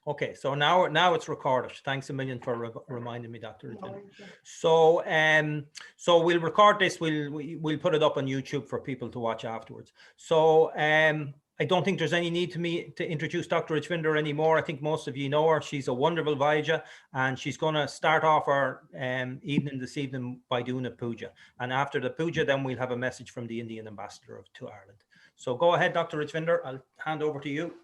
Okay, so now it's recorded. Thanks a million for reminding me, Dr. No Rajvinder. worries. So so we'll record this. We'll put it up on YouTube for people to watch afterwards. So I don't think there's any need to me to introduce Dr. Rajvinder anymore. I think most of you know her. She's a wonderful Vaija, and she's going to start off our evening this evening by doing a puja. And after the puja, then we'll have a message from the Indian ambassador to Ireland. So go ahead, Dr. Rajvinder. I'll hand over to you.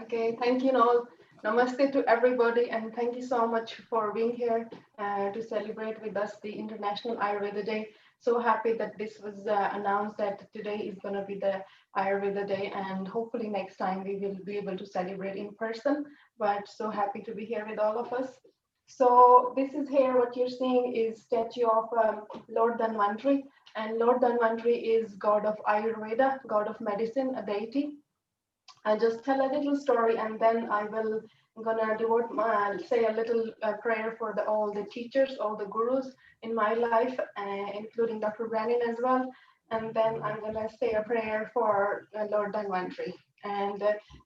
Okay, thank you, Noel. Namaste to everybody, and thank you so much for being here to celebrate with us the International Ayurveda Day. So happy that this was announced that today is going to be the Ayurveda Day, and hopefully next time we will be able to celebrate in person. But so happy to be here with all of us. So this is here, what you're seeing is statue of Lord Dhanvantri, and Lord Dhanvantri is god of Ayurveda, god of medicine, a deity. I just tell a little story, and then I will gonna say a little prayer for all the teachers, all the gurus in my life, including Dr. Brennan as well. And then I'm gonna say a prayer for Lord Dhanvantri. And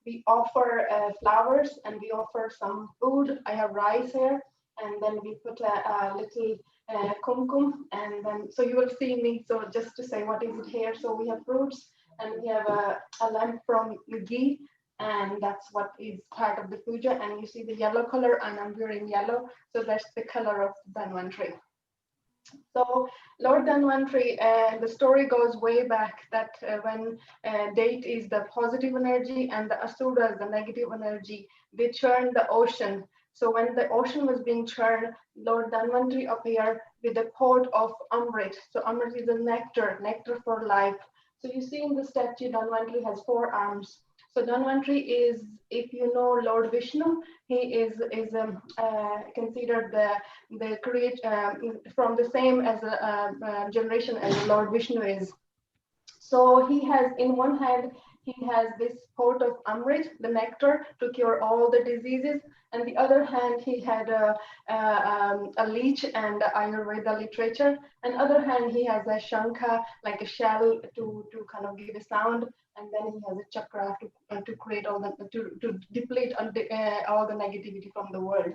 we offer flowers, and we offer some food. I have rice here, and then we put a little kumkum, and then so you will see me. So just to say what is it here? So we have fruits, and we have a lamp from ghee, and that's what is part of the puja. And you see the yellow color, and I'm wearing yellow, so that's the color of Dhanvantri. So Lord Dhanvantri, the story goes way back that when date is the positive energy and the asura is the negative energy, they churn the ocean. So when the ocean was being churned, Lord Dhanvantri appeared with a pot of Amrit. So Amrit is a nectar, nectar for life. So you see in the statue, Dhanvantri has 4 arms. So Dhanvantri is, if you know Lord Vishnu, he is considered the create from the same as a generation as Lord Vishnu is. So he has, in one hand, he has this pot of Amrit, the nectar, to cure all the diseases. And the other hand, he had a leech and Ayurveda literature. And other hand, he has a shankha, like a shell to kind of give a sound. And then he has a chakra to create all the, to deplete all the negativity from the world.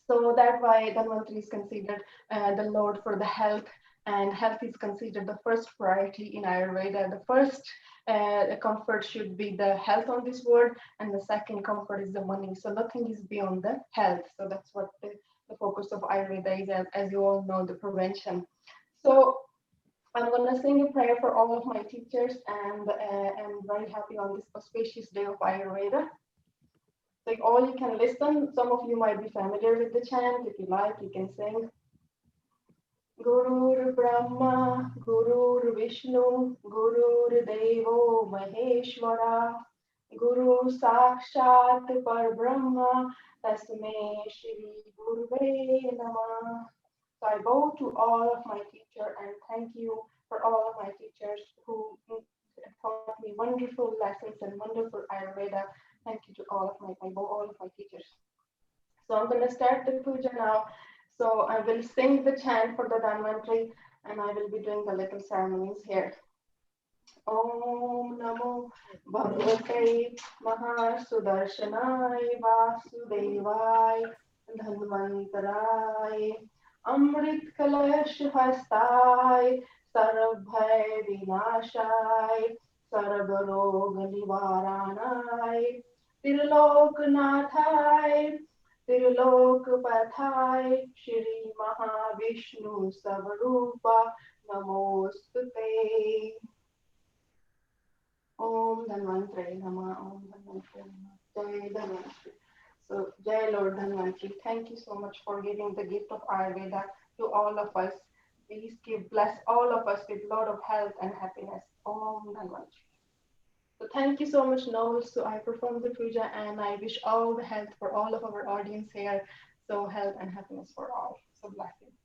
So that's why Dhanvantri is considered the Lord for the health, and health is considered the first priority in Ayurveda. The first comfort should be the health on this world, and the second comfort is the money. So nothing is beyond the health. So that's what the focus of Ayurveda is, as you all know, the prevention. So I'm going to sing a prayer for all of my teachers, and I'm very happy on this auspicious day of Ayurveda. So all you can listen. Some of you might be familiar with the chant. If you like, you can sing. Gurur Brahma, Gurur Vishnu, Gurur Devo Maheshwara, Guru Sakshat Par Brahma, Tasme Shri Guruve Namah. So I bow to all of my teacher and thank you for all of my teachers who taught me wonderful lessons and wonderful Ayurveda. Thank you to all of all of my teachers. So I'm going to start the puja now. So I will sing the chant for the Dhanvantri, and I will be doing the little ceremonies here. Om Namo Bhagavate Mahasudarshanai Vasudevai Dhanvantarai Amrit Kalash Hastai Sarabhay Vinashai Sarbarog Nivaranai Tirloknathai Tirlokpathai Shri Mahavishnu Savarupa Namostute. Om Dhanvantri Nama, Om Dhanvantri Nama, Jai Dhanvantri. So, Jai Lord Dhanvantri, thank you so much for giving the gift of Ayurveda to all of us. Please bless all of us with a lot of health and happiness. Om Dhanvantri. So thank you so much, Noel. So I performed the puja, and I wish all the health for all of our audience here. So health and happiness for all. So blessings.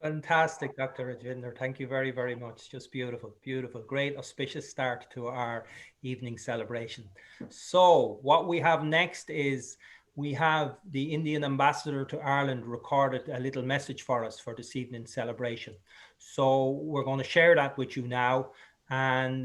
Fantastic, Dr. Rajvinder. Thank you very, very much. Just beautiful, beautiful. Great auspicious start to our evening celebration. So what we have next is we have the Indian ambassador to Ireland recorded a little message for us for this evening's celebration. So we're going to share that with you now. And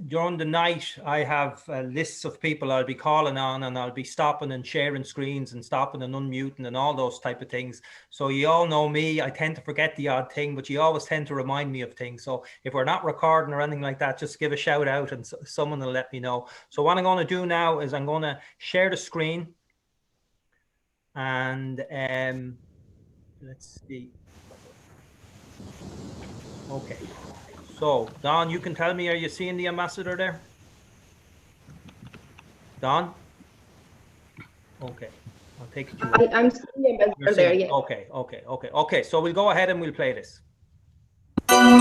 during the night, I have lists of people I'll be calling on, and I'll be stopping and sharing screens and stopping and unmuting and all those type of things. So you all know me, I tend to forget the odd thing, but you always tend to remind me of things. So if we're not recording or anything like that, just give a shout out and someone will let me know. So what I'm going to do now is I'm going to share the screen, and let's see. Okay. So, Don, you can tell me, are you seeing the ambassador there? Don? Okay, I'll take it to you. I'm seeing the ambassador there, yes. Okay. So we'll go ahead and we'll play this. On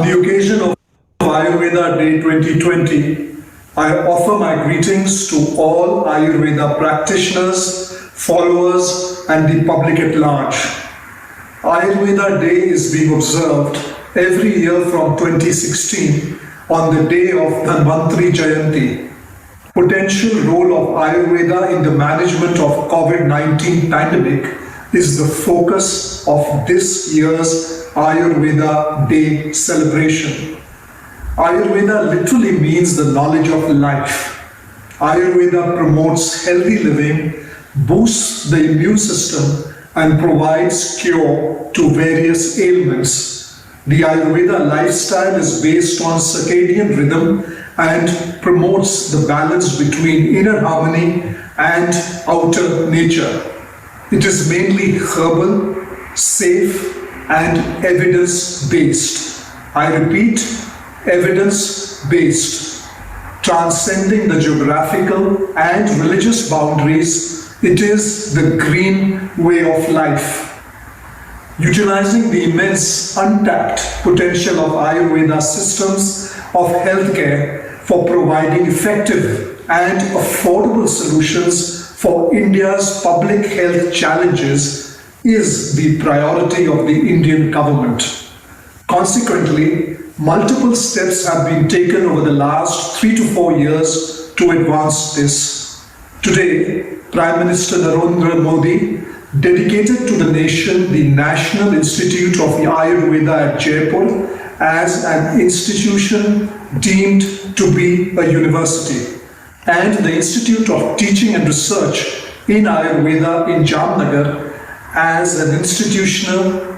the occasion of Ayurveda Day 2020, I offer my greetings to all Ayurveda practitioners, followers, and the public at large. Ayurveda Day is being observed every year from 2016 on the day of Dhanvantri Jayanti. Potential role of Ayurveda in the management of COVID-19 pandemic is the focus of this year's Ayurveda Day celebration. Ayurveda literally means the knowledge of life. Ayurveda promotes healthy living, boosts the immune system, and provides cure to various ailments. The Ayurveda lifestyle is based on circadian rhythm and promotes the balance between inner harmony and outer nature. It is mainly herbal, safe, and evidence-based. I repeat, evidence-based. Transcending the geographical and religious boundaries, it is the green way of life. Utilizing the immense untapped potential of Ayurveda systems of healthcare for providing effective and affordable solutions for India's public health challenges is the priority of the Indian government. Consequently, multiple steps have been taken over the last 3 to 4 years to advance this. Today, Prime Minister Narendra Modi dedicated to the nation the National Institute of Ayurveda at Jaipur as an institution deemed to be a university, and the Institute of Teaching and Research in Ayurveda in Jamnagar as an institution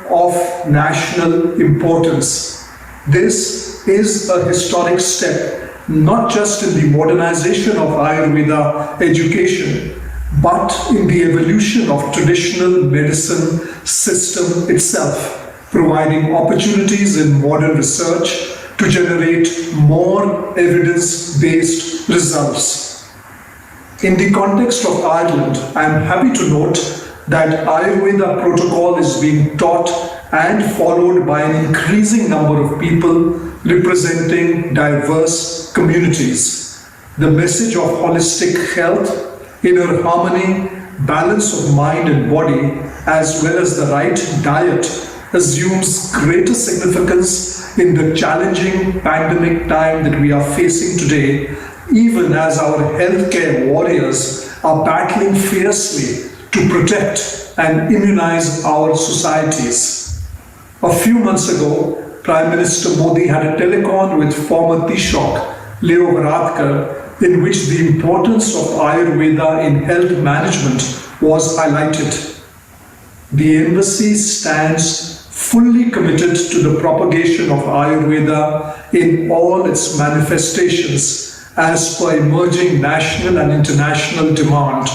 of national importance. This is a historic step, not just in the modernization of Ayurveda education, but in the evolution of traditional medicine system itself, providing opportunities in modern research to generate more evidence-based results. In the context of Ireland, I am happy to note that Ayurveda protocol is being taught and followed by an increasing number of people representing diverse communities. The message of holistic health, inner harmony, balance of mind and body, as well as the right diet, assumes greater significance in the challenging pandemic time that we are facing today, even as our healthcare warriors are battling fiercely to protect and immunize our societies. A few months ago, Prime Minister Modi had a telecon with former Taoiseach Leo Varadkar, in which the importance of Ayurveda in health management was highlighted. The embassy stands fully committed to the propagation of Ayurveda in all its manifestations as per emerging national and international demand.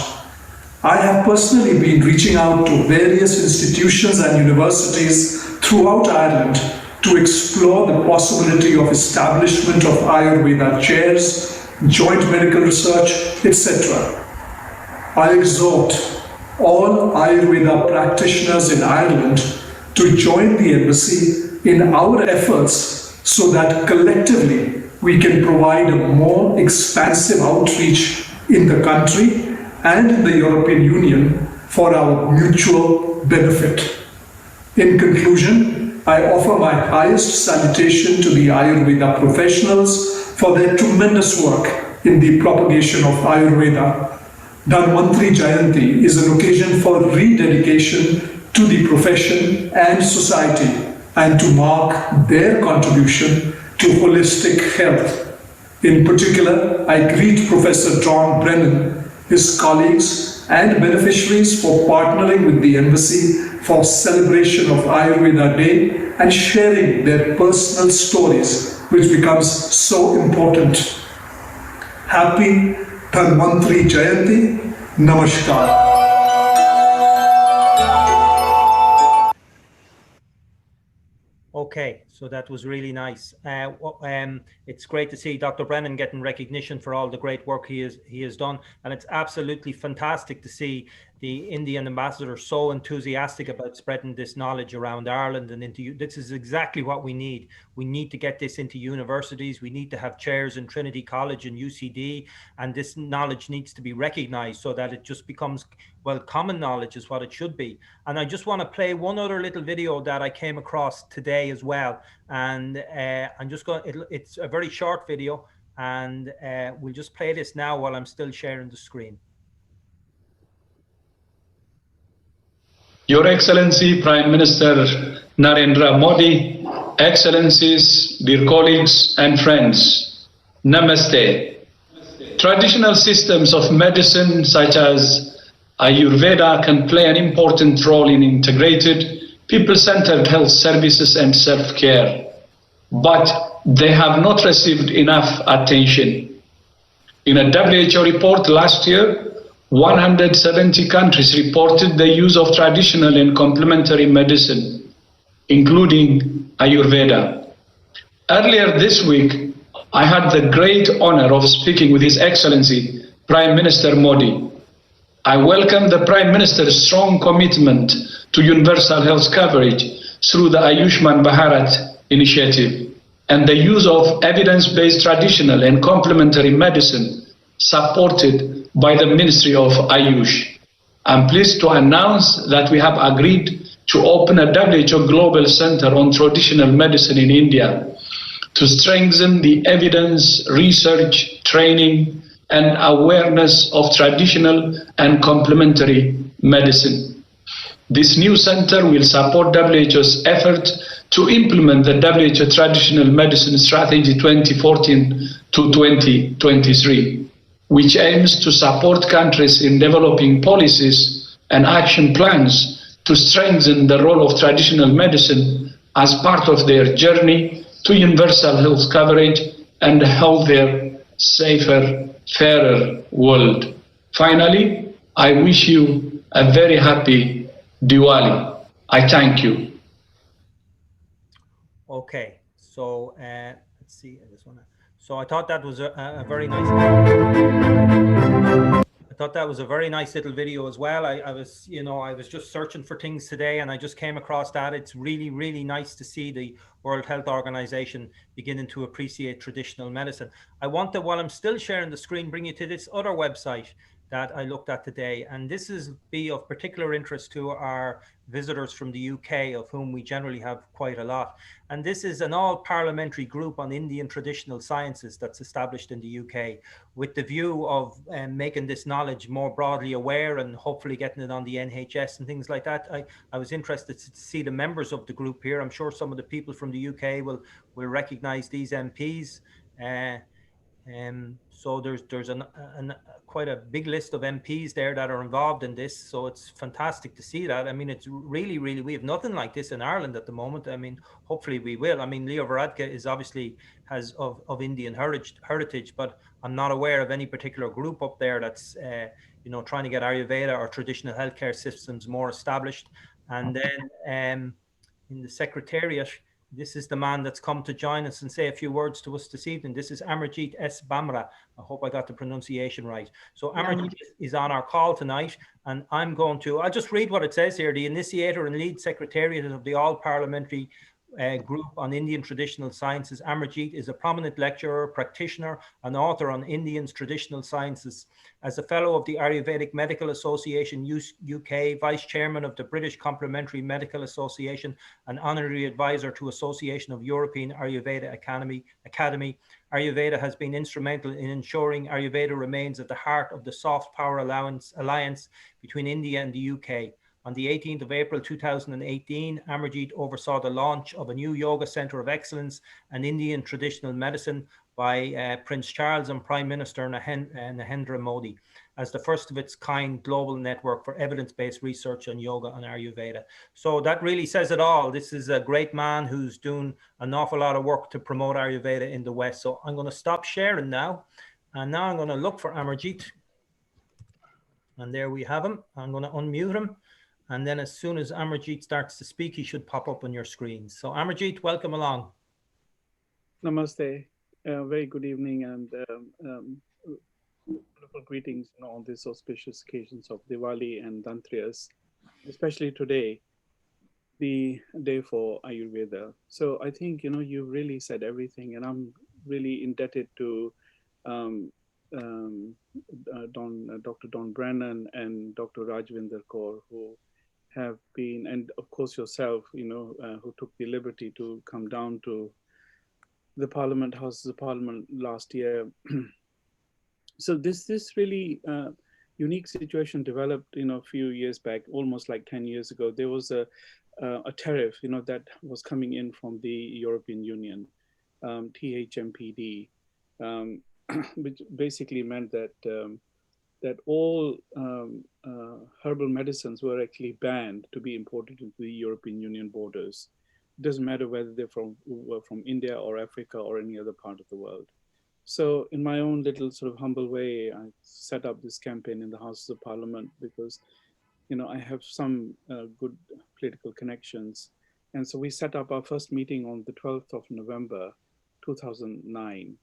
I have personally been reaching out to various institutions and universities throughout Ireland to explore the possibility of establishment of Ayurveda chairs, joint medical research, etc. I exhort all Ayurveda practitioners in Ireland to join the embassy in our efforts so that collectively we can provide a more expansive outreach in the country and in the European Union for our mutual benefit. In conclusion, I offer my highest salutation to the Ayurveda professionals for their tremendous work in the propagation of Ayurveda. Dhanvantri Jayanti is an occasion for rededication to the profession and society, and to mark their contribution to holistic health. In particular, I greet Professor John Brennan, his colleagues and beneficiaries for partnering with the Embassy for celebration of Ayurveda Day and sharing their personal stories, which becomes so important. Happy Dhanvantri Jayanti. Namaskar. Okay, so that was really nice. It's great to see Dr. Brennan getting recognition for all the great work he has done, and it's absolutely fantastic to see the Indian ambassador so enthusiastic about spreading this knowledge around Ireland and into. This is exactly what we need. We need to get this into universities. We need to have chairs in Trinity College and UCD, and this knowledge needs to be recognised so that it just becomes, well, common knowledge is what it should be. And I just want to play one other little video that I came across today as well. And I'm just going, it's a very short video, and we'll just play this now while I'm still sharing the screen. Your Excellency Prime Minister Narendra Modi, Excellencies, dear colleagues and friends, Namaste. Traditional systems of medicine such as Ayurveda can play an important role in integrated, people-centered health services and self-care, but they have not received enough attention. In a WHO report last year, 170 countries reported the use of traditional and complementary medicine, including Ayurveda. Earlier this week, I had the great honor of speaking with His Excellency Prime Minister Modi. I welcome the Prime Minister's strong commitment to universal health coverage through the Ayushman Bharat initiative and the use of evidence-based traditional and complementary medicine supported by the Ministry of Ayush. I'm pleased to announce that we have agreed to open a WHO Global Center on Traditional Medicine in India to strengthen the evidence, research, training, and awareness of traditional and complementary medicine. This new center will support WHO's effort to implement the WHO Traditional Medicine Strategy 2014 to 2023, which aims to support countries in developing policies and action plans to strengthen the role of traditional medicine as part of their journey to universal health coverage and a healthier, safer, fairer world. Finally, I wish you a very happy Diwali. I thank you. Okay, so let's see this one. So I thought that was a very nice. I thought that was a very nice little video as well. I was, I was just searching for things today, and I just came across that. It's really, really nice to see the World Health Organization beginning to appreciate traditional medicine. I want to, while I'm still sharing the screen, bring you to this other website that I looked at today, and this is be of particular interest to our visitors from the UK, of whom we generally have quite a lot. And this is an all-parliamentary group on Indian traditional sciences that's established in the UK with the view of making this knowledge more broadly aware and hopefully getting it on the NHS and things like that. I was interested to see the members of the group here. I'm sure some of the people from the UK will recognize these MPs. So there's quite a big list of MPs there that are involved in this. So it's fantastic to see that. I mean, it's really, we have nothing like this in Ireland at the moment. I mean, hopefully we will. I mean, Leo Varadkar is obviously has of Indian heritage, but I'm not aware of any particular group up there that's, trying to get Ayurveda or traditional healthcare systems more established. And then in the Secretariat, this is the man that's come to join us and say a few words to us this evening. This is Amarjeet S. Bamra. I hope I got the pronunciation right. So Amarjeet is on our call tonight, and I'll just read what it says here. The initiator and lead secretariat of the All-Parliamentary Group on Indian Traditional Sciences, Amarjeet is a prominent lecturer, practitioner, and author on Indian's traditional sciences. As a fellow of the Ayurvedic Medical Association UK, vice chairman of the British Complementary Medical Association, and honorary advisor to Association of European Ayurveda Academy, Ayurveda has been instrumental in ensuring Ayurveda remains at the heart of the soft power alliance between India and the UK. On the 18th of April 2018, Amarjeet oversaw the launch of a new yoga center of excellence and Indian traditional medicine by Prince Charles and Prime Minister Narendra Modi as the first of its kind global network for evidence-based research on yoga and Ayurveda. So that really says it all. This is a great man who's doing an awful lot of work to promote Ayurveda in the West. So I'm going to stop sharing now. And now I'm going to look for Amarjeet. And there we have him. I'm going to unmute him. And then as soon as Amarjeet starts to speak, he should pop up on your screen. So Amarjeet, welcome along. Namaste. Very good evening and wonderful greetings on these auspicious occasions of Diwali and Dhanteras, especially today, the day for Ayurveda. So I think, you really said everything, and I'm really indebted to Dr. Don Brennan and Dr. Rajvinder Kaur, who have been, and of course yourself, who took the liberty to come down to the Parliament, Houses of Parliament last year. So this really unique situation developed, a few years back, almost like 10 years ago. There was a tariff, that was coming in from the European Union, THMPD, which basically meant that that all herbal medicines were actually banned to be imported into the European Union borders. It doesn't matter whether were from India or Africa or any other part of the world. So in my own little sort of humble way, I set up this campaign in the Houses of Parliament because, I have some good political connections. And so we set up our first meeting on the 12th of November, 2009,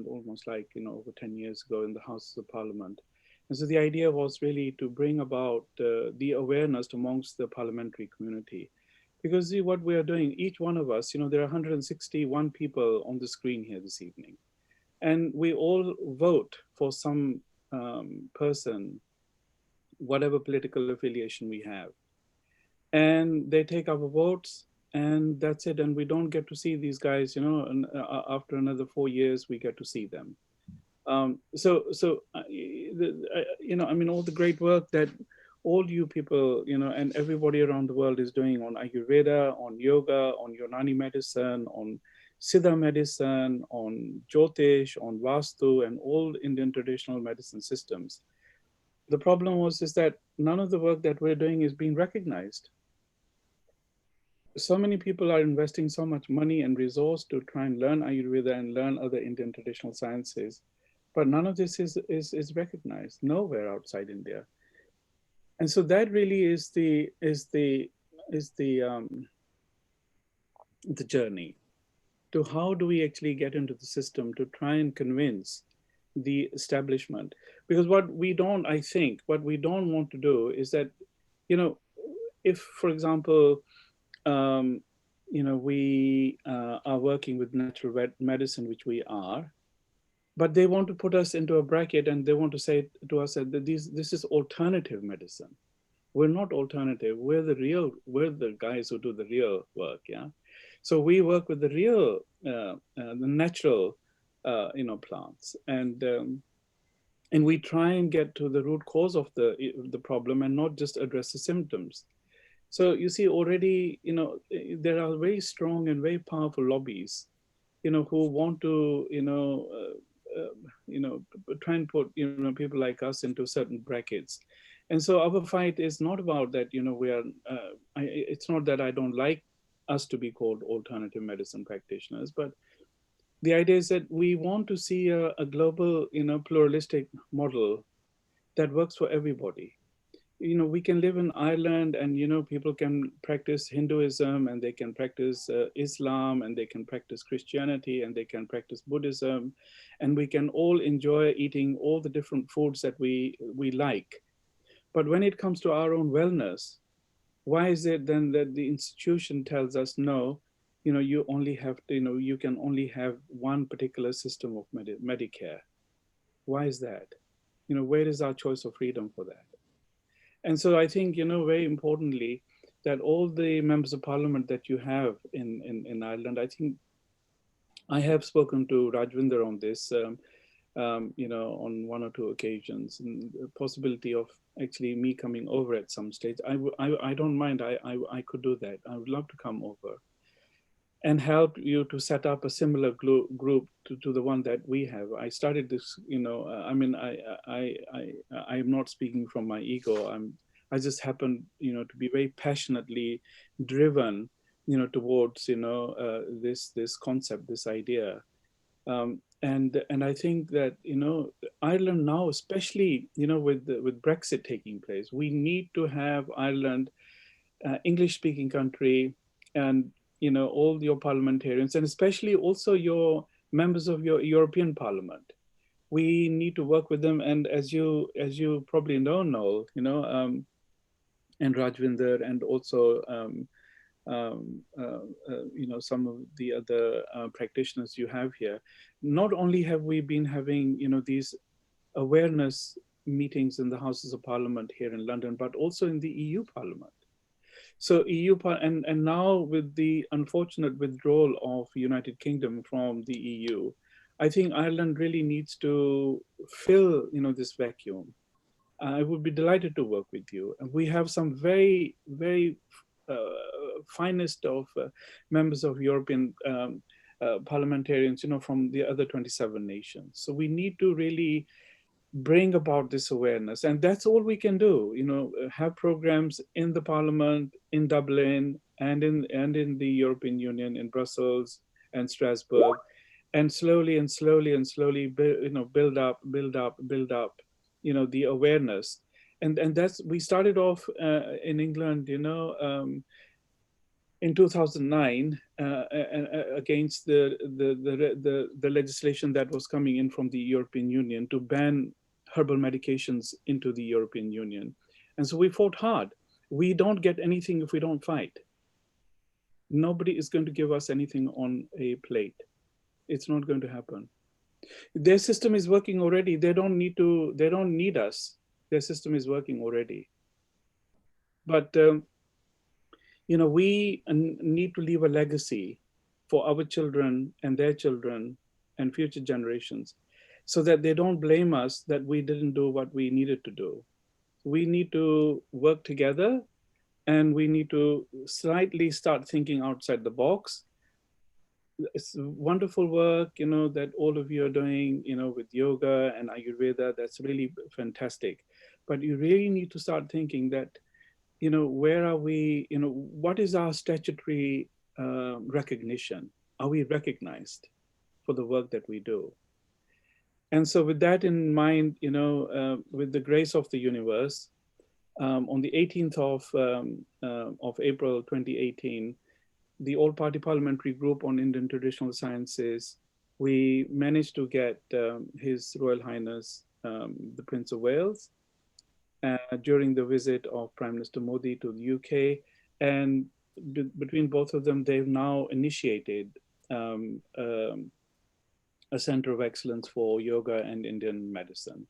almost like, over 10 years ago in the Houses of Parliament. And so the idea was really to bring about the awareness amongst the parliamentary community. Because see what we are doing, each one of us, there are 161 people on the screen here this evening. And we all vote for some person, whatever political affiliation we have. And they take our votes and that's it. And we don't get to see these guys, and after another 4 years, we get to see them. All the great work that all you people, and everybody around the world is doing on Ayurveda, on yoga, on Unani medicine, on Siddha medicine, on Jyotish, on Vastu, and all Indian traditional medicine systems. The problem is that none of the work that we're doing is being recognized. So many people are investing so much money and resource to try and learn Ayurveda and learn other Indian traditional sciences, but none of this is recognized nowhere outside India. And so that really is the journey to how do we actually get into the system to try and convince the establishment. Because what we don't want to do is that, if, for example, we are working with natural medicine, which we are, but they want to put us into a bracket and they want to say to us that this is alternative medicine. We're not alternative. We're the guys who do the real work. Yeah. So we work with the real, the natural, plants, and we try and get to the root cause of the problem and not just address the symptoms. So you see already, there are very strong and very powerful lobbies, who want to, try and put, people like us into certain brackets. And so our fight is not about that, it's not that I don't like us to be called alternative medicine practitioners, but the idea is that we want to see a global, pluralistic model that works for everybody. We can live in Ireland and, people can practice Hinduism and they can practice Islam and they can practice Christianity and they can practice Buddhism. And we can all enjoy eating all the different foods that we like. But when it comes to our own wellness, why is it then that the institution tells us, no, you only have to, you can only have one particular system of Medicare? Why is that? Where is our choice of freedom for that? And so I think, very importantly, that all the members of parliament that you have in Ireland, I think I have spoken to Rajvinder on this. on one or two occasions, and the possibility of actually me coming over at some stage. I don't mind. I could do that. I would love to come over and help you to set up a similar group to the one that we have. I started this, I'm not speaking from my ego. I just happen, to be very passionately driven, towards, this concept, this idea. And I think that, Ireland now, especially, with Brexit taking place, we need to have Ireland, English-speaking country, and all your parliamentarians, and especially also your members of your European Parliament. We need to work with them, and as you probably know, Noel, and Rajvinder, and also some of the other practitioners you have here. Not only have we been having these awareness meetings in the Houses of Parliament here in London, but also in the EU Parliament. So and now with the unfortunate withdrawal of United Kingdom from the EU, I think Ireland really needs to fill this vacuum. I would be delighted to work with you. And we have some very, very finest of members of European parliamentarians, from the other 27 nations. So we need to really bring about this awareness, and that's all we can do. Have programs in the Parliament, in Dublin, and in the European Union, in Brussels and Strasbourg, and slowly build up the awareness. And that's, we started off in England, in 2009 against the legislation that was coming in from the European Union to ban herbal medications into the European Union. And so we fought hard. We don't get anything if we don't fight. Nobody is going to give us anything on a plate. It's not going to happen. Their system is working already. They don't need us. Their system is working already. But we need to leave a legacy for our children and their children and future generations, so that they don't blame us that we didn't do what we needed to do. We need to work together, and we need to slightly start thinking outside the box. It's wonderful work, that all of you are doing, with yoga and Ayurveda. That's really fantastic. But you really need to start thinking that, where are we, what is our statutory recognition? Are we recognized for the work that we do? And so with that in mind, with the grace of the universe, on the 18th of April 2018, the All-Party Parliamentary Group on Indian Traditional Sciences, we managed to get His Royal Highness, the Prince of Wales, during the visit of Prime Minister Modi to the UK. And between both of them, they've now initiated a center of excellence for yoga and Indian medicine.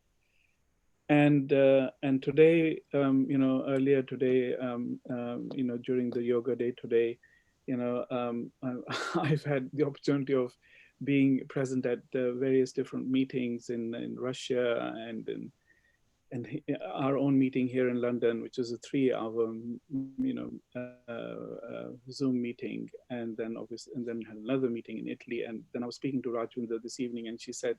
And today, earlier today, during the Yoga Day today, I've had the opportunity of being present at various different meetings in Russia and our own meeting here in London, which is a 3-hour, Zoom meeting, and then had another meeting in Italy. And then I was speaking to Rajvinder this evening, and she said,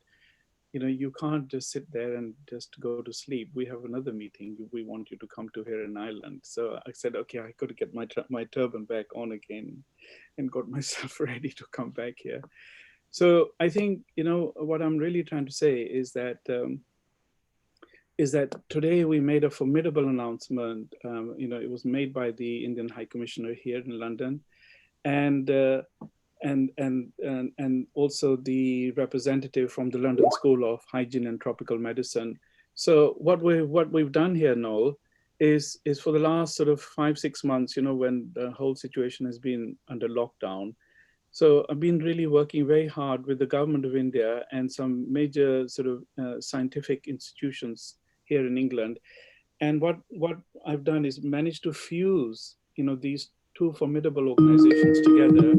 you can't just sit there and just go to sleep. We have another meeting we want you to come to here in Ireland. So I said, okay, I got to get my turban back on again and got myself ready to come back here. So I think, what I'm really trying to say is that today we made a formidable announcement. It was made by the Indian High Commissioner here in London, and also the representative from the London School of Hygiene and Tropical Medicine. So what we've done here, Noel, is for the last sort of 5-6 months, when the whole situation has been under lockdown. So I've been really working very hard with the government of India and some major sort of scientific institutions here in England. And what I've done is managed to fuse, these two formidable organizations together.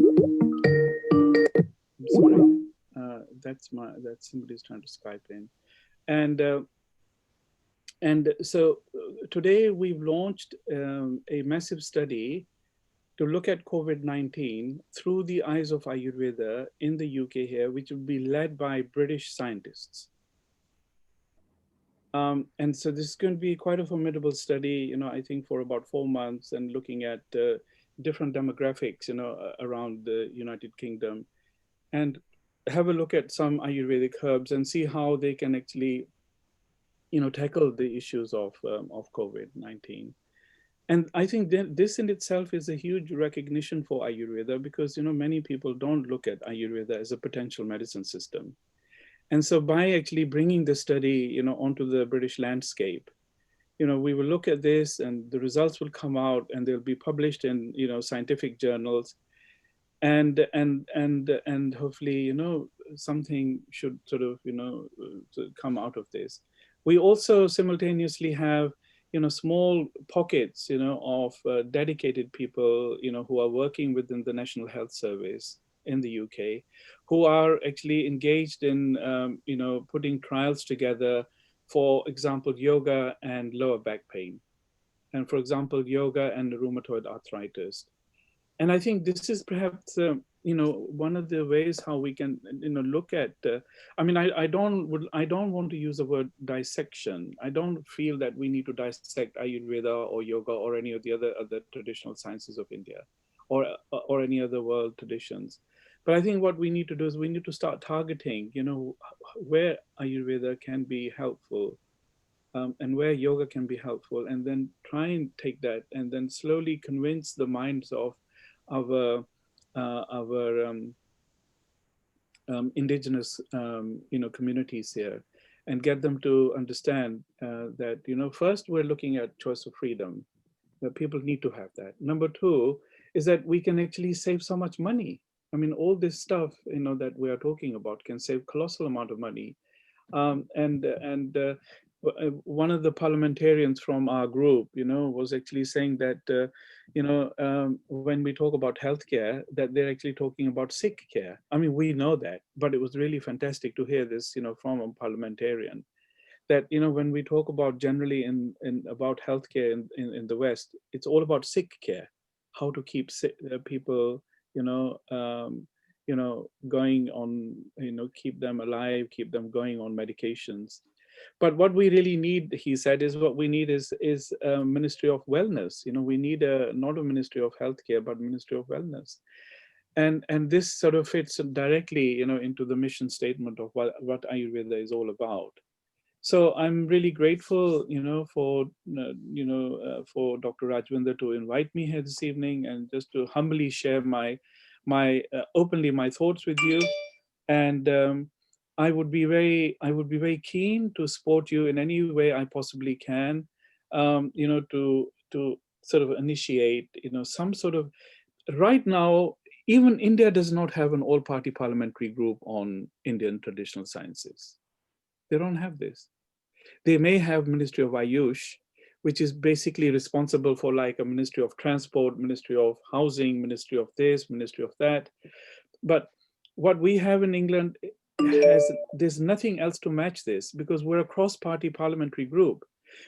that's somebody's trying to Skype in. And so today we've launched a massive study to look at COVID-19 through the eyes of Ayurveda in the UK here, which will be led by British scientists. And so this is going to be quite a formidable study, I think for about 4 months, and looking at different demographics, around the United Kingdom, and have a look at some Ayurvedic herbs and see how they can actually, tackle the issues of COVID-19. And I think that this in itself is a huge recognition for Ayurveda, because, many people don't look at Ayurveda as a potential medicine system. And so by actually bringing the study, onto the British landscape, we will look at this, and the results will come out, and they'll be published in, scientific journals, and hopefully, something should sort of, come out of this. We also simultaneously have, small pockets, of dedicated people, who are working within the National Health Service in the UK, who are actually engaged in, putting trials together, for example, yoga and lower back pain, and for example, yoga and rheumatoid arthritis. And I think this is perhaps, one of the ways how we can, look at. I don't want to use the word dissection. I don't feel that we need to dissect Ayurveda or yoga or any of the other traditional sciences of India, or any other world traditions. But I think what we need to do is we need to start targeting, where Ayurveda can be helpful, and where yoga can be helpful, and then try and take that and then slowly convince the minds of our indigenous, communities here, and get them to understand that, first we're looking at choice of freedom, that people need to have that. Number two is that we can actually save so much money. All this stuff, that we are talking about can save colossal amount of money. One of the parliamentarians from our group, was actually saying that, when we talk about healthcare, that they're actually talking about sick care. We know that, but it was really fantastic to hear this, from a parliamentarian, that, when we talk about generally about healthcare in the West, it's all about sick care, how to keep people, going on, keep them alive, keep them going on medications. But what we really need, he said, is what we need is a Ministry of Wellness. We need not a Ministry of Healthcare, but Ministry of Wellness. And this sort of fits directly, into the mission statement of what Ayurveda is all about. So I'm really grateful, for Dr. Rajvinder to invite me here this evening, and just to humbly share openly my thoughts with you. And I would be very keen to support you in any way I possibly can, to sort of initiate, some sort of. Right now, even India does not have an all-party parliamentary group on Indian traditional sciences. They don't have this. They may have Ministry of Ayush, which is basically responsible for like a Ministry of Transport, Ministry of Housing, Ministry of this, Ministry of that. But what we have in England there's nothing else to match this, because we're a cross-party parliamentary group.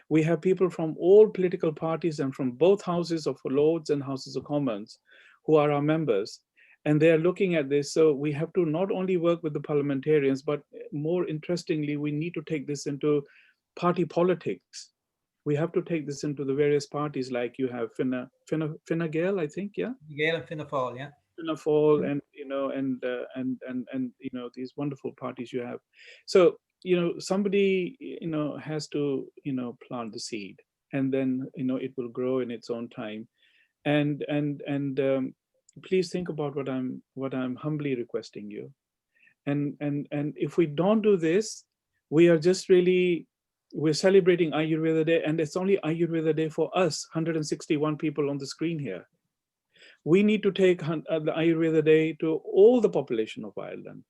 We have people from all political parties and from both houses of Lords and Houses of Commons who are our members. And they're looking at this. So we have to not only work with the parliamentarians, but more interestingly, we need to take this into party politics. We have to take this into the various parties, like you have Fine Gael, I think, yeah? Gael and Fianna Fáil, yeah. Fianna Fáil, and these wonderful parties you have. So, somebody, has to, plant the seed, and then, it will grow in its own time. And please think about what I'm humbly requesting you. And if we don't do this, we are just really, we're celebrating Ayurveda Day, and it's only Ayurveda Day for us, 161 people on the screen here. We need to take the Ayurveda Day to all the population of Ireland.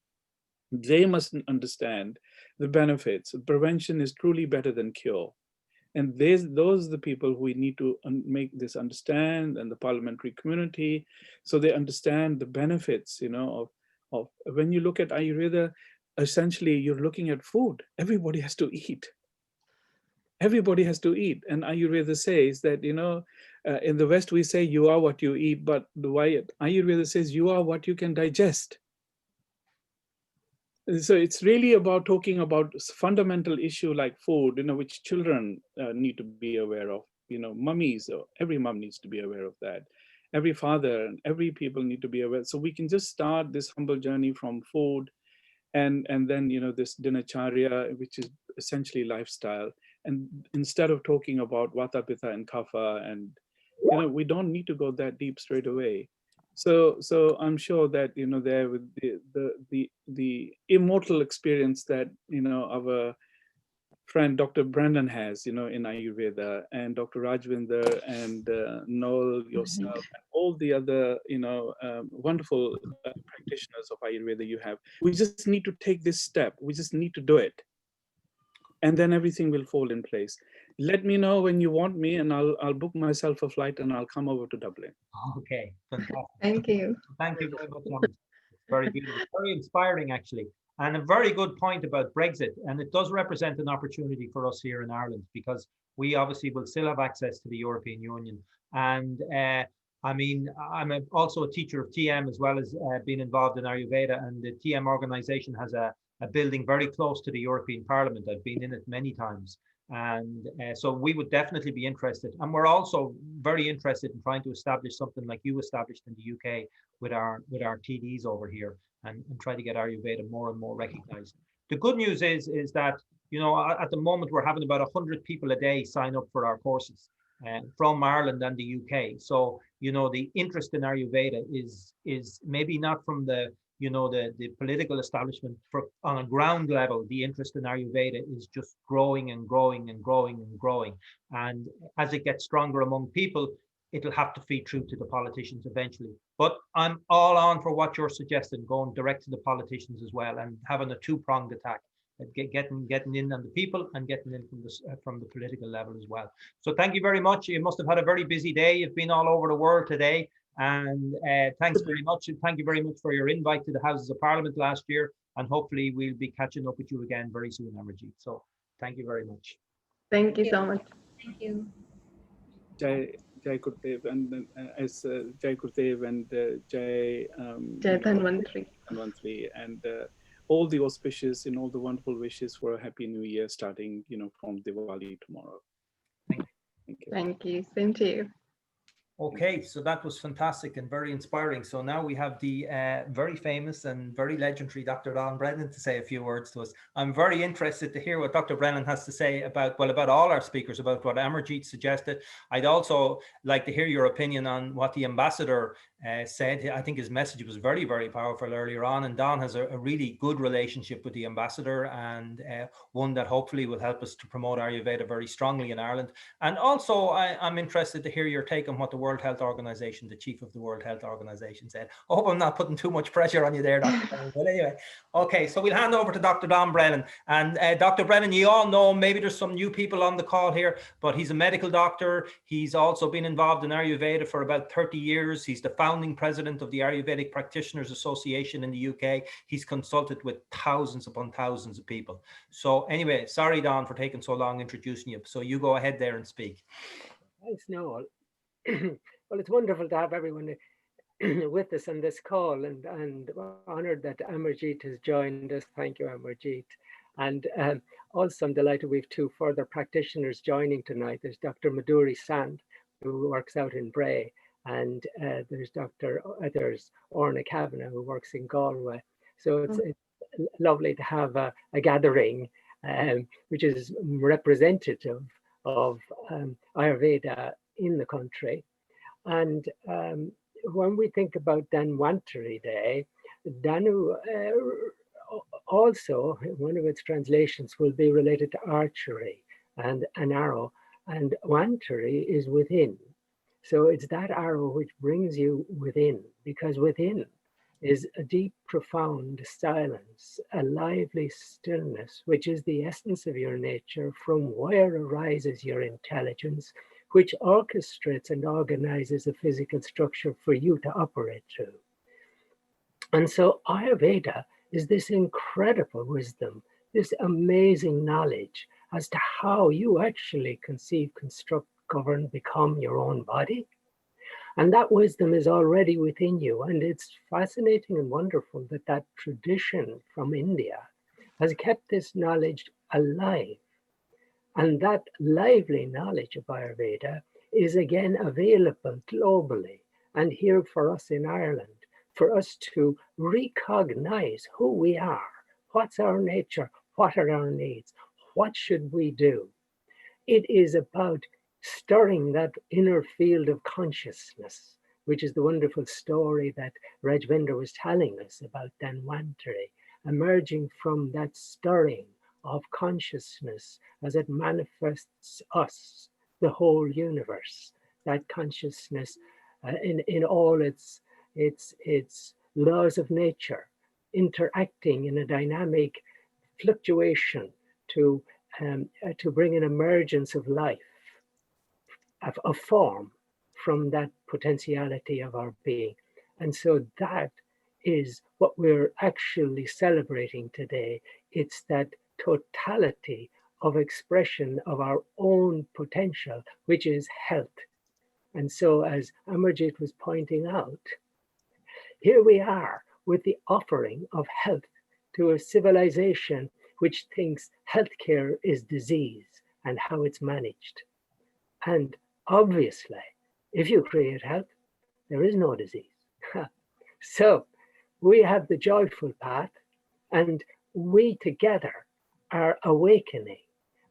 They must understand the benefits. Prevention is truly better than cure. And those are the people who we need to make this understand, and the parliamentary community, so they understand the benefits, of when you look at Ayurveda, essentially you're looking at food. Everybody has to eat. Everybody has to eat. And Ayurveda says that, in the West we say you are what you eat, but Ayurveda says you are what you can digest. So it's really about talking about fundamental issue like food, which children need to be aware of. Mummies, or every mom needs to be aware of that. Every father and every people need to be aware. So we can just start this humble journey from food, and then this dinacharya, which is essentially lifestyle. And instead of talking about vata, pitta, and kapha, and we don't need to go that deep straight away. So I'm sure that there with the immortal experience that our friend Dr. Brandon has in Ayurveda, and Dr. Rajvinder, and Noel, yourself, and all the other wonderful practitioners of Ayurveda you have. We just need to take this step. We just need to do it, and then everything will fall in place. Let me know when you want me, and I'll book myself a flight and I'll come over to Dublin. Okay, fantastic. Thank you. Thank you very much, Thomas. It's very beautiful, very inspiring, actually. And a very good point about Brexit. And it does represent an opportunity for us here in Ireland, because we obviously will still have access to the European Union. And I mean, I'm also a teacher of TM, as well as being involved in Ayurveda. And the TM organization has a building very close to the European Parliament. I've been in it many times. And so we would definitely be interested. And we're also very interested in trying to establish something like you established in the UK with our TDs over here, and try to get Ayurveda more and more recognized. The good news is that, at the moment we're having about 100 people a day sign up for our courses from Ireland and the UK. So, the interest in Ayurveda is maybe not from the political establishment. On a ground level, the interest in Ayurveda is just growing and growing and growing and growing. And as it gets stronger among people, it'll have to feed through to the politicians eventually. But I'm all on for what you're suggesting, going direct to the politicians as well, and having a two-pronged attack, getting in on the people and getting in from the political level as well. So thank you very much. You must have had a very busy day. You've been all over the world today. And thanks very much. And thank you very much for your invite to the Houses of Parliament last year. And hopefully we'll be catching up with you again very soon, Amarjeet. So thank you very much. Thank you so much. Thank you. Jai Gurudev, and as Jai Gurudev and Jai Dhanvantri, and all the auspicious and all the wonderful wishes for a happy new year starting from Diwali tomorrow. Thank you. Thank you. Same to you. Okay, so that was fantastic and very inspiring. So now we have the very famous and very legendary Dr. Don Brennan to say a few words to us. I'm very interested to hear what Dr. Brennan has to say about all our speakers, about what Amarjeet suggested. I'd also like to hear your opinion on what the ambassador said. I think his message was very, very powerful earlier on, and Don has a really good relationship with the ambassador, and one that hopefully will help us to promote Ayurveda very strongly in Ireland. And also I'm interested to hear your take on what the World Health Organization, the chief of the World Health Organization, said. I hope I'm not putting too much pressure on you there, Dr. Brennan. But anyway, okay, so we'll hand over to Dr. Don Brennan. And Dr. Brennan, you all know, maybe there's some new people on the call here, but he's a medical doctor. He's also been involved in Ayurveda for about 30 years. He's the founding president of the Ayurvedic Practitioners Association in the UK. He's consulted with thousands upon thousands of people. So anyway, sorry, Don, for taking so long introducing you. So you go ahead there and speak. Thanks, Noel. Well, it's wonderful to have everyone with us on this call, and honored that Amarjeet has joined us. Thank you, Amarjeet. And also I'm delighted we have two further practitioners joining tonight. There's Dr. Madhuri Sant, who works out in Bray, and there's Orna Kavanagh, who works in Galway. So it's lovely to have a gathering which is representative of Ayurveda in the country. And when we think about Dhanvantri Day, Dhanu also, one of its translations will be related to archery and an arrow, and Vantari is within. So it's that arrow which brings you within, because within is a deep, profound silence, a lively stillness, which is the essence of your nature, from where arises your intelligence, which orchestrates and organizes a physical structure for you to operate through. And so Ayurveda is this incredible wisdom, this amazing knowledge as to how you actually conceive, construct, govern, become your own body. And that wisdom is already within you. And it's fascinating and wonderful that that tradition from India has kept this knowledge alive. And that lively knowledge of Ayurveda is again available globally and here for us in Ireland, for us to recognize who we are, what's our nature, what are our needs, what should we do. It is about stirring that inner field of consciousness, which is the wonderful story that Rajvinder was telling us about Dhanvantari, emerging from that stirring of consciousness as it manifests us, the whole universe, that consciousness in all its laws of nature, interacting in a dynamic fluctuation to bring an emergence of life, of form from that potentiality of our being. And so that is what we're actually celebrating today. It's that totality of expression of our own potential, which is health. And so, as Amarjit was pointing out, here we are with the offering of health to a civilization which thinks healthcare is disease and how it's managed. And obviously, if you create health, there is no disease. So we have the joyful path, and we together are awakening.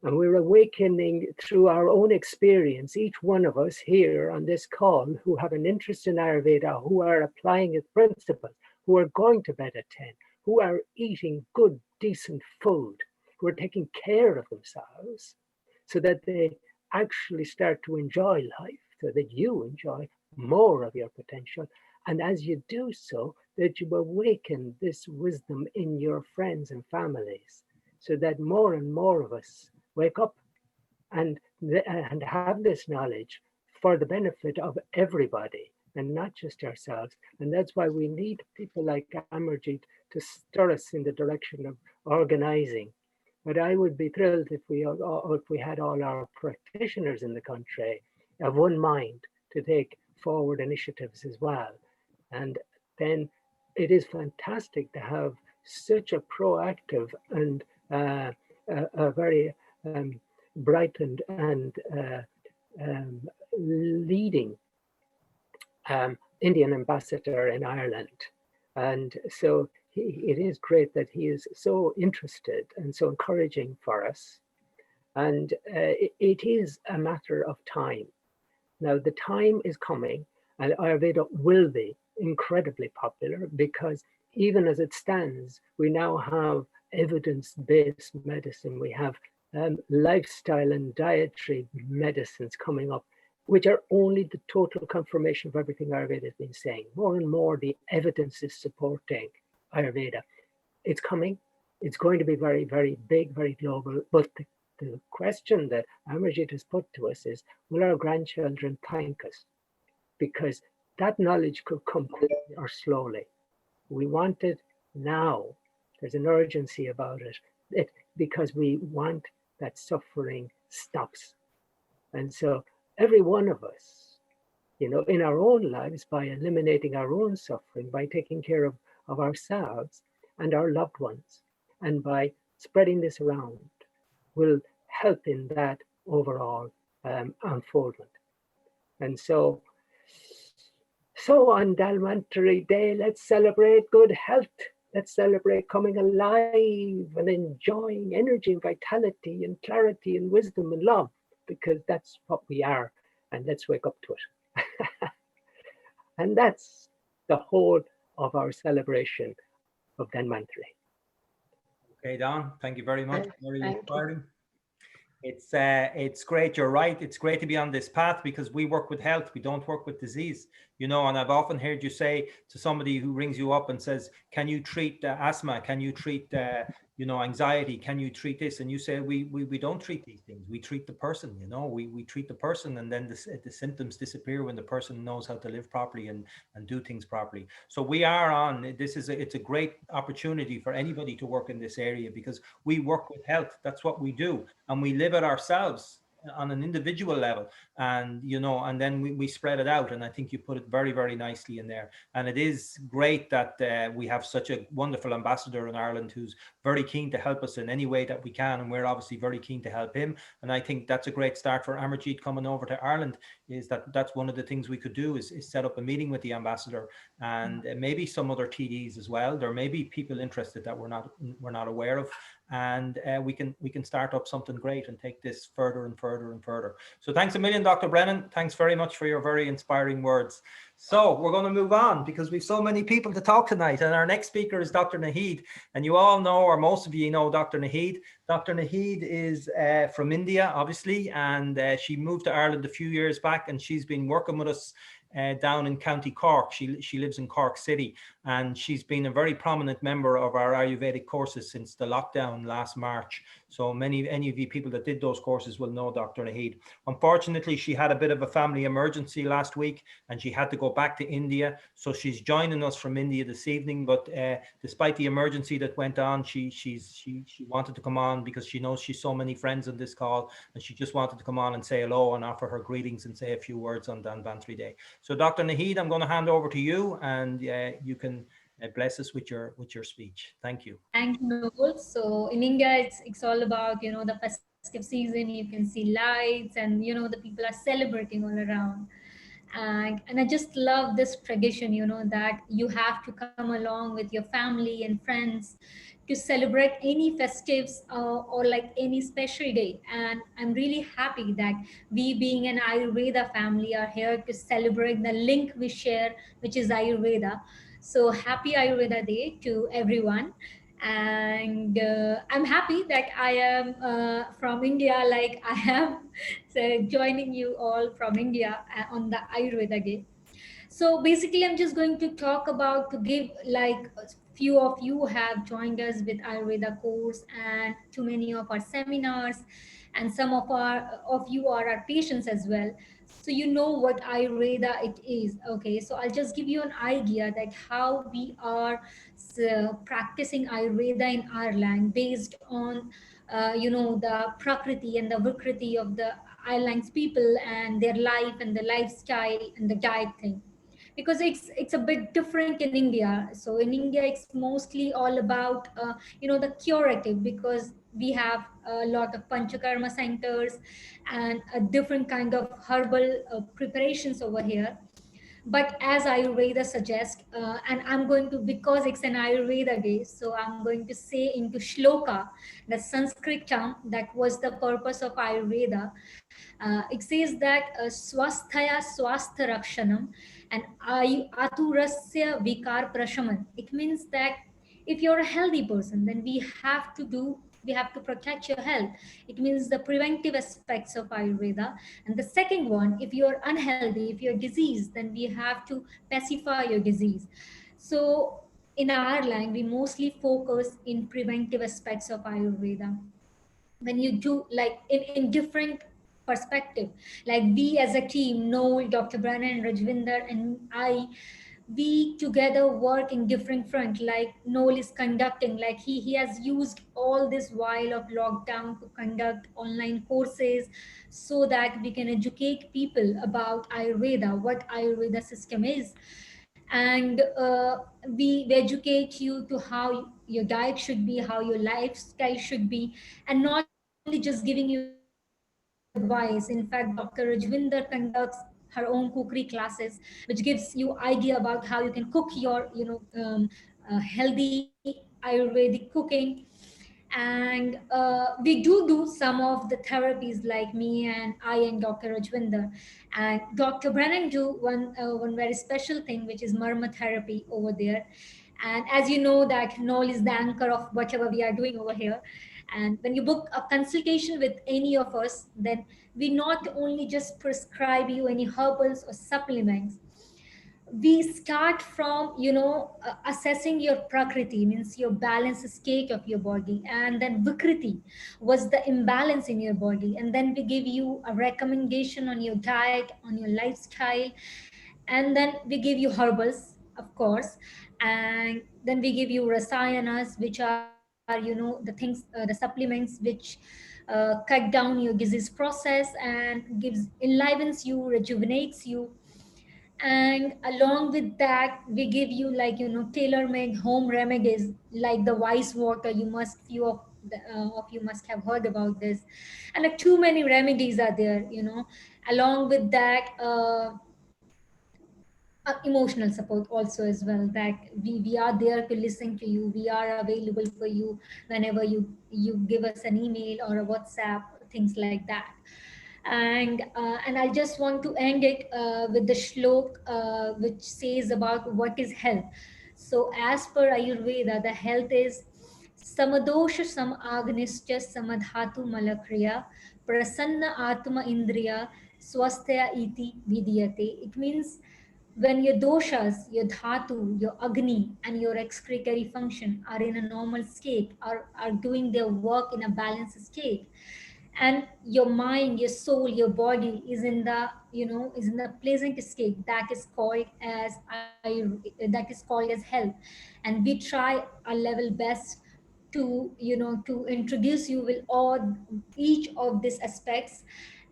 And we're awakening through our own experience, each one of us here on this call who have an interest in Ayurveda, who are applying its principles, who are going to bed at 10, who are eating good, decent food, who are taking care of themselves so that they actually start to enjoy life, so that you enjoy more of your potential. And as you do so, that you awaken this wisdom in your friends and families, so that more and more of us wake up and have this knowledge for the benefit of everybody and not just ourselves. And that's why we need people like Amarjit to stir us in the direction of organizing. But I would be thrilled if we had all our practitioners in the country of one mind to take forward initiatives as well. And then it is fantastic to have such a proactive and a very bright and leading Indian ambassador in Ireland. And so it is great that he is so interested and so encouraging for us. And it is a matter of time. Now, the time is coming, and Ayurveda will be incredibly popular because even as it stands, we now have evidence-based medicine. We have lifestyle and dietary medicines coming up, which are only the total confirmation of everything Ayurveda has been saying. More and more, the evidence is supporting Ayurveda. It's coming. It's going to be very, very big, very global. But the question that Amarjit has put to us is, will our grandchildren thank us? Because that knowledge could come quickly or slowly. We want it now. There's an urgency about it because we want that suffering stops. And so every one of us, in our own lives, by eliminating our own suffering, by taking care of ourselves and our loved ones, and by spreading this around, will help in that overall unfoldment. And so on Dhanvantari Day, let's celebrate good health. Let's celebrate coming alive and enjoying energy and vitality and clarity and wisdom and love, because that's what we are, and let's wake up to it. And that's the whole of our celebration of Dhanvantari. Okay, Don, thank you very much. Very Thank inspiring. It's great. You're right. It's great to be on this path because we work with health. We don't work with disease. you know, and I've often heard you say to somebody who rings you up and says, can you treat asthma? Can you treat, you know, anxiety? Can you treat this? And you say, we don't treat these things. We treat the person, you know, we treat the person, and then the symptoms disappear when the person knows how to live properly and do things properly. So we are on, this is it's a great opportunity for anybody to work in this area, because we work with health. That's what we do. And we live it ourselves on an individual level, and you know, and then we spread it out. And I think you put it very, very nicely in there. And it is great that we have such a wonderful ambassador in Ireland who's very keen to help us in any way that we can, and we're obviously very keen to help him. And I think that's a great start for Amarjeet coming over to Ireland, is that's one of the things we could do, is set up a meeting with the ambassador, and maybe some other TDs as well. There may be people interested that we're not aware of, and we can start up something great and take this further and further and further. So thanks a million, Dr. Brennan. Thanks very much for your very inspiring words. So we're going to move on, because we've so many people to talk tonight. And our next speaker is Dr. Naheed. And you all know, or most of you know, Dr. Naheed. Dr. Naheed is from India, obviously, and she moved to Ireland a few years back, and she's been working with us down in County Cork. She lives in Cork City, and she's been a very prominent member of our Ayurvedic courses since the lockdown last March. So any of you people that did those courses will know Dr. Naheed. Unfortunately, she had a bit of a family emergency last week, and she had to go back to India. So she's joining us from India this evening. But despite the emergency that went on, she wanted to come on, because she knows she's so many friends on this call, and she just wanted to come on and say hello and offer her greetings and say a few words on Danvantri Day. So Dr. Naheed, I'm going to hand over to you, and you can bless us with your speech. Thank you. Thank you, Noel. So in India, it's all about, you know, the festive season. You can see lights, and you know, the people are celebrating all around. And I just love this tradition, you know, that you have to come along with your family and friends to celebrate any festives or like any special day. And I'm really happy that we, being an Ayurveda family, are here to celebrate the link we share, which is Ayurveda. So happy Ayurveda Day to everyone. And I'm happy that I am from India, like I am so joining you all from India on the Ayurveda Day. So basically, I'm just going to talk about, to give like a few of you have joined us with Ayurveda course and too many of our seminars, and some of you are our patients as well. So you know what Ayurveda it is. Okay, so I'll just give you an idea that how we are practicing Ayurveda in our land based on you know, the prakriti and the vikriti of the islands people and their life and the lifestyle and the diet thing, because it's a bit different in India. So in India, it's mostly all about you know, the curative, because we have a lot of panchakarma centers and a different kind of herbal preparations over here. But as Ayurveda suggests, and I'm going to, because it's an Ayurveda day, so I'm going to say into shloka, the Sanskrit term that was the purpose of Ayurveda. It says that swasthaya swastha rakshanam and aturasya vikar prashaman. It means that if you're a healthy person, then we have to protect your health. It means the preventive aspects of Ayurveda. And the second one, if you're unhealthy, if you're diseased, then we have to pacify your disease. So in our line, we mostly focus in preventive aspects of Ayurveda. When you do like in different perspective, like we as a team, Noel, Dr. Brennan, Rajvinder, and I, we together work in different front. Like Noel is conducting, like he has used all this while of lockdown to conduct online courses so that we can educate people about Ayurveda, what Ayurveda system is. And we educate you to how your diet should be, how your lifestyle should be, and not only just giving you advice. In fact, Dr. Rajvinder conducts her own cookery classes, which gives you idea about how you can cook your, healthy Ayurvedic cooking. And we do some of the therapies, like me and I and Dr. Rajvinder. And Dr. Brennan do one very special thing, which is marma therapy over there. And as you know, that Noel is the anchor of whatever we are doing over here. And when you book a consultation with any of us, then we not only just prescribe you any herbals or supplements, we start from, assessing your prakriti, means your balance state of your body, and then vikriti was the imbalance in your body, and then we give you a recommendation on your diet, on your lifestyle, and then we give you herbals, of course, and then we give you rasayanas, which are, the things, the supplements which cut down your disease process and gives enlivens you, rejuvenates you. And along with that, we give you, like, tailor-made home remedies, like the wise water. You must, few of you must have heard about this. And too many remedies are there, along with that, emotional support also as well, that we are there to listen to you, we are available for you whenever you give us an email or a WhatsApp, things like that. And I just want to end it with the shlok, which says about what is health. So as per Ayurveda, the health is samadosha samagnischa samadhatu malakriya prasanna atma indriya swasthya iti vidiyate. It means when your doshas, your dhatu, your agni, and your excretory function are in a normal state, are doing their work in a balanced state, and your mind, your soul, your body is in the, is in the pleasant state, that is called as that is called as health. And we try our level best to, to introduce you with all each of these aspects.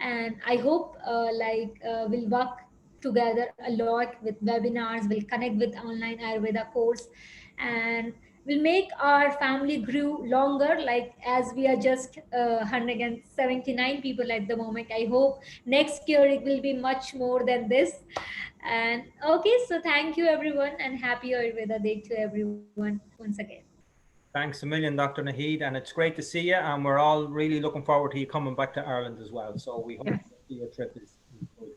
And I hope, we'll work together a lot with webinars, we'll connect with online Ayurveda course, and we'll make our family grew longer, like as we are just 179 people at the moment. I hope next year it will be much more than this. And okay, so thank you everyone, and happy Ayurveda Day to everyone once again. Thanks a million, Dr. Naheed, and it's great to see you. And we're all really looking forward to you coming back to Ireland as well. So we hope your trip is good.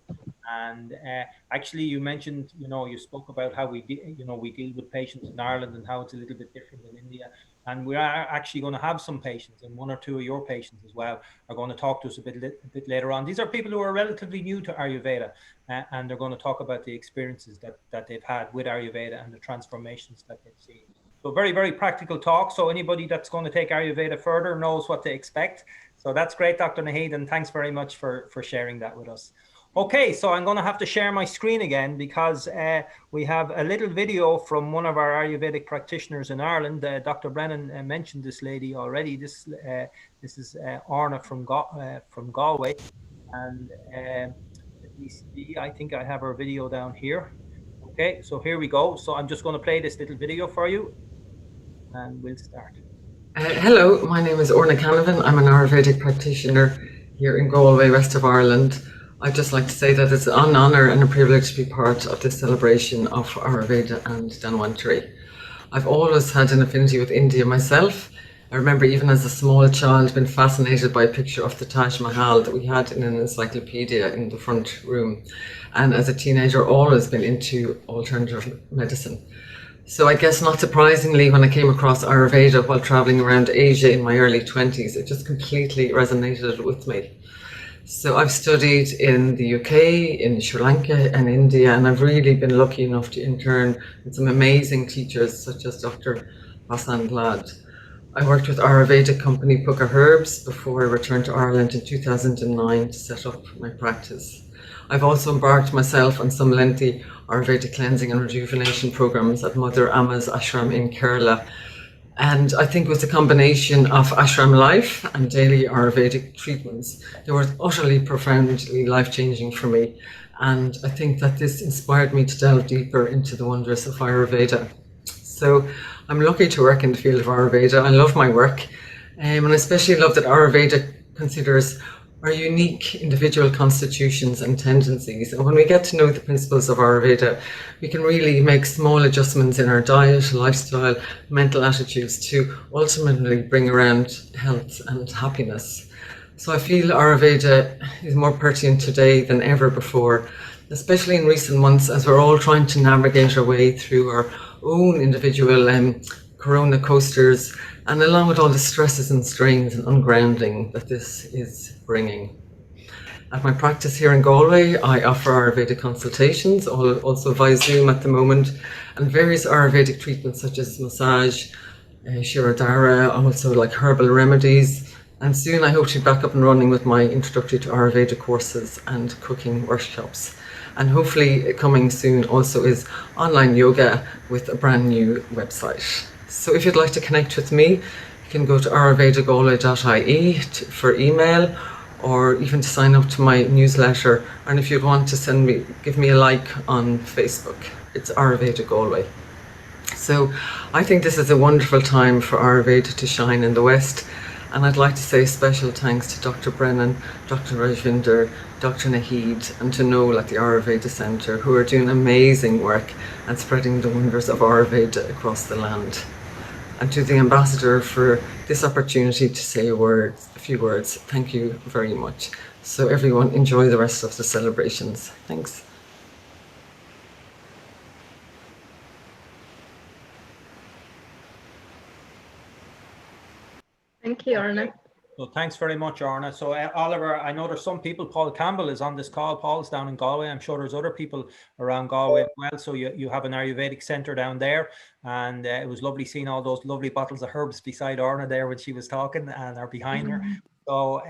And actually, you mentioned, you spoke about how we deal with patients in Ireland and how it's a little bit different in India. And we are actually going to have some patients, and one or two of your patients as well are going to talk to us a bit later on. These are people who are relatively new to Ayurveda, and they're going to talk about the experiences that they've had with Ayurveda and the transformations that they've seen. So very, very practical talk. So anybody that's going to take Ayurveda further knows what to expect. So that's great, Dr. Naheed, and thanks very much for sharing that with us. Okay, so I'm going to have to share my screen again because we have a little video from one of our Ayurvedic practitioners in Ireland. Dr. Brennan mentioned this lady already. This is Orna from Galway. And let me see, I think I have her video down here. Okay, so here we go. So I'm just going to play this little video for you, and we'll start. Hello, my name is Orna Canavan. I'm an Ayurvedic practitioner here in Galway, west of Ireland. I'd just like to say that it's an honour and a privilege to be part of this celebration of Ayurveda and Dhanvantari. I've always had an affinity with India myself. I remember even as a small child being fascinated by a picture of the Taj Mahal that we had in an encyclopedia in the front room. And as a teenager, always been into alternative medicine. So I guess not surprisingly, when I came across Ayurveda while traveling around Asia in my early 20s, it just completely resonated with me. So I've studied in the UK, in Sri Lanka and India, and I've really been lucky enough to intern with some amazing teachers such as Dr. Vasant Lad. I worked with Ayurvedic company Puka Herbs before I returned to Ireland in 2009 to set up my practice. I've also embarked myself on some lengthy Ayurvedic cleansing and rejuvenation programs at Mother Amma's ashram in Kerala. And I think it was a combination of ashram life and daily Ayurvedic treatments. They were utterly, profoundly life-changing for me. And I think that this inspired me to delve deeper into the wonders of Ayurveda. So I'm lucky to work in the field of Ayurveda. I love my work. And I especially love that Ayurveda considers our unique individual constitutions and tendencies. And when we get to know the principles of Ayurveda, we can really make small adjustments in our diet, lifestyle, mental attitudes to ultimately bring around health and happiness. So I feel Ayurveda is more pertinent today than ever before, especially in recent months as we're all trying to navigate our way through our own individual corona coasters, and along with all the stresses and strains and ungrounding that this is bringing. At my practice here in Galway, I offer Ayurvedic consultations, also via Zoom at the moment, and various Ayurvedic treatments such as massage, Shirodhara, also like herbal remedies. And soon I hope to be back up and running with my introductory to Ayurveda courses and cooking workshops. And hopefully coming soon also is online yoga with a brand new website. So if you'd like to connect with me, you can go to ayurvedagalway.ie for email, or even to sign up to my newsletter. And if you'd want to give me a like on Facebook, it's Ayurveda Galway. So I think this is a wonderful time for Ayurveda to shine in the West. And I'd like to say special thanks to Dr. Brennan, Dr. Rajvinder, Dr. Naheed, and to Noel at the Ayurveda Centre, who are doing amazing work and spreading the wonders of Ayurveda across the land. And to the ambassador for this opportunity to say a few words, thank you very much. So everyone, enjoy the rest of the celebrations. Thanks. Thank you, Orna. So thanks very much, Orna. So Oliver, I know there's some people, Paul Campbell is on this call. Paul's down in Galway. I'm sure there's other people around Galway as well. So you have an Ayurvedic centre down there. And it was lovely seeing all those lovely bottles of herbs beside Orna there when she was talking, and are behind her. So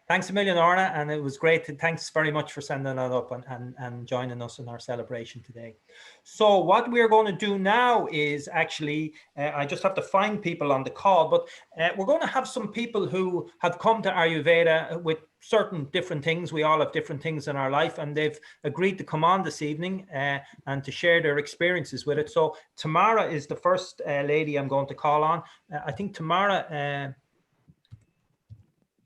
thanks a million, Orna. And it was great. Thanks very much for sending that up and joining us in our celebration today. So what we're going to do now is actually, I just have to find people on the call, but we're going to have some people who have come to Ayurveda with certain different things. We all have different things in our life, and they've agreed to come on this evening and to share their experiences with it. So Tamara is the first lady I'm going to call on. I think Tamara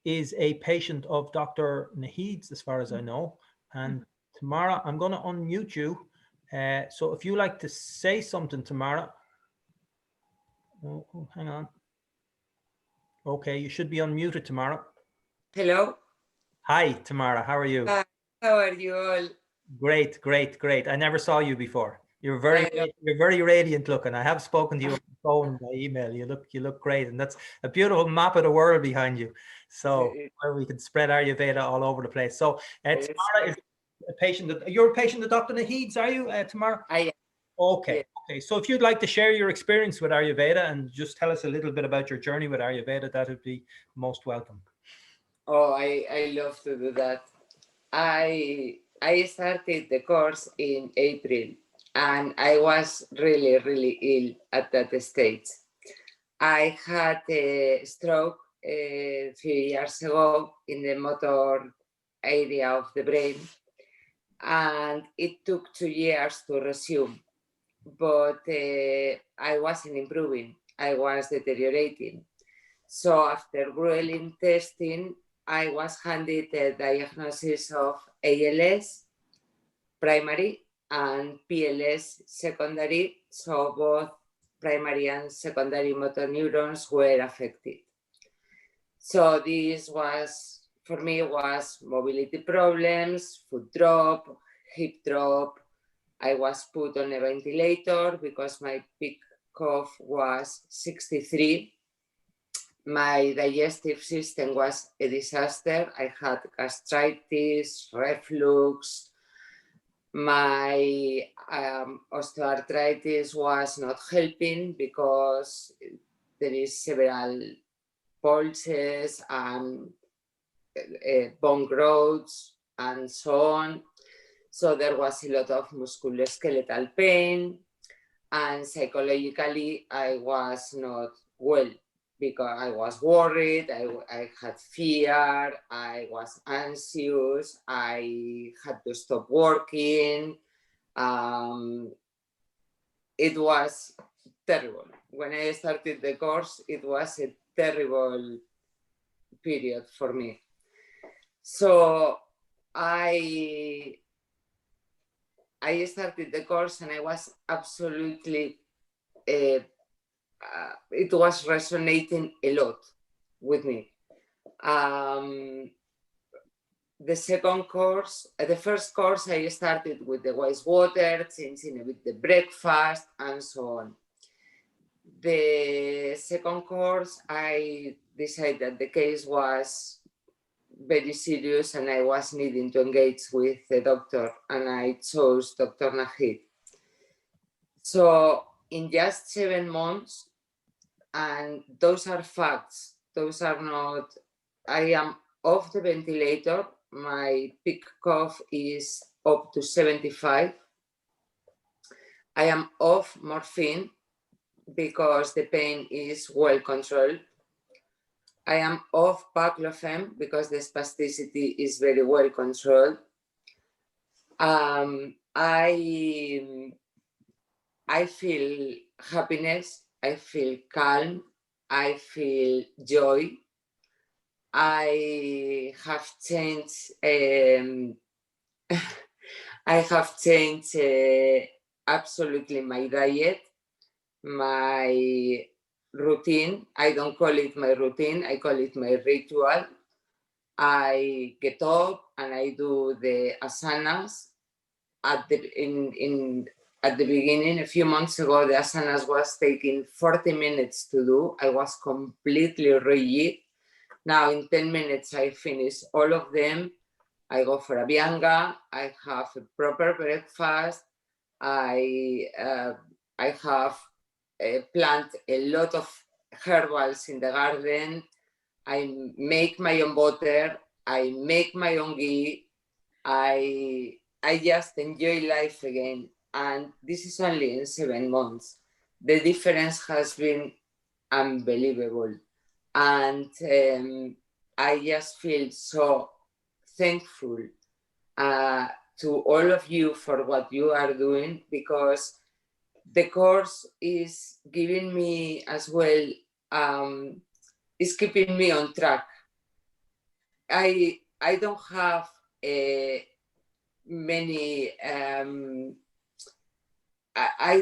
is a patient of Dr. Naheed's, as far as I know. And Tamara, I'm going to unmute you. So if you like to say something, Tamara. Oh, hang on. Okay, you should be unmuted, Tamara. Hello. Hi, Tamara. How are you? Hi. How are you all? Great, great, great. I never saw you before. You're very radiant looking. I have spoken to you on the phone by email. You look great, and that's a beautiful map of the world behind you. So where we can spread Ayurveda all over the place. So Tamara is a patient. You're a patient of Dr. Naheed's, are you, Tamara? I am. Okay. Yeah. Okay. So if you'd like to share your experience with Ayurveda and just tell us a little bit about your journey with Ayurveda, that would be most welcome. Oh, I love to do that. I started the course in April, and I was really ill at that stage. I had a stroke a few years ago in the motor area of the brain, and it took 2 years to resume. But I wasn't improving. I was deteriorating. So after grueling testing, I was handed a diagnosis of ALS primary and PLS secondary. So both primary and secondary motor neurons were affected. So this was, for me, was mobility problems, foot drop, hip drop. I was put on a ventilator because my peak cough was 63. My digestive system was a disaster. I had gastritis, reflux. My osteoarthritis was not helping because there is several pulses and bone growths and so on. So there was a lot of musculoskeletal pain, and psychologically I was not well because I was worried, I had fear, I was anxious, I had to stop working. It was terrible. When I started the course, it was a terrible period for me. So I started the course and I was absolutely, it was resonating a lot with me. The second course, the first course I started with the wise water, changing a bit the breakfast and so on. The second course, I decided that the case was very serious and I was needing to engage with the doctor, and I chose Dr. Nahid. So in just 7 months, and those are facts, those are not, I am off the ventilator, my peak cough is up to 75. I am off morphine because the pain is well controlled. I am off baclofen because the spasticity is very well controlled. I feel happiness, I feel calm, I feel joy. I have changed. I have changed absolutely my diet, my routine. I don't call it my routine, I call it my ritual. I get up and I do the asanas. At the beginning, a few months ago, the asanas was taking 40 minutes to do. I was completely rigid. Now in 10 minutes, I finish all of them. I go for a bianga. I have a proper breakfast. I have plant a lot of herbals in the garden. I make my own butter. I make my own ghee. I just enjoy life again. And this is only in 7 months. The difference has been unbelievable. And I just feel so thankful to all of you for what you are doing, because the course is giving me as well, is keeping me on track. I don't have many, I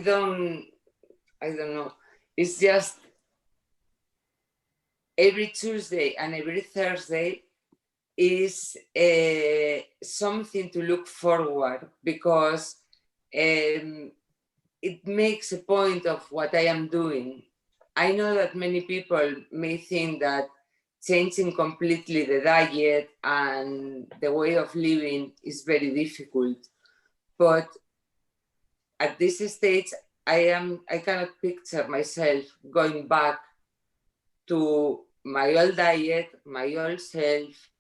don't know. It's just every Tuesday and every Thursday is something to look forward, because it makes a point of what I am doing. I know that many people may think that changing completely the diet and the way of living is very difficult, but at this stage, I cannot picture myself going back to my old diet, my old self.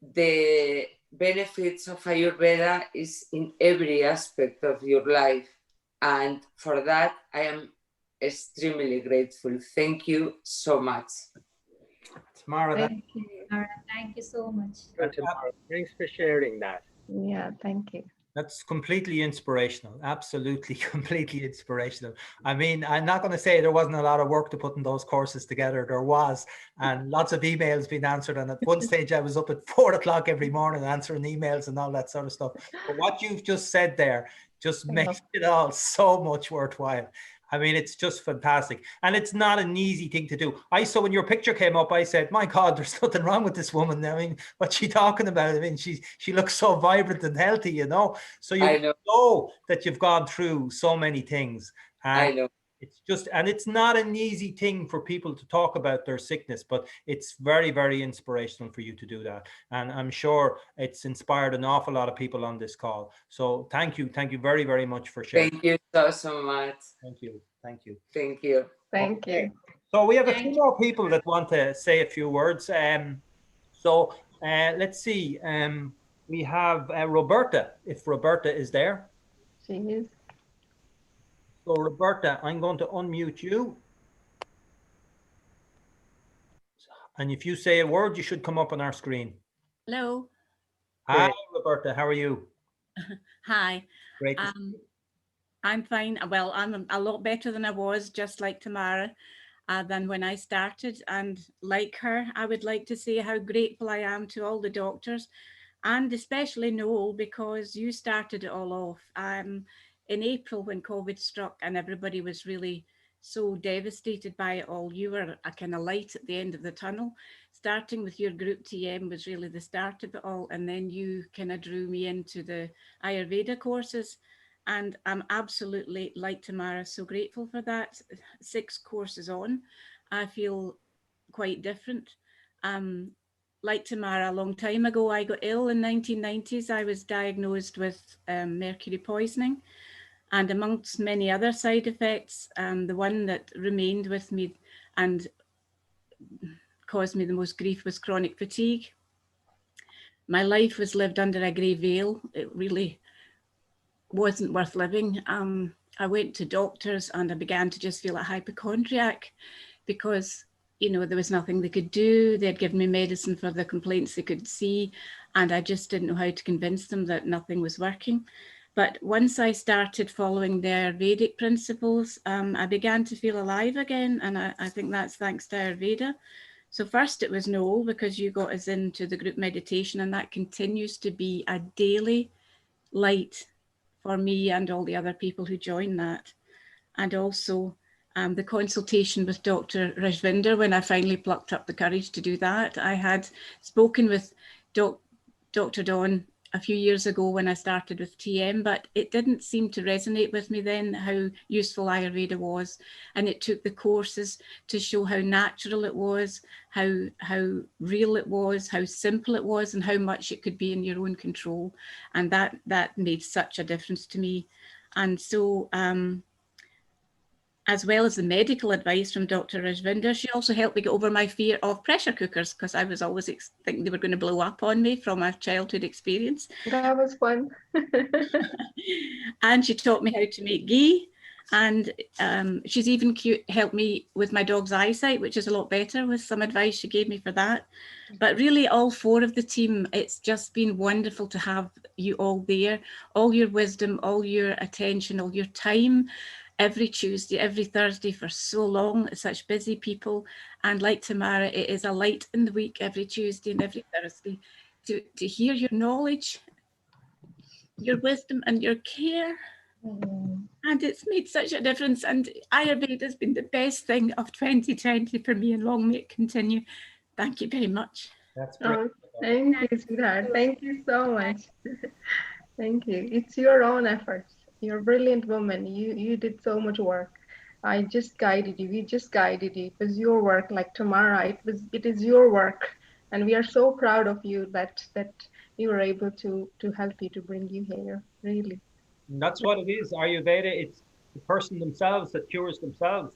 The benefits of Ayurveda is in every aspect of your life. And for that, I am extremely grateful. Thank you so much. Tamara, Thank you, Mara. Thank you so much. Thanks for sharing that. Yeah, thank you. that's completely inspirational. Absolutely, completely inspirational. I mean, I'm not going to say there wasn't a lot of work to put in those courses together. There was, and lots of emails being answered. And at one stage, I was up at 4 o'clock every morning answering emails and all that sort of stuff. But what you've just said there just makes it all so much worthwhile. I mean, it's just fantastic. And it's not an easy thing to do. I saw when your picture came up, I said, my God, there's nothing wrong with this woman. I mean, what's she talking about? I mean, she looks so vibrant and healthy, you know? So you know that you've gone through so many things. And I know. It's just, and it's not an easy thing for people to talk about their sickness, but it's very, very inspirational for you to do that. And I'm sure it's inspired an awful lot of people on this call. So thank you. Thank you very, very much for sharing. Thank you so much. Thank you. Thank you. Thank you. Thank you. So we have a few more people that want to say a few words. Let's see. We have Roberta, if Roberta is there. She is. So Roberta, I'm going to unmute you. And if you say a word, you should come up on our screen. Hello. Hi, Roberta. How are you? Hi. Great. I'm fine. Well, I'm a lot better than I was, just like Tamara, than when I started. And like her, I would like to say how grateful I am to all the doctors, and especially Noel, because you started it all off. In April, when COVID struck and everybody was really so devastated by it all, you were a kind of light at the end of the tunnel. Starting with your group TM was really the start of it all. And then you kind of drew me into the Ayurveda courses. And I'm absolutely, like Tamara, so grateful for that. 6 courses on, I feel quite different. like Tamara, a long time ago, I got ill in 1990s. I was diagnosed with mercury poisoning, and amongst many other side effects, the one that remained with me and caused me the most grief was chronic fatigue. My life was lived under a grey veil. It really wasn't worth living. I went to doctors and I began to just feel a hypochondriac because, you know, there was nothing they could do. They had given me medicine for the complaints they could see, and I just didn't know how to convince them that nothing was working. But once I started following their Ayurvedic principles, I began to feel alive again. And I think that's thanks to Ayurveda. So first it was no, because you got us into the group meditation, and that continues to be a daily light for me and all the other people who join that. And also the consultation with Dr. Rajvinder, when I finally plucked up the courage to do that. I had spoken with Dr. Dawn a few years ago when I started with TM, but it didn't seem to resonate with me then how useful Ayurveda was. And it took the courses to show how natural it was, how real it was, how simple it was, and how much it could be in your own control. And that made such a difference to me. And so, as well as the medical advice from Dr. Rajvinder, she also helped me get over my fear of pressure cookers, because I was always thinking they were going to blow up on me from a childhood experience. That was fun. And she taught me how to make ghee. And she's even helped me with my dog's eyesight, which is a lot better, with some advice she gave me for that. But really, all four of the team, it's just been wonderful to have you all there, all your wisdom, all your attention, all your time, every Tuesday, every Thursday for so long, such busy people. And like Tamara, it is a light in the week every Tuesday and every Thursday to hear your knowledge, your wisdom and your care. And it's made such a difference. And Ayurveda has been the best thing of 2020 for me, and long may it continue. Thank you very much. That's great. Thank you, sweetheart. Thank you so much. Thank you. It's your own efforts. You're a brilliant woman. You did so much work. I just guided you. We just guided you. It was your work. Like Tamara, it is your work, and we are so proud of you that you were able to help you, to bring you here. Really. And that's what it is. Ayurveda, it's the person themselves that cures themselves.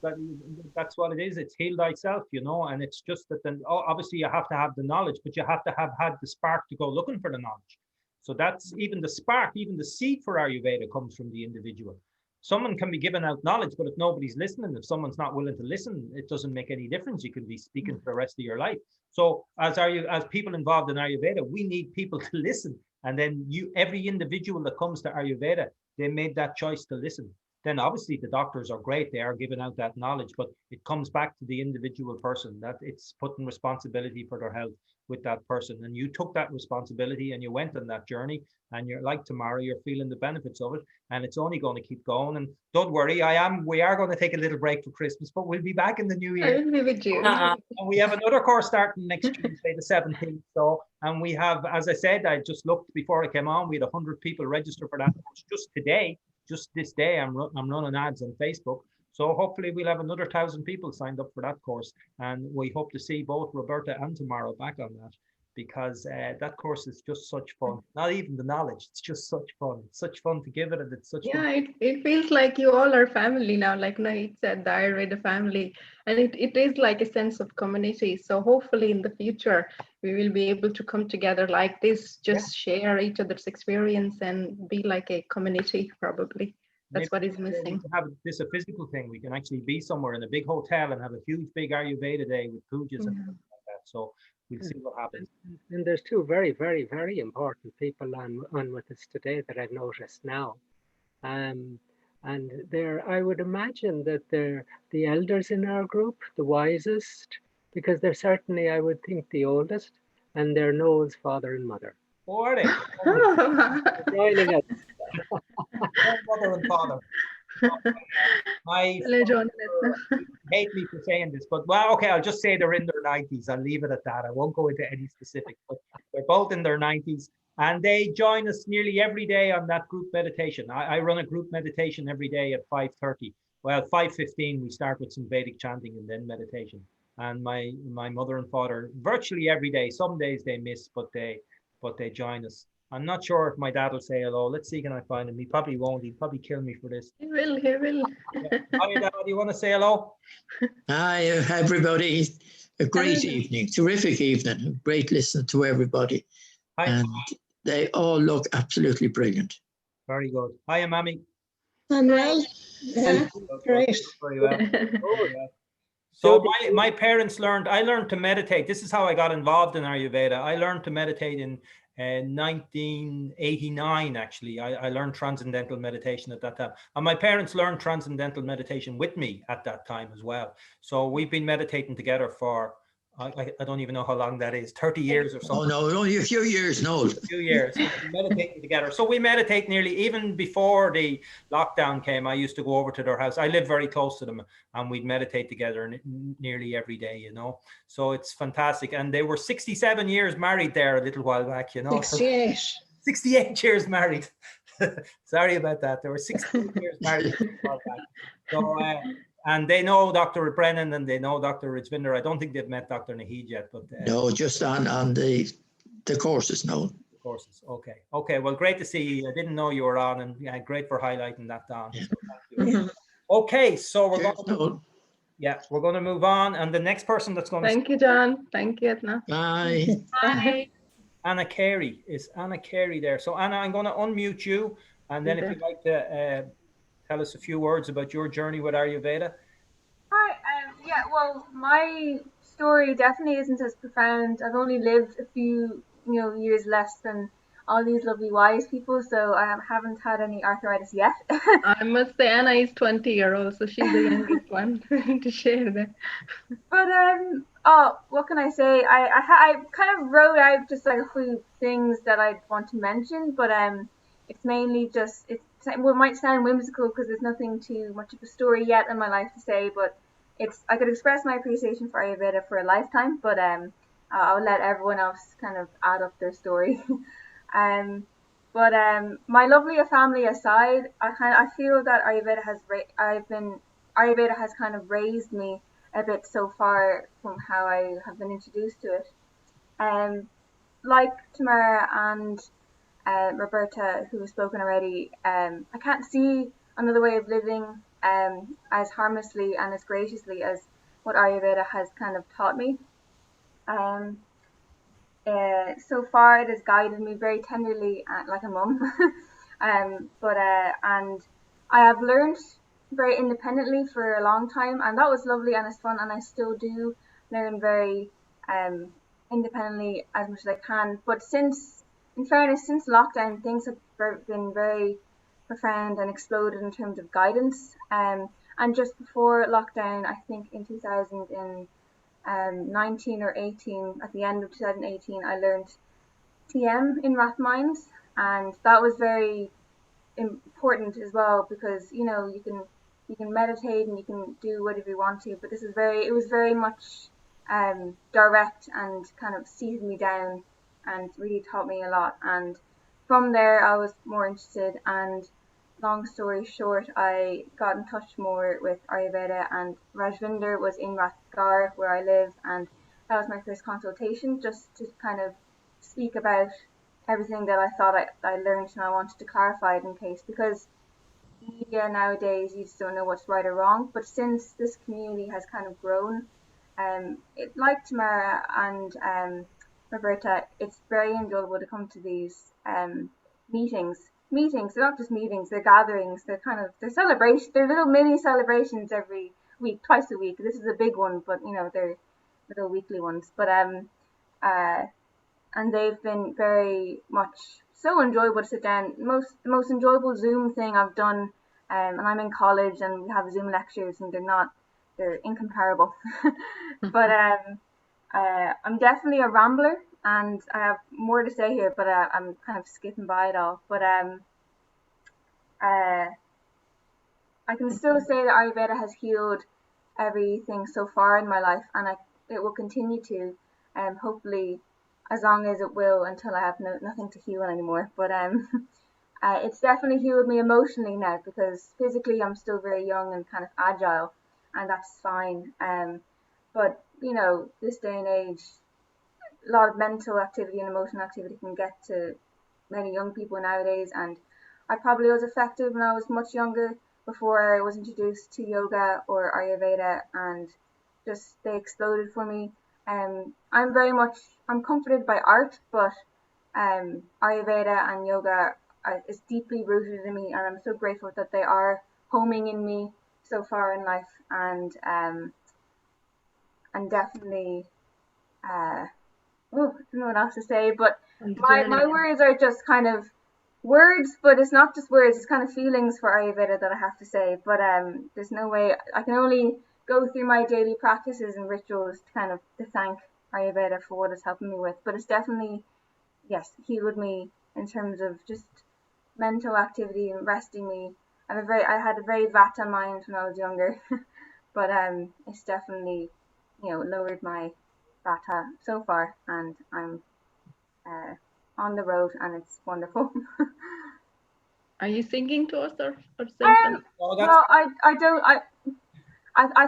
That's what it is. It's heal thyself, you know. And it's just that then obviously you have to have the knowledge, but you have to have had the spark to go looking for the knowledge. So that's even the spark, even the seed for Ayurveda comes from the individual. Someone can be given out knowledge, but if nobody's listening, if someone's not willing to listen, it doesn't make any difference. You can be speaking for the rest of your life. So as people involved in Ayurveda, we need people to listen. And then every individual that comes to Ayurveda, they made that choice to listen. Then obviously the doctors are great. They are giving out that knowledge, but it comes back to the individual person, that it's putting responsibility for their health with that person. And you took that responsibility and you went on that journey, and you're like Tamara, you're feeling the benefits of it, and it's only going to keep going. And don't worry, we are going to take a little break for Christmas, but we'll be back in the new year. I will be with you. And we have another course starting next Tuesday, the 17th. So, and we have, as I said, I just looked before I came on, we had 100 people registered for that course just today. Just this day, I'm running ads on Facebook. So hopefully we'll have another 1,000 people signed up for that course. And we hope to see both Roberta and Tamara back on that, because that course is just such fun. Not even the knowledge, it's just such fun. It's such fun to give it, and it's such fun. It feels like you all are family now, like Nahid said, the Ayurveda family. And it is like a sense of community. So hopefully in the future, we will be able to come together like this, just share each other's experience and be like a community, probably. That's what is missing. To have this a physical thing, we can actually be somewhere in a big hotel and have a huge big Ayurveda day with pujas and things like that. So we'll see what happens. And there's two very, very, very important people on with us today that I've noticed now. And I would imagine that they're the elders in our group, the wisest, because they're certainly, I would think, the oldest, and they're Noel's father and mother. Oh, are they? Joining us. Mother and father. I hate me for saying this, but well, okay, I'll just say they're in their 90s. I'll leave it at that. I won't go into any specifics, but they're both in their 90s, and they join us nearly every day on that group meditation. I run a group meditation every day at 5:30. Well, 5:15 we start with some Vedic chanting and then meditation. and my mother and father virtually every day. Some days they miss, but they join us. I'm not sure if my dad will say hello. Let's see, can I find him? He probably won't. He'd probably kill me for this. He will, he will. Yeah. Hi, Dad. Do you want to say hello? Hi, everybody. A great evening, terrific evening. Great listen to everybody. Hi. And they all look absolutely brilliant. Very good. Hi, Mammy. I'm well. Yeah, great. Very well. Very well. So my parents I learned to meditate. This is how I got involved in Ayurveda. I learned to meditate in 1989, actually. I learned transcendental meditation at that time. And my parents learned transcendental meditation with me at that time as well. So we've been meditating together for, I don't even know how long that is, 30 years or something. Oh, no, only a few years, no. A few years. We've been meditating together. So we meditate nearly, even before the lockdown came, I used to go over to their house. I live very close to them, and we'd meditate together nearly every day, you know. So it's fantastic. And they were 67 years married there a little while back, you know. 68. 68 years married. Sorry about that. They were 68 years married a while back. So, and they know Dr. Brennan and they know Dr. Rajvinder. I don't think they've met Dr. Naheed yet, but no, just on the courses, no. Courses. Okay. Okay. Well, great to see you. I didn't know you were on, and yeah, great for highlighting that, Don. So thank you. Okay, so we're going to move on, and the next person that's going to. Thank you, John. Thank you, Edna. Bye. Bye. Anna Carey. Is Anna Carey there? So Anna, I'm going to unmute you, and then if you'd like to tell us a few words about your journey with Ayurveda. Hi. Yeah. Well, my story definitely isn't as profound. I've only lived a few, years less than all these lovely wise people, so I haven't had any arthritis yet. I must say, Anna is 20-year-old, so she's the youngest one to share that. But what can I say? I kind of wrote out just like a few things that I'd want to mention, but it's mainly just it might sound whimsical because there's nothing too much of a story yet in my life to say, but I could express my appreciation for Ayurveda for a lifetime, but I'll let everyone else kind of add up their story. But my lovely family aside, I feel that Ayurveda has kind of raised me a bit so far from how I have been introduced to it. Like Tamara and Roberta, who have spoken already, I can't see another way of living as harmlessly and as graciously as what Ayurveda has kind of taught me. So far, it has guided me very tenderly, like a mum. And I have learned very independently for a long time, and that was lovely and it's fun, and I still do learn very independently as much as I can. But in fairness, since lockdown, things have been very profound and exploded in terms of guidance. And just before lockdown, I think in 2019 or 18, at the end of 2018, I learned TM in Rathmines, and that was very important as well because you can meditate and you can do whatever you want to, but it was very much direct and kind of seated me down and really taught me a lot. And from there I was more interested, and long story short, I got in touch more with Ayurveda, and Rajvinder was in Rathgar where I live, and that was my first consultation, just to kind of speak about everything that I thought I learned and I wanted to clarify it in case, because media nowadays, you just don't know what's right or wrong. But since this community has kind of grown, like Tamara and Roberta, it's very enjoyable to come to these meetings. They're not just meetings, they're gatherings, they're celebrations, they're little mini celebrations every week, twice a week. This is a big one, but they're little weekly ones. But and they've been very much so enjoyable to sit down. The most enjoyable Zoom thing I've done, and I'm in college and we have Zoom lectures and they're incomparable. But I'm definitely a rambler, and I have more to say here, but I'm kind of skipping by it all. But I can still say that Ayurveda has healed everything so far in my life, and it will continue to, hopefully as long as it will, until I have nothing to heal anymore. But it's definitely healed me emotionally now, because physically I'm still very young and kind of agile, and that's fine. But you know, this day and age, a lot of mental activity and emotional activity can get to many young people nowadays, and I probably was affected when I was much younger, before I was introduced to yoga or Ayurveda, and just they exploded for me. I'm comforted by art, but Ayurveda and yoga is deeply rooted in me, and I'm so grateful that they are homing in me so far in life, and definitely I don't know what else to say, but my words are just kind of words, but it's not just words, it's kind of feelings for Ayurveda that I have to say. But there's no way, I can only go through my daily practices and rituals to kind of to thank Ayurveda for what it's helping me with. But it's definitely, yes, healed me in terms of just mental activity and resting me. I had a very Vata mind when I was younger, but it's definitely, you know, lowered my Vata so far, and I'm on the road, and it's wonderful. Are you singing to us or something? Well, I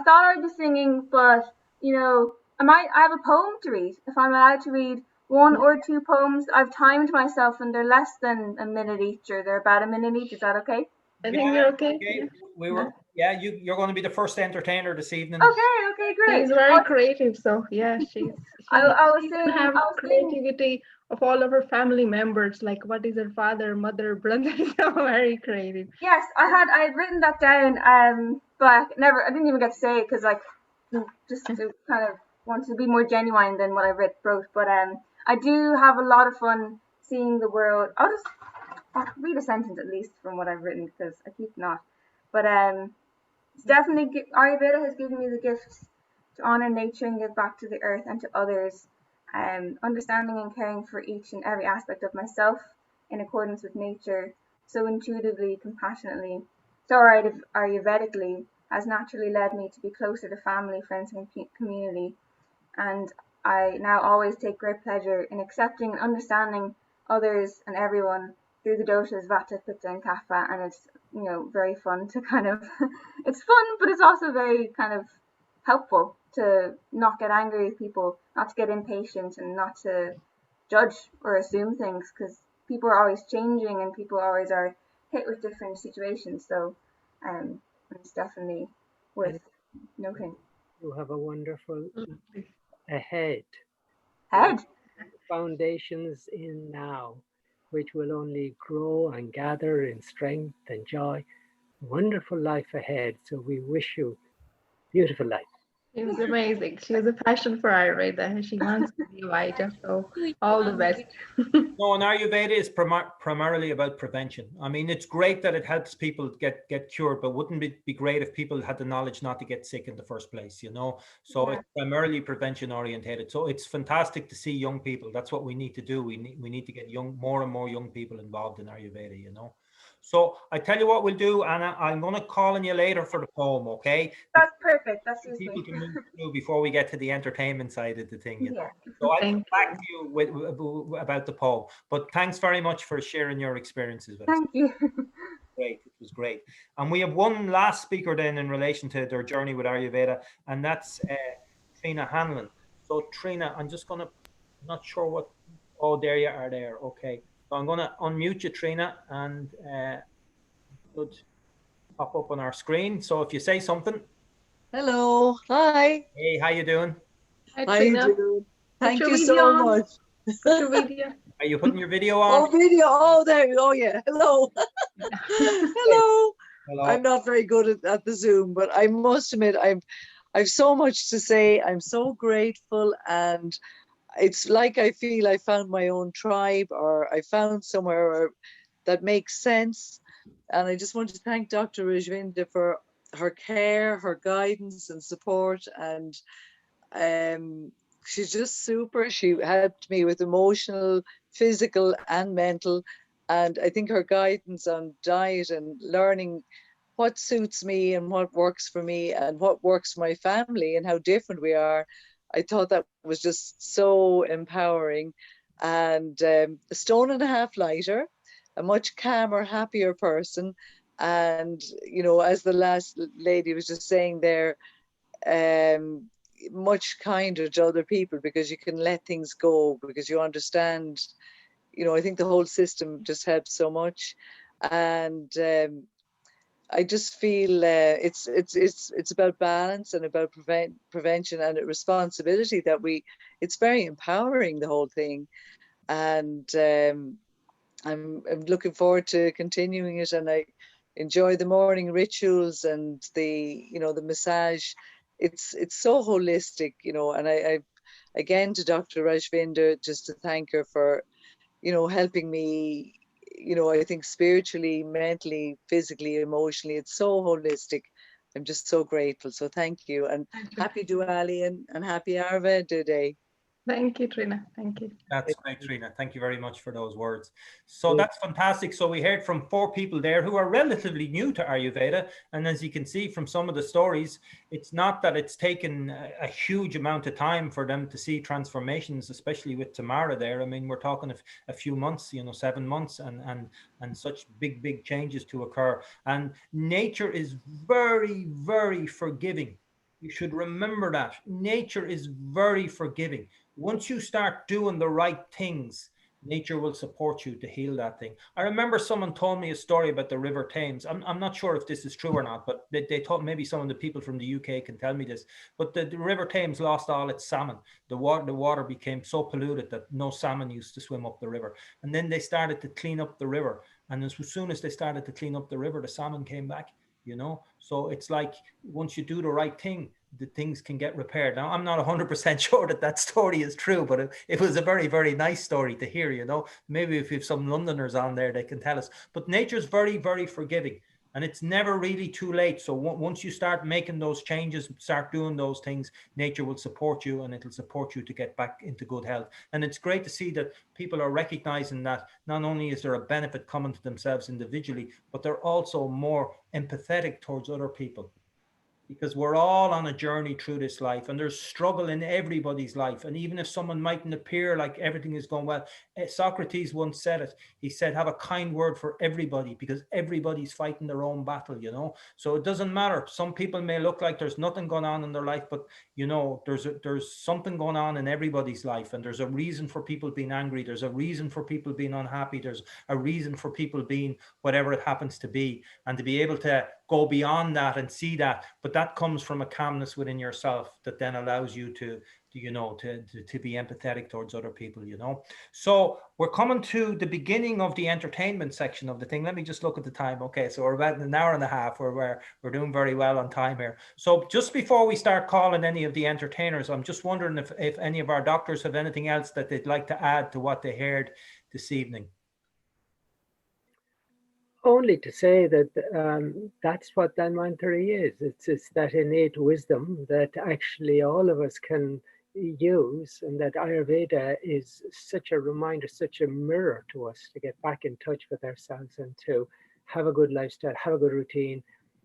thought I'd be singing, but you know, I have a poem to read. If I'm allowed to read one or two poems, I've timed myself, and they're less than a minute each, or they're about a minute each. Is that okay? I think we're okay. You're going to be the first entertainer this evening. Okay, great. She's very creative, so yeah, she can have creativity of all of her family members, like what is her father, mother, brother. So very creative. Yes, I had written that down, but I didn't even get to say it because like just to kind of want to be more genuine than what I wrote. But I do have a lot of fun seeing the world. I'll read a sentence at least from what I've written, because I keep not. But it's definitely, Ayurveda has given me the gifts to honor nature and give back to the earth and to others, understanding and caring for each and every aspect of myself in accordance with nature, so intuitively, compassionately, so Ayurvedically, has naturally led me to be closer to family, friends, and community. And I now always take great pleasure in accepting and understanding others and everyone through the doshas Vata, Pitta, and Kapha, and it's, you know, very fun to kind of it's fun, but it's also very kind of helpful to not get angry with people, not to get impatient, and not to judge or assume things, because people are always changing and people always are hit with different situations. So it's definitely worth noting. You have a wonderful ahead. Foundations in now, which will only grow and gather in strength and joy. Wonderful life ahead. So we wish you beautiful life. She was amazing. She has a passion for Ayurveda. She wants to be a writer. So all the best. No, and Ayurveda is primarily about prevention. I mean, it's great that it helps people get cured, but wouldn't it be great if people had the knowledge not to get sick in the first place, you know? So it's primarily prevention orientated. So it's fantastic to see young people. That's what we need to do. We need to get more and more young people involved in Ayurveda, you know? So I tell you what we'll do, Anna, I'm going to call on you later for the poem, okay? That's perfect. That's people can move through before we get to the entertainment side of the thing. You know? Yeah. So I'll come back to you about the poem. But thanks very much for sharing your experiences with us. Thank you. Great. It was great. And we have one last speaker then in relation to their journey with Ayurveda, and that's Trina Hanlon. So Trina, I'm just going to, not sure what, oh, there you are there. Okay. So I'm going to unmute you, Trina, and should pop up on our screen. So if you say something. Hello. Hi. Hey, how you doing? Hi, Trina. Thank you so much. Put your video. Are you putting your video on? Oh, video. Oh, there you go. Oh, yeah. Hello. Hello. Hello. I'm not very good at the Zoom, but I must admit, I've so much to say. I'm so grateful, and it's like I feel I found my own tribe, or I found somewhere that makes sense. And I just want to thank Dr. Rajvinder for her care, her guidance and support. And she's just super. She helped me with emotional, physical and mental. And I think her guidance on diet and learning what suits me and what works for me and what works for my family and how different we are, I thought that was just so empowering. And a stone and a half lighter, a much calmer, happier person. And, you know, as the last lady was just saying there, much kinder to other people, because you can let things go, because you understand, you know, I think the whole system just helps so much. And I just feel it's about balance and about prevention and a responsibility that it's very empowering, the whole thing. And I'm looking forward to continuing it, and I enjoy the morning rituals and the, you know, the massage. It's so holistic, you know. And I again, to Dr. Rajvinder, just to thank her for, you know, helping me, you know, I think spiritually, mentally, physically, emotionally. It's so holistic. I'm just so grateful. So thank you, and happy Diwali and happy Ayurveda Day. Thank you, Trina. Thank you. That's great, Trina. Thank you very much for those words. So that's fantastic. So we heard from 4 people there who are relatively new to Ayurveda. And as you can see from some of the stories, it's not that it's taken a huge amount of time for them to see transformations, especially with Tamara there. I mean, we're talking a few months, you know, 7 months, and such big changes to occur. And nature is very, very forgiving. You should remember that. Nature is very forgiving. Once you start doing the right things, nature will support you to heal that thing. I remember someone told me a story about the River Thames. I'm not sure if this is true or not, but they thought maybe some of the people from the UK can tell me this. But the River Thames lost all its salmon. The water became so polluted that no salmon used to swim up the river. And then they started to clean up the river. And as soon as they started to clean up the river, the salmon came back. You know, so it's like once you do the right thing, the things can get repaired. Now, I'm not 100% sure that story is true, but it was a very, very nice story to hear, you know. Maybe if we have some Londoners on there, they can tell us. But nature's very, very forgiving. And it's never really too late. So once you start making those changes, start doing those things, nature will support you, and it'll support you to get back into good health. And it's great to see that people are recognizing that not only is there a benefit coming to themselves individually, but they're also more empathetic towards other people. Because we're all on a journey through this life, and there's struggle in everybody's life. And even if someone mightn't appear like everything is going well, Socrates once said it. He said, have a kind word for everybody, because everybody's fighting their own battle, you know. So it doesn't matter. Some people may look like there's nothing going on in their life, but you know, there's something going on in everybody's life, and there's a reason for people being angry. There's a reason for people being unhappy. There's a reason for people being whatever it happens to be, and to be able to go beyond that and see that. But that comes from a calmness within yourself that then allows you to you know, to be empathetic towards other people, you know. So we're coming to the beginning of the entertainment section of the thing. Let me just look at the time. Okay, so we're about an hour and a half. We're doing very well on time here. So just before we start calling any of the entertainers, I'm just wondering if any of our doctors have anything else that they'd like to add to what they heard this evening. Only to say that that's what Dhanvantari is. It's that innate wisdom that actually all of us can use, and that Ayurveda is such a reminder, such a mirror to us to get back in touch with ourselves and to have a good lifestyle, have a good routine,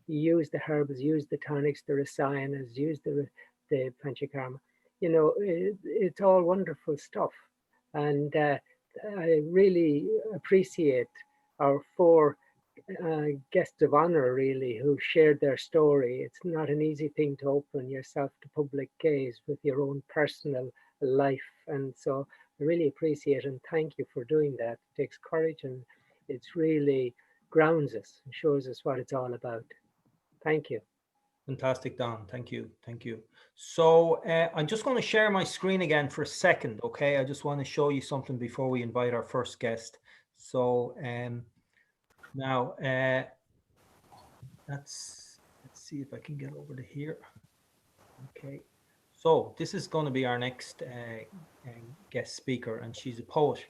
use the herbs, use the tonics, the rasayanas, use the panchakarma. You know, it's all wonderful stuff. And I really appreciate our 4 guests of honor, really, who shared their story. It's not an easy thing to open yourself to public gaze with your own personal life. And so I really appreciate and thank you for doing that. It takes courage, and it's really grounds us and shows us what it's all about. Thank you. Fantastic, Don. Thank you. Thank you. So I'm just going to share my screen again for a second. Okay. I just want to show you something before we invite our first guest. So now let's see if I can get over to here. Okay. So this is going to be our next guest speaker, and she's a poet,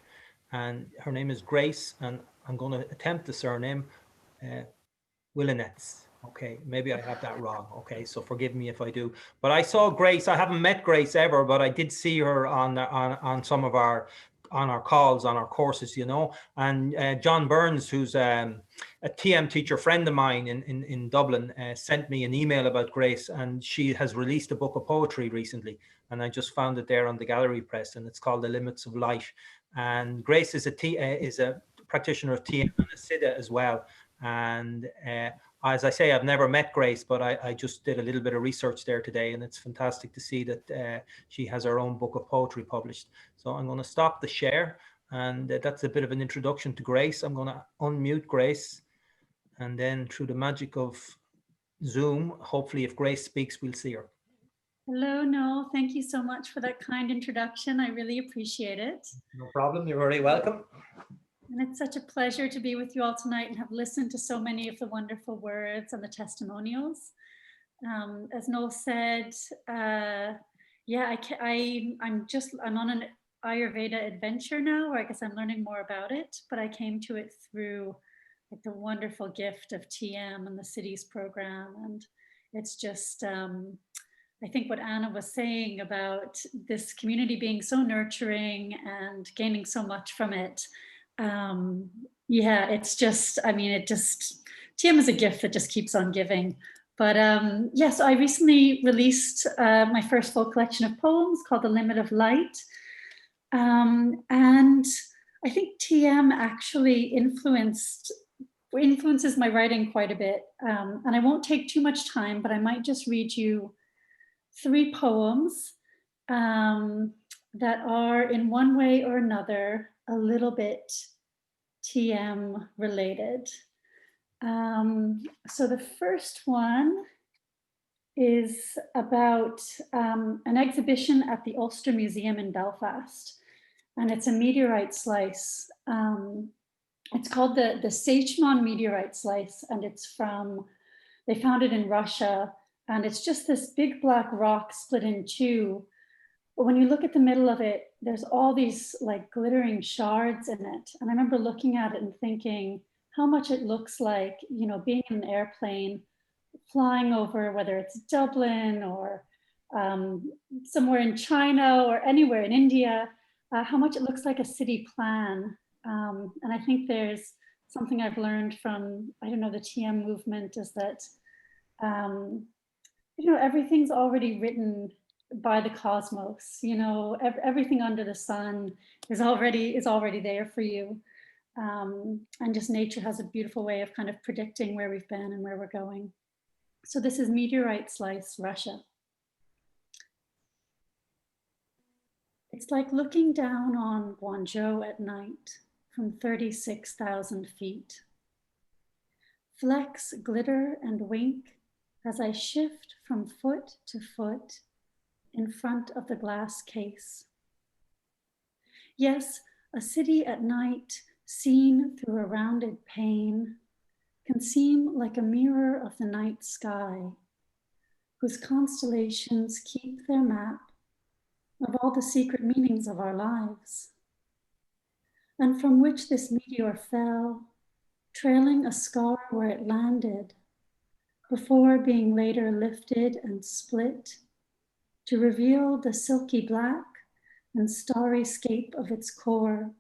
and her name is Grace, and I'm going to attempt the surname Willinets. Okay, maybe I have that wrong. Okay, so forgive me if I do. But I saw Grace. I haven't met Grace ever, but I did see her on some of our calls, on our courses, you know. And John Burns, who's a TM teacher friend of mine in Dublin, sent me an email about Grace, and she has released a book of poetry recently, and I just found it there on the Gallery Press, and it's called The Limits of Light. And Grace is a practitioner of TM and a Siddha as well. And as I say, I've never met Grace, but I just did a little bit of research there today, and it's fantastic to see that she has her own book of poetry published. So I'm going to stop the share, and that's a bit of an introduction to Grace. I'm going to unmute Grace, and then through the magic of Zoom, hopefully if Grace speaks, we'll see her. Hello, Noel. Thank you so much for that kind introduction. I really appreciate it. No problem. You're very welcome. And it's such a pleasure to be with you all tonight and have listened to so many of the wonderful words and the testimonials. As Noel said, yeah, I'm on an Ayurveda adventure now, or I guess I'm learning more about it, but I came to it through like the wonderful gift of TM and the Cities program. And it's just, I think what Anna was saying about this community being so nurturing and gaining so much from it. Yeah, it's just, I mean, TM is a gift that just keeps on giving. But yeah, so I recently released my first full collection of poems called The Limit of Light. And I think TM actually influences my writing quite a bit. And I won't take too much time, but I might just read you 3 poems that are in one way or another a little bit TM related. So the first one is about an exhibition at the Ulster Museum in Belfast, and it's a meteorite slice. It's called the Sechman meteorite slice, and they found it in Russia, and it's just this big black rock split in 2. But when you look at the middle of it, there's all these like glittering shards in it. And I remember looking at it and thinking how much it looks like, you know, being in an airplane, flying over, whether it's Dublin or somewhere in China or anywhere in India, how much it looks like a city plan. And I think there's something I've learned from, I don't know, the TM movement is that, you know, everything's already written by the cosmos, you know, everything under the sun is already there for you. And just nature has a beautiful way of kind of predicting where we've been and where we're going. So this is Meteorite Slice, Russia. It's like looking down on Guangzhou at night from 36,000 feet. Flecks glitter and wink as I shift from foot to foot in front of the glass case. Yes, a city at night seen through a rounded pane can seem like a mirror of the night sky, whose constellations keep their map of all the secret meanings of our lives, and from which this meteor fell, trailing a scar where it landed, before being later lifted and split to reveal the silky black and starry scape of its core.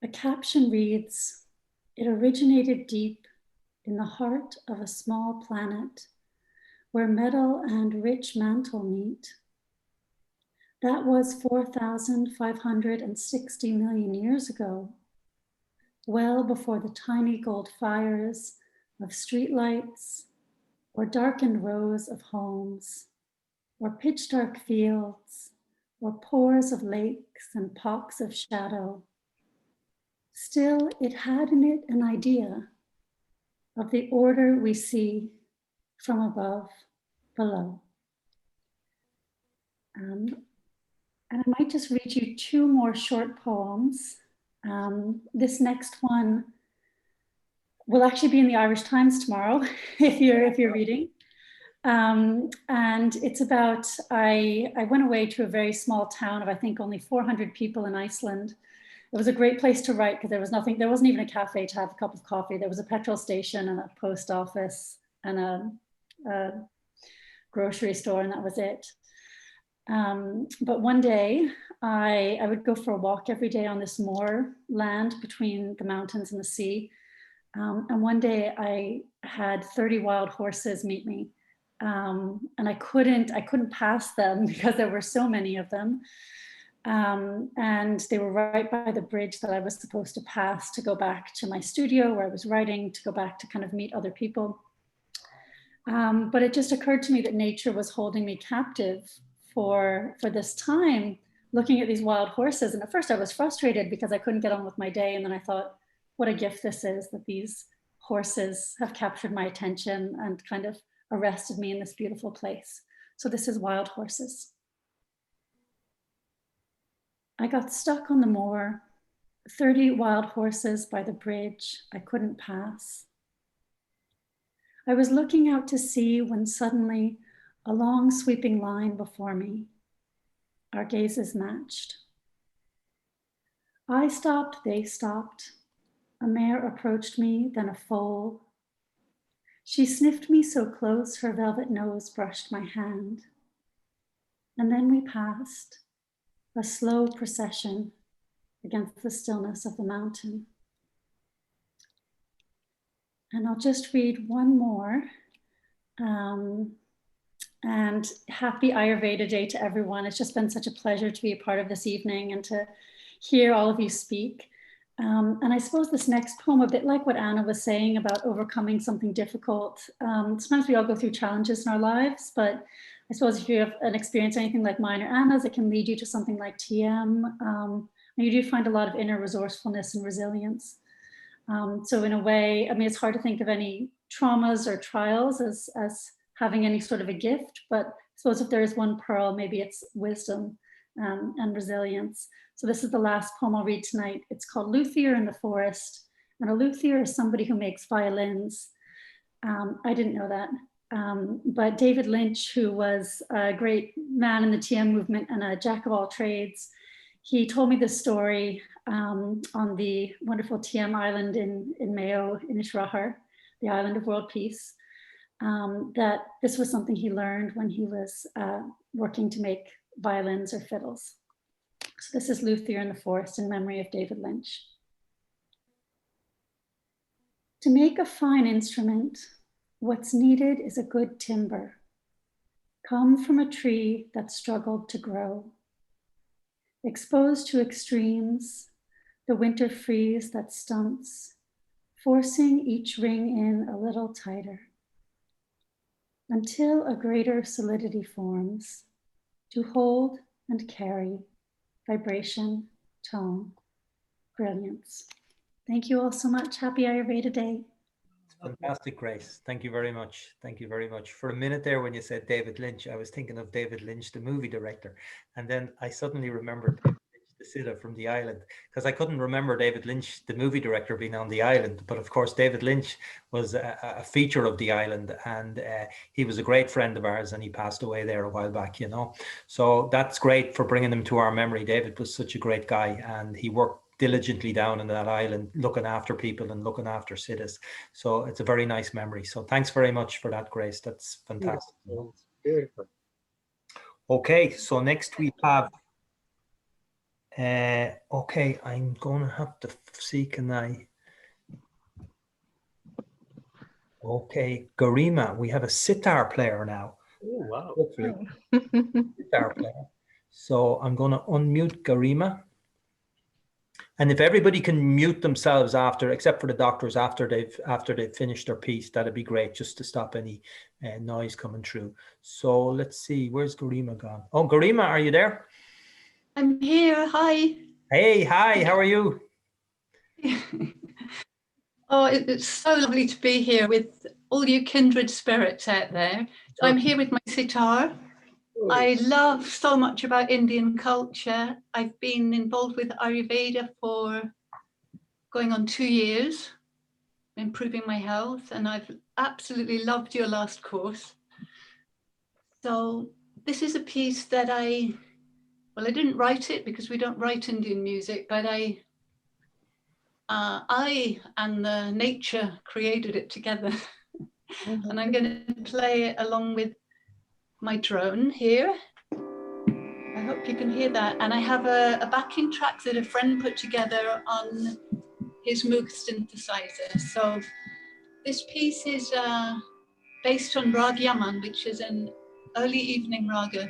A caption reads, "It originated deep in the heart of a small planet where metal and rich mantle meet. That was 4,560 million years ago, well before the tiny gold fires of streetlights or darkened rows of homes, or pitch dark fields, or pores of lakes and pocks of shadow. Still, it had in it an idea of the order we see from above, below." And I might just read you 2 more short poems. This next one will actually be in the Irish Times tomorrow, if you're reading. And it's about, I went away to a very small town of, I think, only 400 people in Iceland. It was a great place to write because there wasn't even a cafe to have a cup of coffee. There was a petrol station and a post office and a grocery store, and that was it. But one day I would go for a walk every day on this moor land between the mountains and the sea. And one day I had 30 wild horses meet me. And I couldn't pass them because there were so many of them. And they were right by the bridge that I was supposed to pass to go back to my studio where I was writing, to go back to kind of meet other people. But it just occurred to me that nature was holding me captive for this time, looking at these wild horses. And at first I was frustrated because I couldn't get on with my day. And then I thought, what a gift this is, that these horses have captured my attention and kind of arrested me in this beautiful place. So this is Wild Horses. I got stuck on the moor, 30 wild horses by the bridge I couldn't pass. I was looking out to sea when suddenly a long sweeping line before me, our gazes matched. I stopped, they stopped. A mare approached me, then a foal. She sniffed me so close, her velvet nose brushed my hand. And then we passed, a slow procession against the stillness of the mountain. And I'll just read one more. And happy Ayurveda Day to everyone. It's just been such a pleasure to be a part of this evening and to hear all of you speak. And I suppose this next poem, a bit like what Anna was saying about overcoming something difficult. Sometimes we all go through challenges in our lives, but I suppose if you have an experience, anything like mine or Anna's, it can lead you to something like TM. And you do find a lot of inner resourcefulness and resilience. So in a way, I mean, it's hard to think of any traumas or trials as having any sort of a gift, but I suppose if there is one pearl, maybe it's wisdom and resilience. So this is the last poem I'll read tonight. It's called Luthier in the Forest. And a luthier is somebody who makes violins. I didn't know that. But David Lynch, who was a great man in the TM movement and a jack of all trades, he told me this story on the wonderful TM island in Mayo, in Ishrahar, the island of world peace, that this was something he learned when he was working to make violins or fiddles. So this is Luthier in the Forest in memory of David Lynch. To make a fine instrument, what's needed is a good timber, come from a tree that struggled to grow. Exposed to extremes, the winter freeze that stunts, forcing each ring in a little tighter, until a greater solidity forms to hold and carry vibration, tone, brilliance. Thank you all so much. Happy Ayurveda Day. Fantastic, Grace. Thank you very much. Thank you very much. For a minute there, when you said David Lynch, I was thinking of David Lynch, the movie director. And then I suddenly remembered David Lynch, the Siddha from the island, because I couldn't remember David Lynch, the movie director, being on the island. But of course, David Lynch was a feature of the island, and he was a great friend of ours, and he passed away there a while back, you know. So that's great for bringing him to our memory. David was such a great guy, and he worked diligently down on that island, looking after people and looking after cities. So it's a very nice memory. So thanks very much for that, Grace. That's fantastic. Beautiful. Okay, so next we have, okay, I'm going to have to see, can I? Okay, Garima, we have a sitar player now. Oh, wow. Hopefully, sitar player. So I'm going to unmute Garima. And if everybody can mute themselves after, except for the doctors, after they've finished their piece, that'd be great, just to stop any noise coming through. So let's see, where's Garima gone? Oh, Garima, are you there? I'm here. Hi. Hey, hi. How are you? Oh, it's so lovely to be here with all you kindred spirits out there. I'm here with my sitar. I love so much about Indian culture. I've been involved with Ayurveda for going on 2 years, improving my health, and I've absolutely loved your last course. So this is a piece that I didn't write it because we don't write Indian music, but I and the nature created it together. And I'm going to play it along with my drone here. I hope you can hear that. And I have a backing track that a friend put together on his Moog synthesizer. So this piece is based on Rag Yaman, which is an early evening raga.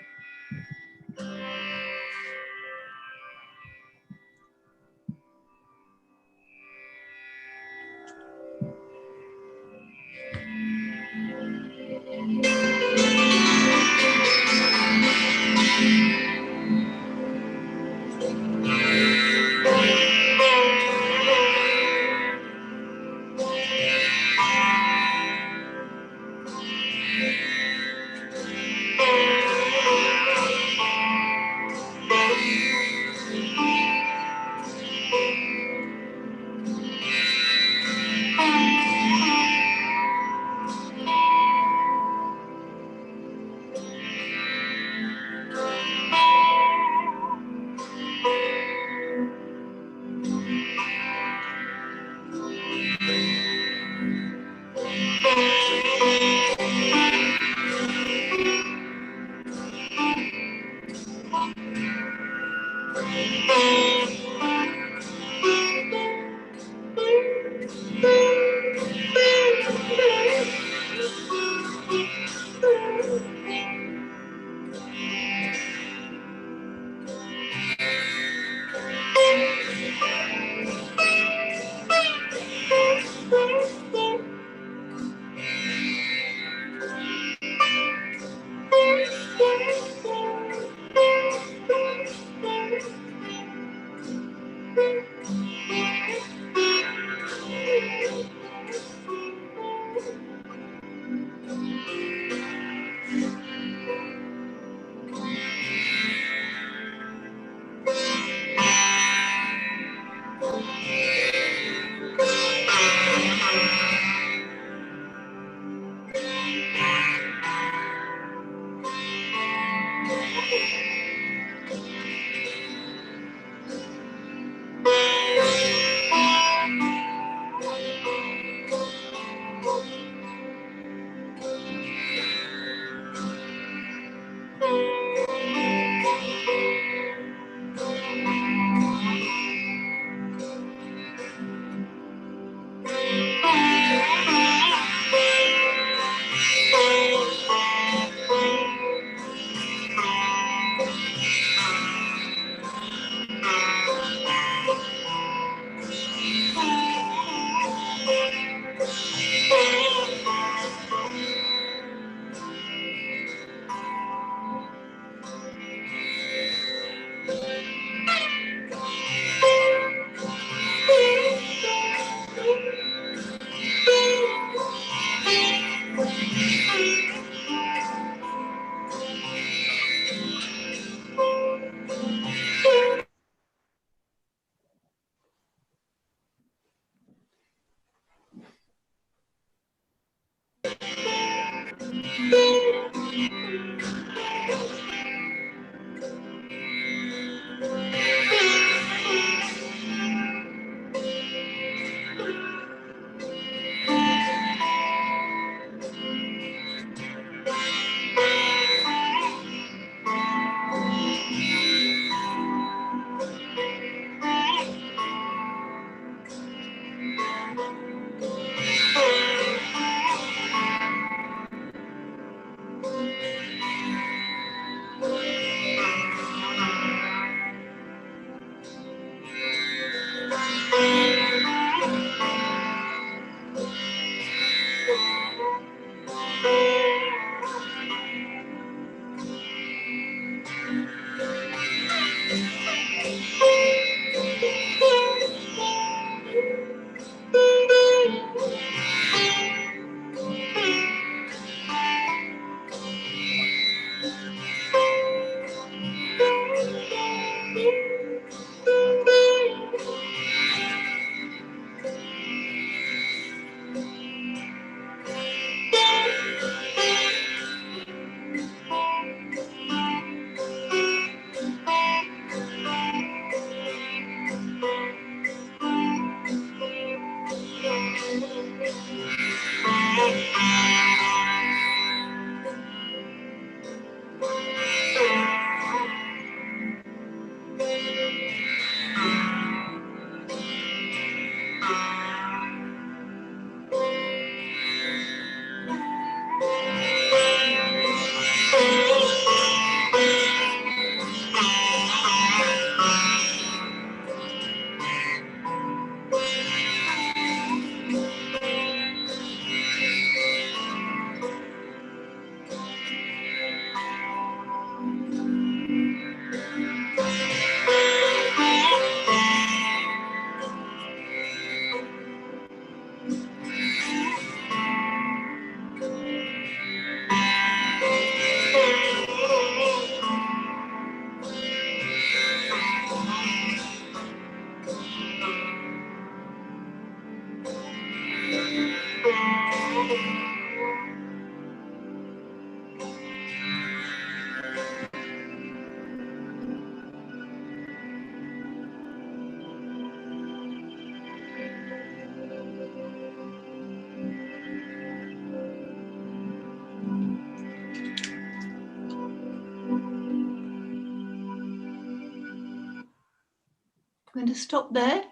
I'm going to stop there,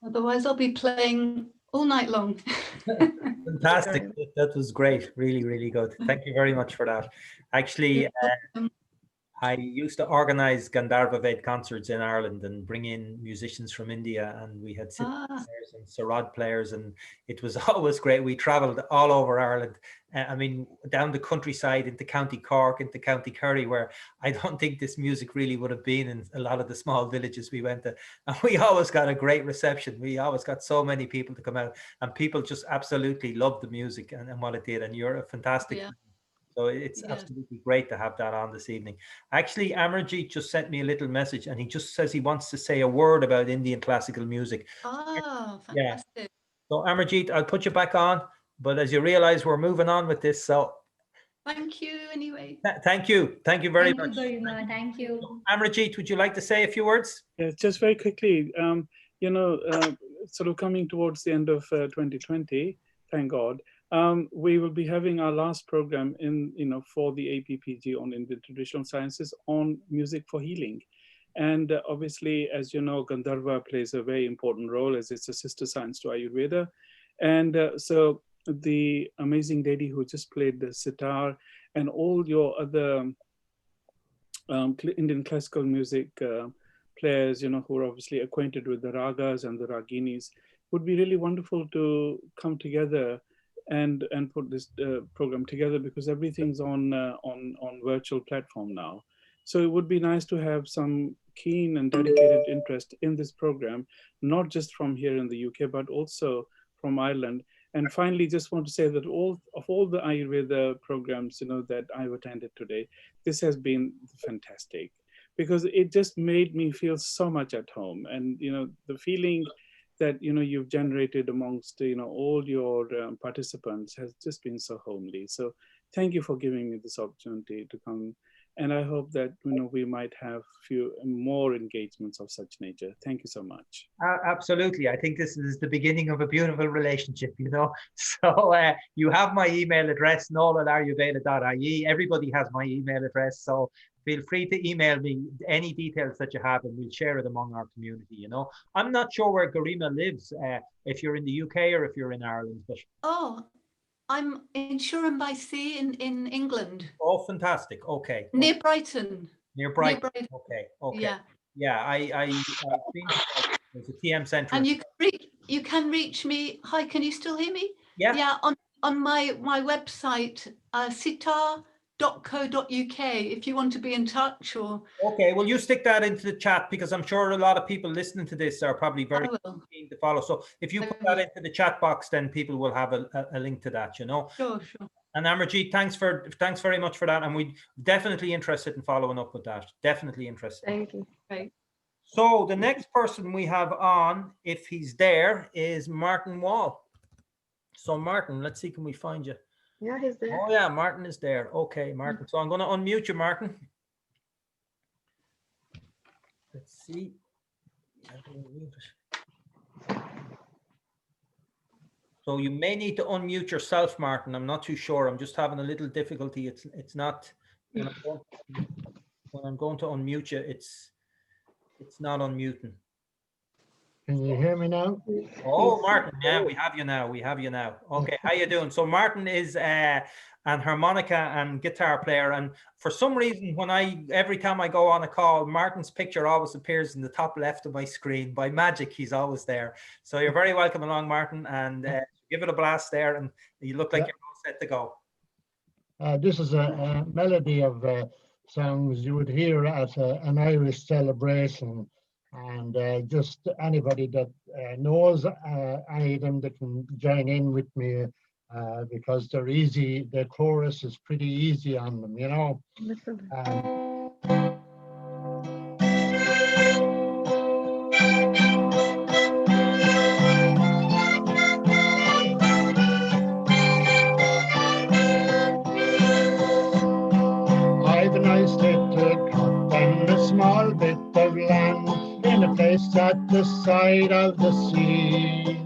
otherwise I'll be playing all night long. Fantastic. That was great. Really, really good. Thank you very much for that. Actually, I used to organize Gandharva Ved concerts in Ireland and bring in musicians from India, and we had sitar players and sarod players, and it was always great. We traveled all over Ireland. I mean, down the countryside into County Cork, into County Kerry, where I don't think this music really would have been in a lot of the small villages we went to. And we always got a great reception. We always got so many people to come out, and people just absolutely loved the music and what it did. And you're a fantastic. Yeah. So it's absolutely great to have that on this evening. Actually, Amarjeet just sent me a little message, and he just says he wants to say a word about Indian classical music. Oh, fantastic. Yeah. So Amarjeet, I'll put you back on, but as you realize, we're moving on with this. So thank you anyway. Thank you. Thank you very much. Thank you. Amarjeet, would you like to say a few words? Yeah, just very quickly, sort of coming towards the end of 2020, thank God. We will be having our last program for the APPG on Indian Traditional Sciences on music for healing. And obviously, as you know, Gandharva plays a very important role as it's a sister science to Ayurveda. And so the amazing lady who just played the sitar and all your other Indian classical music players, who are obviously acquainted with the ragas and the raginis, would be really wonderful to come together and put this program together, because everything's on virtual platform now. So it would be nice to have some keen and dedicated interest in this program, not just from here in the UK, but also from Ireland. And finally, just want to say that all the Ayurveda programs, that I've attended today, this has been fantastic, because it just made me feel so much at home. And, the feeling that you've generated amongst all your participants has just been so homely. So thank you for giving me this opportunity to come, and I hope that we might have few more engagements of such nature. Thank you so much. Absolutely. I think this is the beginning of a beautiful relationship, So you have my email address, noel@ayurveda.ie. Everybody has my email address. So feel free to email me any details that you have, and we'll share it among our community. You know, I'm not sure where Garima lives, if you're in the UK or if you're in Ireland. But Oh, I'm in Shoreham-by-Sea in England. oh, fantastic. Okay. Near Brighton. Near Brighton. Near Brighton. Okay. Okay. Yeah. Yeah. I've been to Brighton. There's a TM centre. And you can reach me. Hi, can you still hear me? Yeah. Yeah. On my website, sitar.co.uk. If you want to be in touch, or okay, well, you stick that into the chat, because I'm sure a lot of people listening to this are probably very keen to follow. So if you put that into the chat box, then people will have a link to that, you know. Sure. And Amarjeet, thanks very much for that, and we're definitely interested in following up with that. Definitely interested. Thank you. Right. So the next person we have on, if he's there, is Martin Wall. So Martin, let's see, can we find you? Yeah, he's there. Oh yeah, Martin is there. Okay, Martin. So I'm going to unmute you, Martin. Let's see. So you may need to unmute yourself, Martin. I'm not too sure. I'm just having a little difficulty. It's not when I'm going to unmute you. It's not unmuting. Can you hear me now? Oh, Martin, yeah, we have you now. Okay, how you doing? So Martin is an harmonica and guitar player, and for some reason, every time I go on a call, Martin's picture always appears in the top left of my screen. By magic, he's always there. So you're very welcome along, Martin, and give it a blast there, and you look like you're all set to go. This is a melody of songs you would hear at an Irish celebration. And just anybody that knows any of them that can join in with me, because they're easy. The chorus is pretty easy on them, you know. I've a nice little cut and a small bit of land in a place at the side of the sea,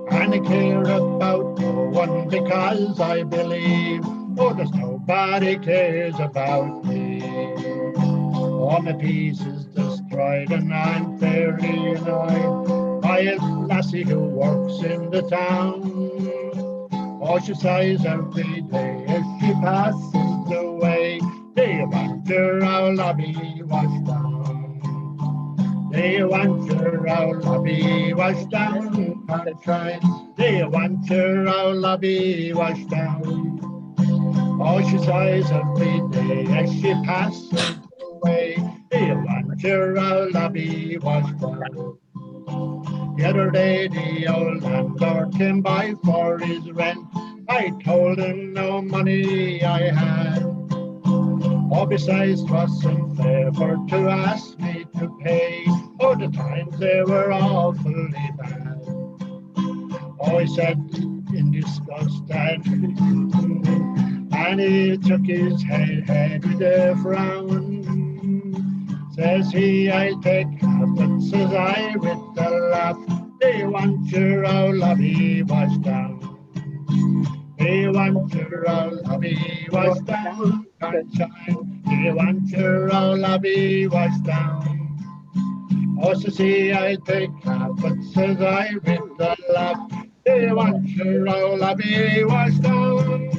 and I care about no one because I believe, oh, there's nobody cares about me. All my peace is destroyed and I'm fairly annoyed by a lassie who works in the town. Oh, she sighs every day as she passes away. Do you want your old lobby washed down? Do you want your old lobby washed down, sunshine? Do you want your old lobby washed down? Oh, she sighs every day as she passes away. Do you want your old lobby washed down? The other day the old landlord came by for his rent. I told him no money I had. Oh, besides, 'twasn't fair for to ask me to pay. Oh, the times they were awfully bad. Oh, he said in disgust, and he took his head with a frown. Says he, I'll take half, but says I with a laugh, do you want your old lobby washed down? Do you want your old lobby washed down, sunshine? Do you want your old lobby washed down? Oh, says he, I'll take half, but says I with a laugh, do you want your old lobby washed down?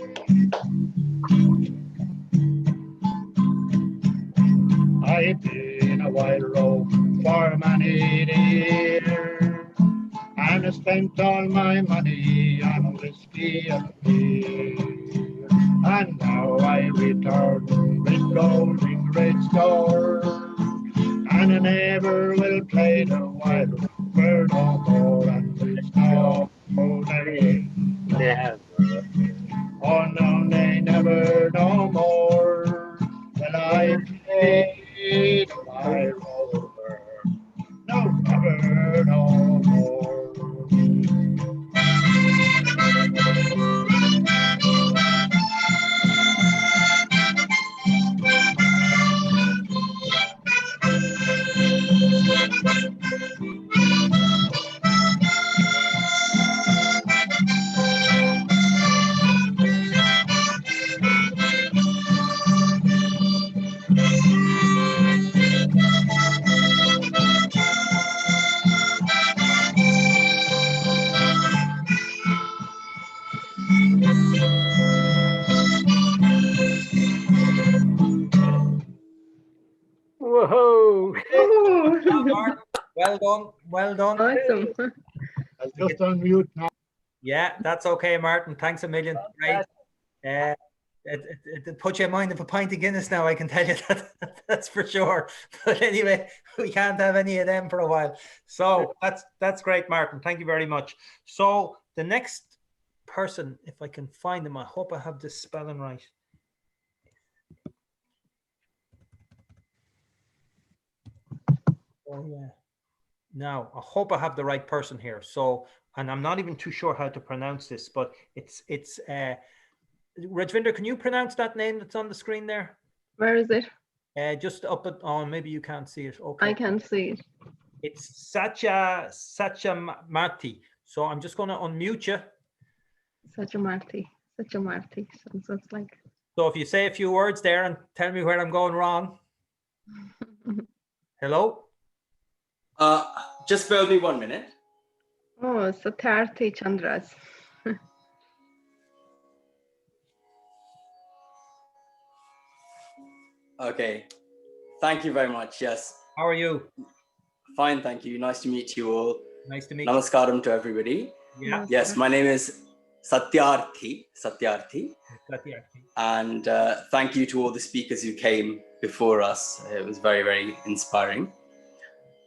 I've been a wild rogue for many years, and I spent all my money on whiskey and beer. And now I return with gold in great store, and I never will play the wild rogue no more. And there's no day, never. Oh no, they never no more. Well, I played the wild rover, no, never no more. Well done. Well done. Awesome. I'll just unmute now. Yeah, that's okay, Martin. Thanks a million. Great. It put you in mind of a pint of Guinness now, I can tell you that. That's for sure. But anyway, we can't have any of them for a while. So that's great, Martin. Thank you very much. So the next person, if I can find them, I hope I have this spelling right. Oh yeah. Now, I hope I have the right person here. So, and I'm not even too sure how to pronounce this, but it's Rajvinder, can you pronounce that name that's on the screen there? Where is it? Just up at on. Maybe you can't see it. Okay. I can't see it. It's Satya Marti. So I'm just going to unmute you. Satya Marti. Sounds like. So if you say a few words there and tell me where I'm going wrong. Hello? Just bear with me 1 minute. Oh, Satyarthi Chandras. Okay. Thank you very much. Yes. How are you? Fine, thank you. Nice to meet you all. Nice to meet you. Namaskaram to everybody. Yeah. Yes, my name is Satyarthi. And thank you to all the speakers who came before us. It was very, very inspiring.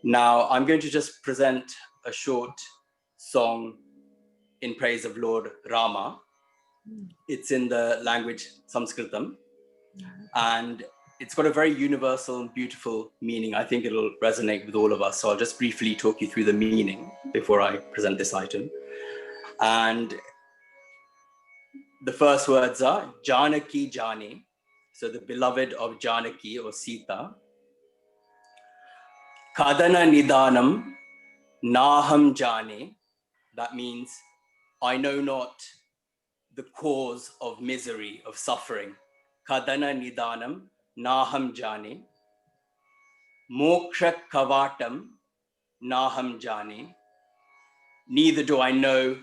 Now, I'm going to just present a short song in praise of Lord Rama. It's in the language Sanskritam, and it's got a very universal and beautiful meaning. I think it'll resonate with all of us. So I'll just briefly talk you through the meaning before I present this item. And the first words are Janaki Jani, so the beloved of Janaki or Sita. Kadana Nidanam Naham Jane, that means I know not the cause of misery, of suffering. Kadana Nidanam Naham Jane. Moksha Kavatam Naham Jane. Neither do I know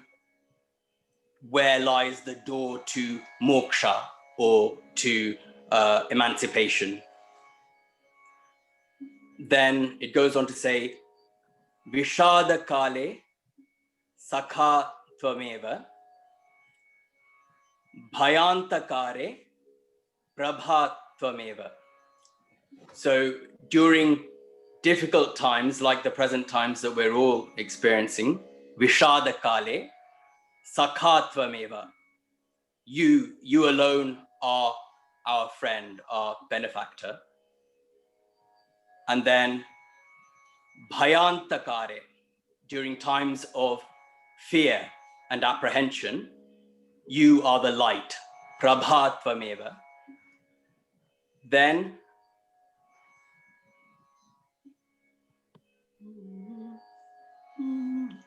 where lies the door to moksha or to emancipation. Then it goes on to say, Vishada Kale Sakha Tvameva Bhayantakare Prabha Tvameva. So during difficult times like the present times that we're all experiencing, Vishada Kale Sakha Tvameva. You alone are our friend, our benefactor. And then Bhayantakare, during times of fear and apprehension, you are the light, Prabhatvameva. Then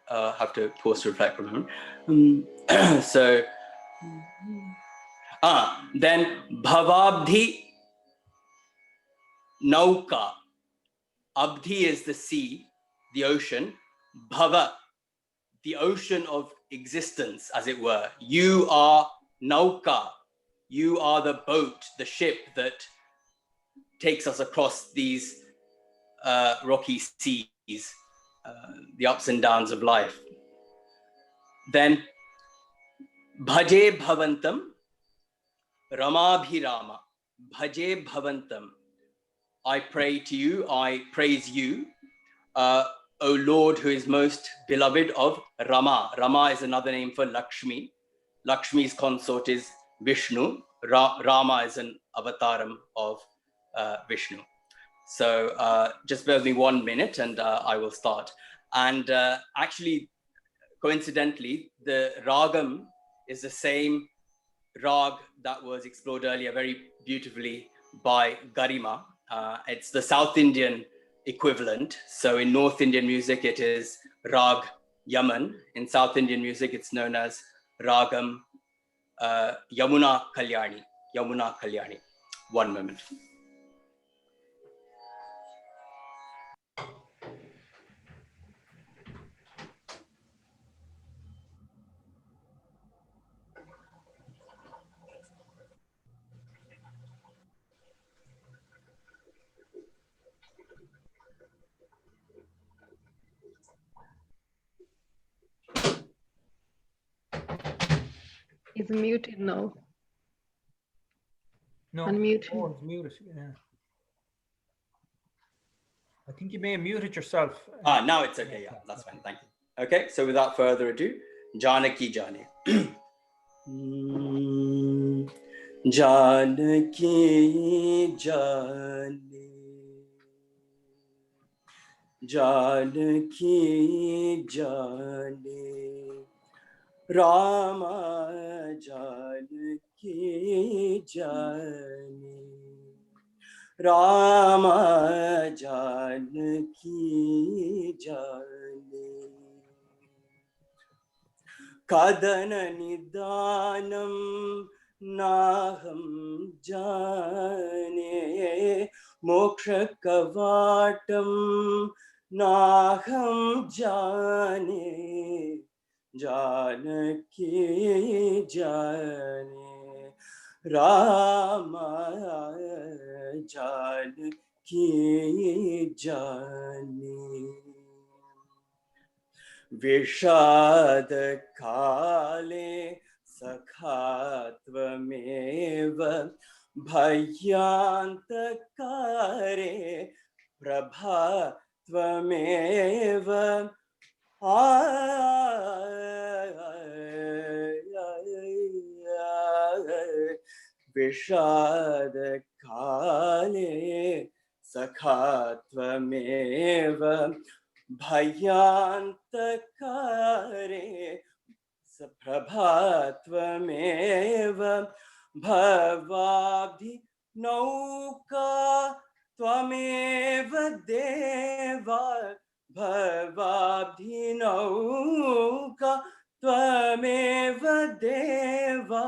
have to pause to reflect for a moment. Then Bhavabdhi Nauka. Abdhi is the sea, the ocean. Bhava, the ocean of existence, as it were. You are Nauka. You are the boat, the ship that takes us across these rocky seas, the ups and downs of life. Then Bhaje Bhavantam Ramabhirama. Bhaje Bhavantam. I pray to you, I praise you, O Lord, who is most beloved of Rama. Rama is another name for Lakshmi. Lakshmi's consort is Vishnu. Rama is an avataram of Vishnu. So just bear with me 1 minute and I will start. And actually, coincidentally, the ragam is the same rag that was explored earlier very beautifully by Garima. It's the South Indian equivalent. So in North Indian music, it is Rag Yaman. In South Indian music, it's known as Ragam Yamuna Kalyani. Yamuna Kalyani. 1 moment. He's muted now. No, Unmute him. Owen's muted. Yeah. I think you may have muted yourself. Now it's okay. Yeah, that's fine. Thank you. Okay, so without further ado, Janaki Jane. Janaki Jane. Janaki Jane. Rama Janaki Jane. Rama Janaki Jane. Kadana Nidanam Naham Jane. Moksha Kavatam Naham Jane. Janaki Jane. Rama Janaki Jane. Vishad Kale Sakhatvameva Bhayantakare Prabhatvameva. Vishad Kale Sakhatvameva Bhayantakare Prabhatvameva Bhavabhi Nauka Tvameva Deva Bhavabhi Nauka Tvameva Deva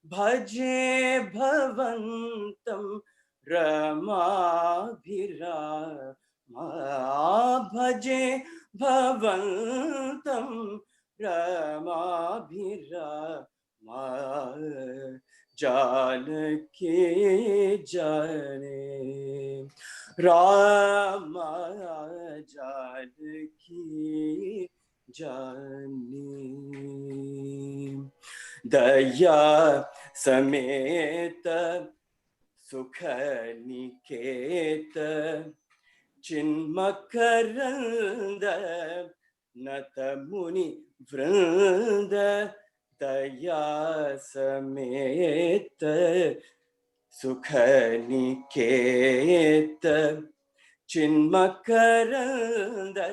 Bhaje Bhavantam Ramabhira Bhaje Bhavantam Ramabhirama. Janaki Jane. Rama Janaki Jane. Daya Sameta Sukha Niketa Chinmakaranda Natamuni Vranda. Daya Sameta Sukha Niketa Chinmakaranda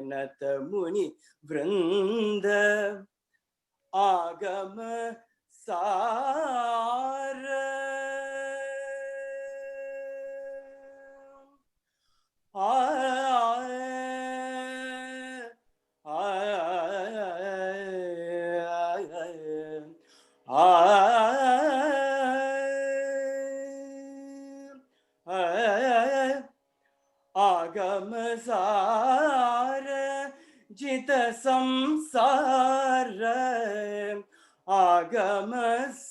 Natamuni Vranda. Agama Sara. Agamasara Jita Samsara. Agamasara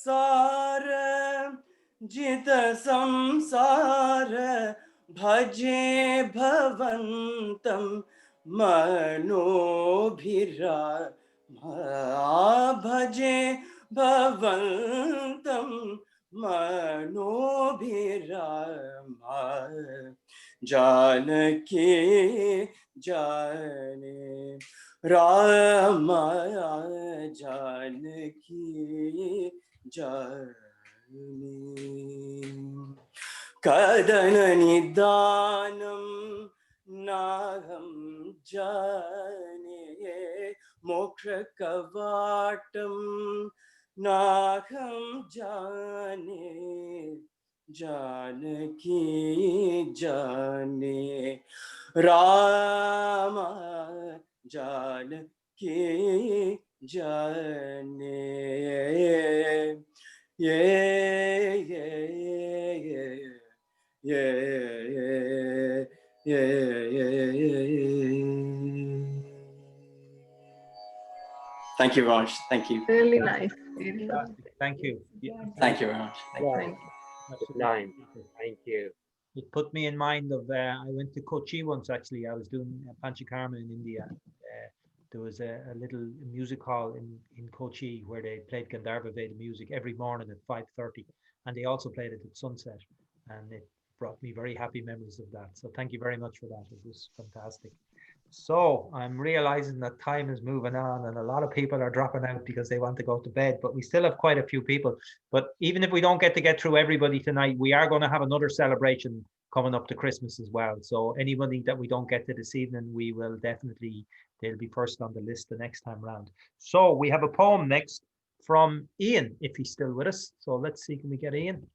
Jita Samsara. Bhaje Bhavantam Manobhira. Bhaje Bhavantam Manobhirama. Janaki Jane. Rama Janaki Jane. Kadana Nidanam Naham Jane. Moksha Kavatam Naham Jane. Janaki Jane. Rama Janaki Jane. Yeah, yeah, yeah, yeah. Thank you very much. Thank you. Really nice. Really nice. Thank you. Thank you very much. Thank you. It put me in mind of, I went to Kochi once actually. I was doing Panchakarma in India. there was a little music hall in Kochi where they played Gandharva Veda music every morning at 5:30, and they also played it at sunset, and it brought me very happy memories of that. So thank you very much for that. It was fantastic. So I'm realizing that time is moving on and a lot of people are dropping out because they want to go to bed, but we still have quite a few people. But even if we don't get through everybody tonight, we are going to have another celebration coming up to Christmas as well. So anybody that we don't get to this evening, we will definitely, they'll be first on the list the next time round. So we have a poem next from Ian, if he's still with us. So let's see, can we get Ian?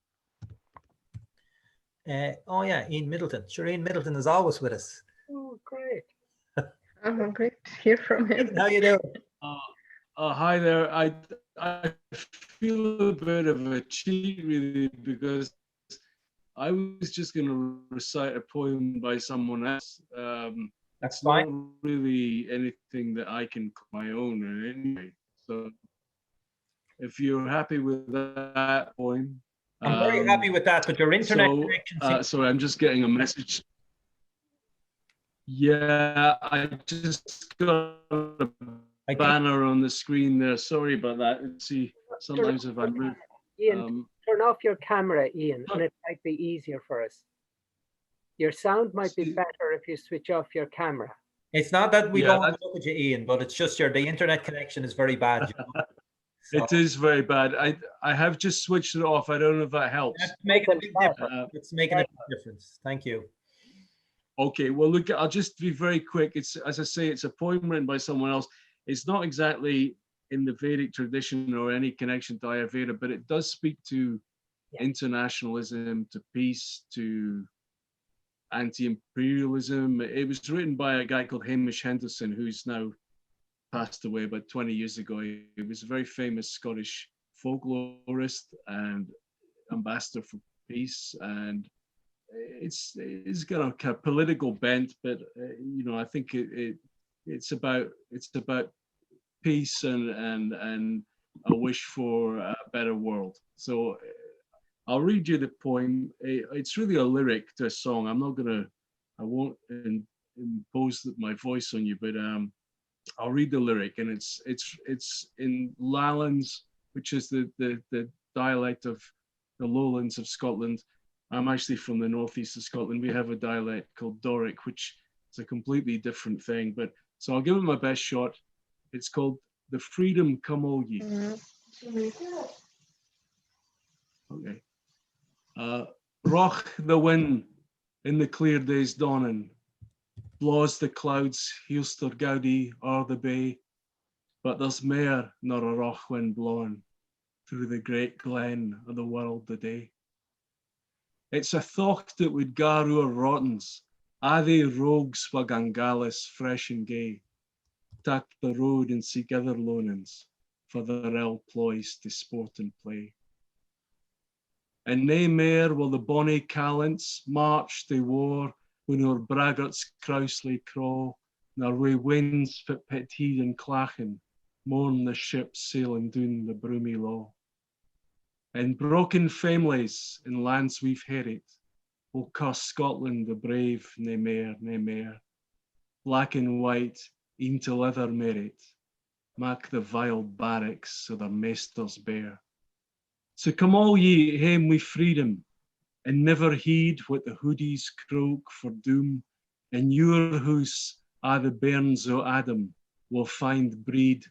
Oh yeah, Ian Middleton. Sure, Ian Middleton is always with us. Oh, great. Oh, great to hear from him. How you doing? Hi there. I feel a bit of a cheat really because I was just going to recite a poem by someone else. That's not really anything that I can call my own in any way. So if you're happy with that poem. I'm very happy with that, but your internet connection. Sorry, I'm just getting a message. Yeah, I just got a banner on the screen there. Sorry about that. See, sometimes if I move. Ian, turn off your camera, Ian, and it might be easier for us. Your sound might be better if you switch off your camera. It's not that we don't want to look at you, Ian, but it's just the internet connection is very bad. You know? So, it is very bad. I have just switched it off. I don't know if that helps. It's making a big difference. It's making a big difference. Thank you. Okay, well, look, I'll just be very quick. It's, as I say, it's a poem written by someone else. It's not exactly in the Vedic tradition or any connection to Ayurveda, but it does speak to internationalism, to peace, to anti-imperialism. It was written by a guy called Hamish Henderson, who's now passed away about 20 years ago. He was a very famous Scottish folklorist and ambassador for peace, and it's got a kind of political bent, but you know, I think it's about peace and a wish for a better world. So I'll read you the poem. It's really a lyric to a song. I won't impose my voice on you, but I'll read the lyric, and it's in Lowlands, which is the dialect of the lowlands of Scotland. I'm actually from the northeast of Scotland. We have a dialect called Doric, which is a completely different thing. But so I'll give it my best shot. It's called "The Freedom Come All Ye." Okay. Roch the wind in the clear day's dawning, blaws the clouds hielster gaudi o'er the bay, but there's mair nor a roch wind blowing through the great glen of the world today. It's a thought that would gar oor rottens, a they rogues wa gangalis fresh and gay, tak the road and seek other lonings for their ill ploys to sport and play. And nae mair will the bonny callants march they war when oor braggarts crousely craw, nor wi winds fit pit heed and clachin, mourn the ships sailing down the broomy law. In broken families in lands we've herried, will curse Scotland the brave nae mair, nae mair. Black and white, e'en to leather merit, mak the vile barracks so their maisters bear. So come all ye hame wi' freedom, and never heed what the hoodies croak for doom. In your house, a' the bairns o' Adam will find breed,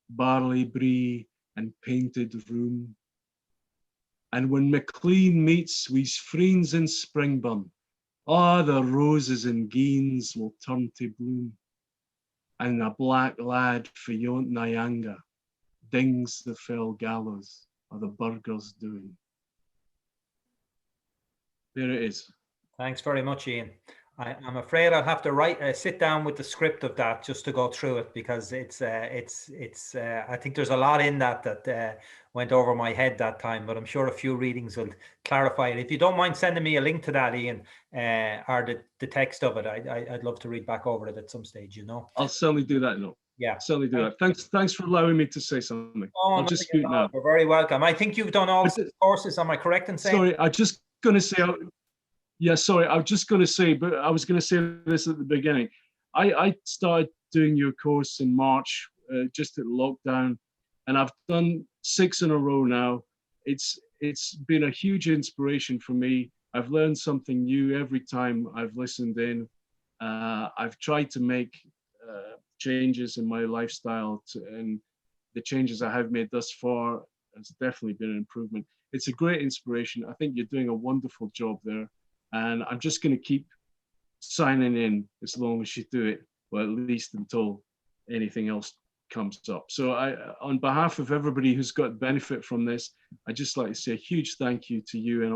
barley brie, and painted room. And when MacLean meets we's friends in Springburn, a' the roses and geens will turn to bloom. And a black lad for yont Nyanga dings the fell gallows of the burghers doing. There it is. Thanks very much, Ian. I'm afraid I'll have to sit down with the script of that just to go through it, because it's I think there's a lot in that went over my head that time, but I'm sure a few readings will clarify it. If you don't mind sending me a link to that, Ian, or the text of it, I'd love to read back over it at some stage, you know. I'll certainly do that, no. Yeah. Certainly do that. Thanks for allowing me to say something. Oh, I'll just scoot now. You're very welcome. I think you've done all the courses, am I correct in saying? Sorry, I'm just going to say, yeah, sorry, I was just going to say, but I was going to say this at the beginning. I started doing your course in March, just at lockdown, and I've done 6 in a row now. It's been a huge inspiration for me. I've learned something new every time I've listened in. I've tried to make changes in my lifestyle, and the changes I have made thus far has definitely been an improvement. It's a great inspiration. I think you're doing a wonderful job there, and I'm just going to keep signing in as long as you do it, well, at least until anything else comes up. So on behalf of everybody who's got benefit from this, I just like to say a huge thank you to you and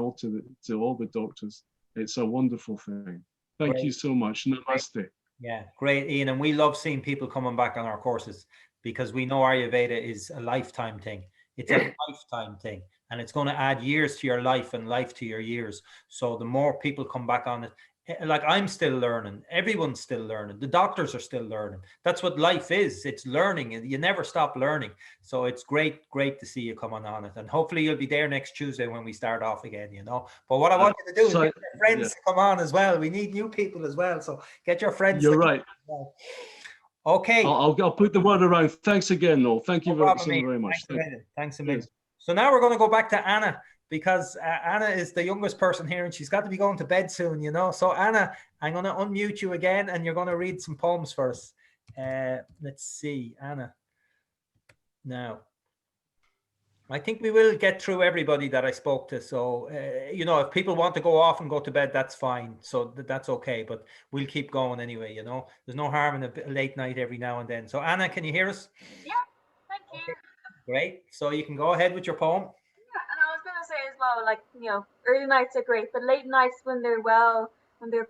to all the doctors. It's a wonderful thing. Thank you so much. Namaste. Yeah, great, Ian. And we love seeing people coming back on our courses, because we know Ayurveda is a lifetime thing. It's a lifetime thing, and it's going to add years to your life and life to your years. So the more people come back on it, like I'm still learning, everyone's still learning, the doctors are still learning. That's what life is. It's learning, and you never stop learning. So it's great to see you coming on it, and hopefully you'll be there next Tuesday when we start off again, you know. But what I want you to do is get your friends to come on as well. We need new people as well, so get your friends. You're right. Okay, I'll put the word around. Thanks again, Noel. Thank you very much. Thanks a million. So now we're going to go back to Anna, because Anna is the youngest person here, and she's got to be going to bed soon, you know. So Anna, I'm going to unmute you again, and you're going to read some poems for us. Let's see, Anna. Now, I think we will get through everybody that I spoke to. So, you know, if people want to go off and go to bed, that's fine. So that's okay, but we'll keep going anyway, you know. There's no harm in a late night every now and then. So Anna, can you hear us? Yeah, thank you. Okay. Great. So you can go ahead with your poem. Yeah, and I was going to say as well, like, you know, early nights are great, but late nights, when they're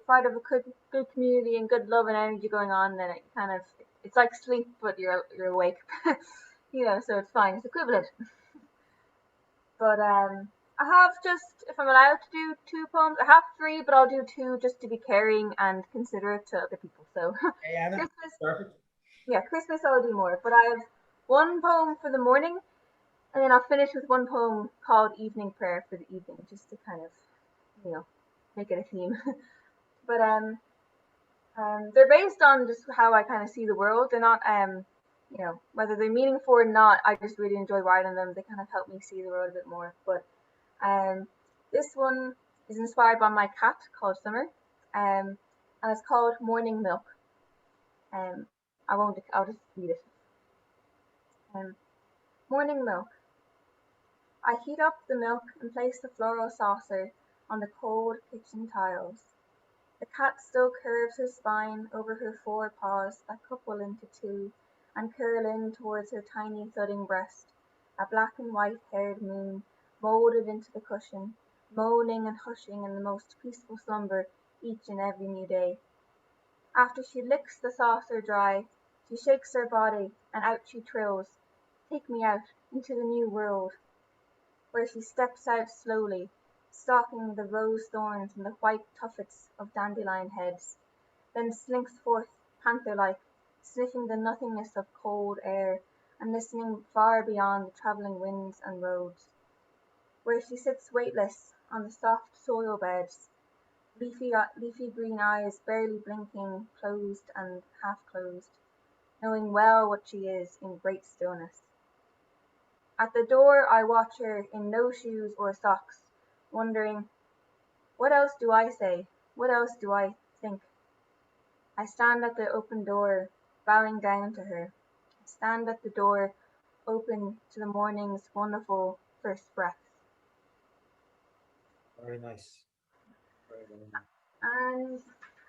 part of a good community and good love and energy going on, then it's like sleep, but you're awake. You know, so it's fine. It's equivalent. But I have just, if I'm allowed to do 2 poems, I have 3, but I'll do 2 just to be caring and considerate to other people. So hey, Anna. Christmas, perfect. Yeah, Christmas I'll do more. But I have 1 poem for the morning, and then I'll finish with 1 poem called Evening Prayer for the evening, just to kind of, you know, make it a theme. But they're based on just how I kind of see the world. They're not you know, whether they're meaningful or not, I just really enjoy writing them. They kind of help me see the world a bit more. But this one is inspired by my cat called Summer, and it's called Morning Milk. I'll just read it. Morning Milk. I heat up the milk and place the floral saucer on the cold kitchen tiles. The cat still curves her spine over her 4 paws that couple into 2 and curl in towards her tiny thudding breast, a black and white haired moon moulded into the cushion, moaning and hushing in the most peaceful slumber each and every new day. After she licks the saucer dry, she shakes her body and out she trills, take me out into the new world, where she steps out slowly, stalking the rose thorns and the white tuffets of dandelion heads, then slinks forth panther-like, sniffing the nothingness of cold air and listening far beyond the travelling winds and roads, where she sits weightless on the soft soil beds, leafy green eyes barely blinking, closed and half closed, knowing well what she is in great stillness. At the door I watch her in no shoes or socks, wondering, what else do I say? What else do I think? I stand at the open door, bowing down to her. I stand at the door, open to the morning's wonderful first breath. Very nice. Very nice. And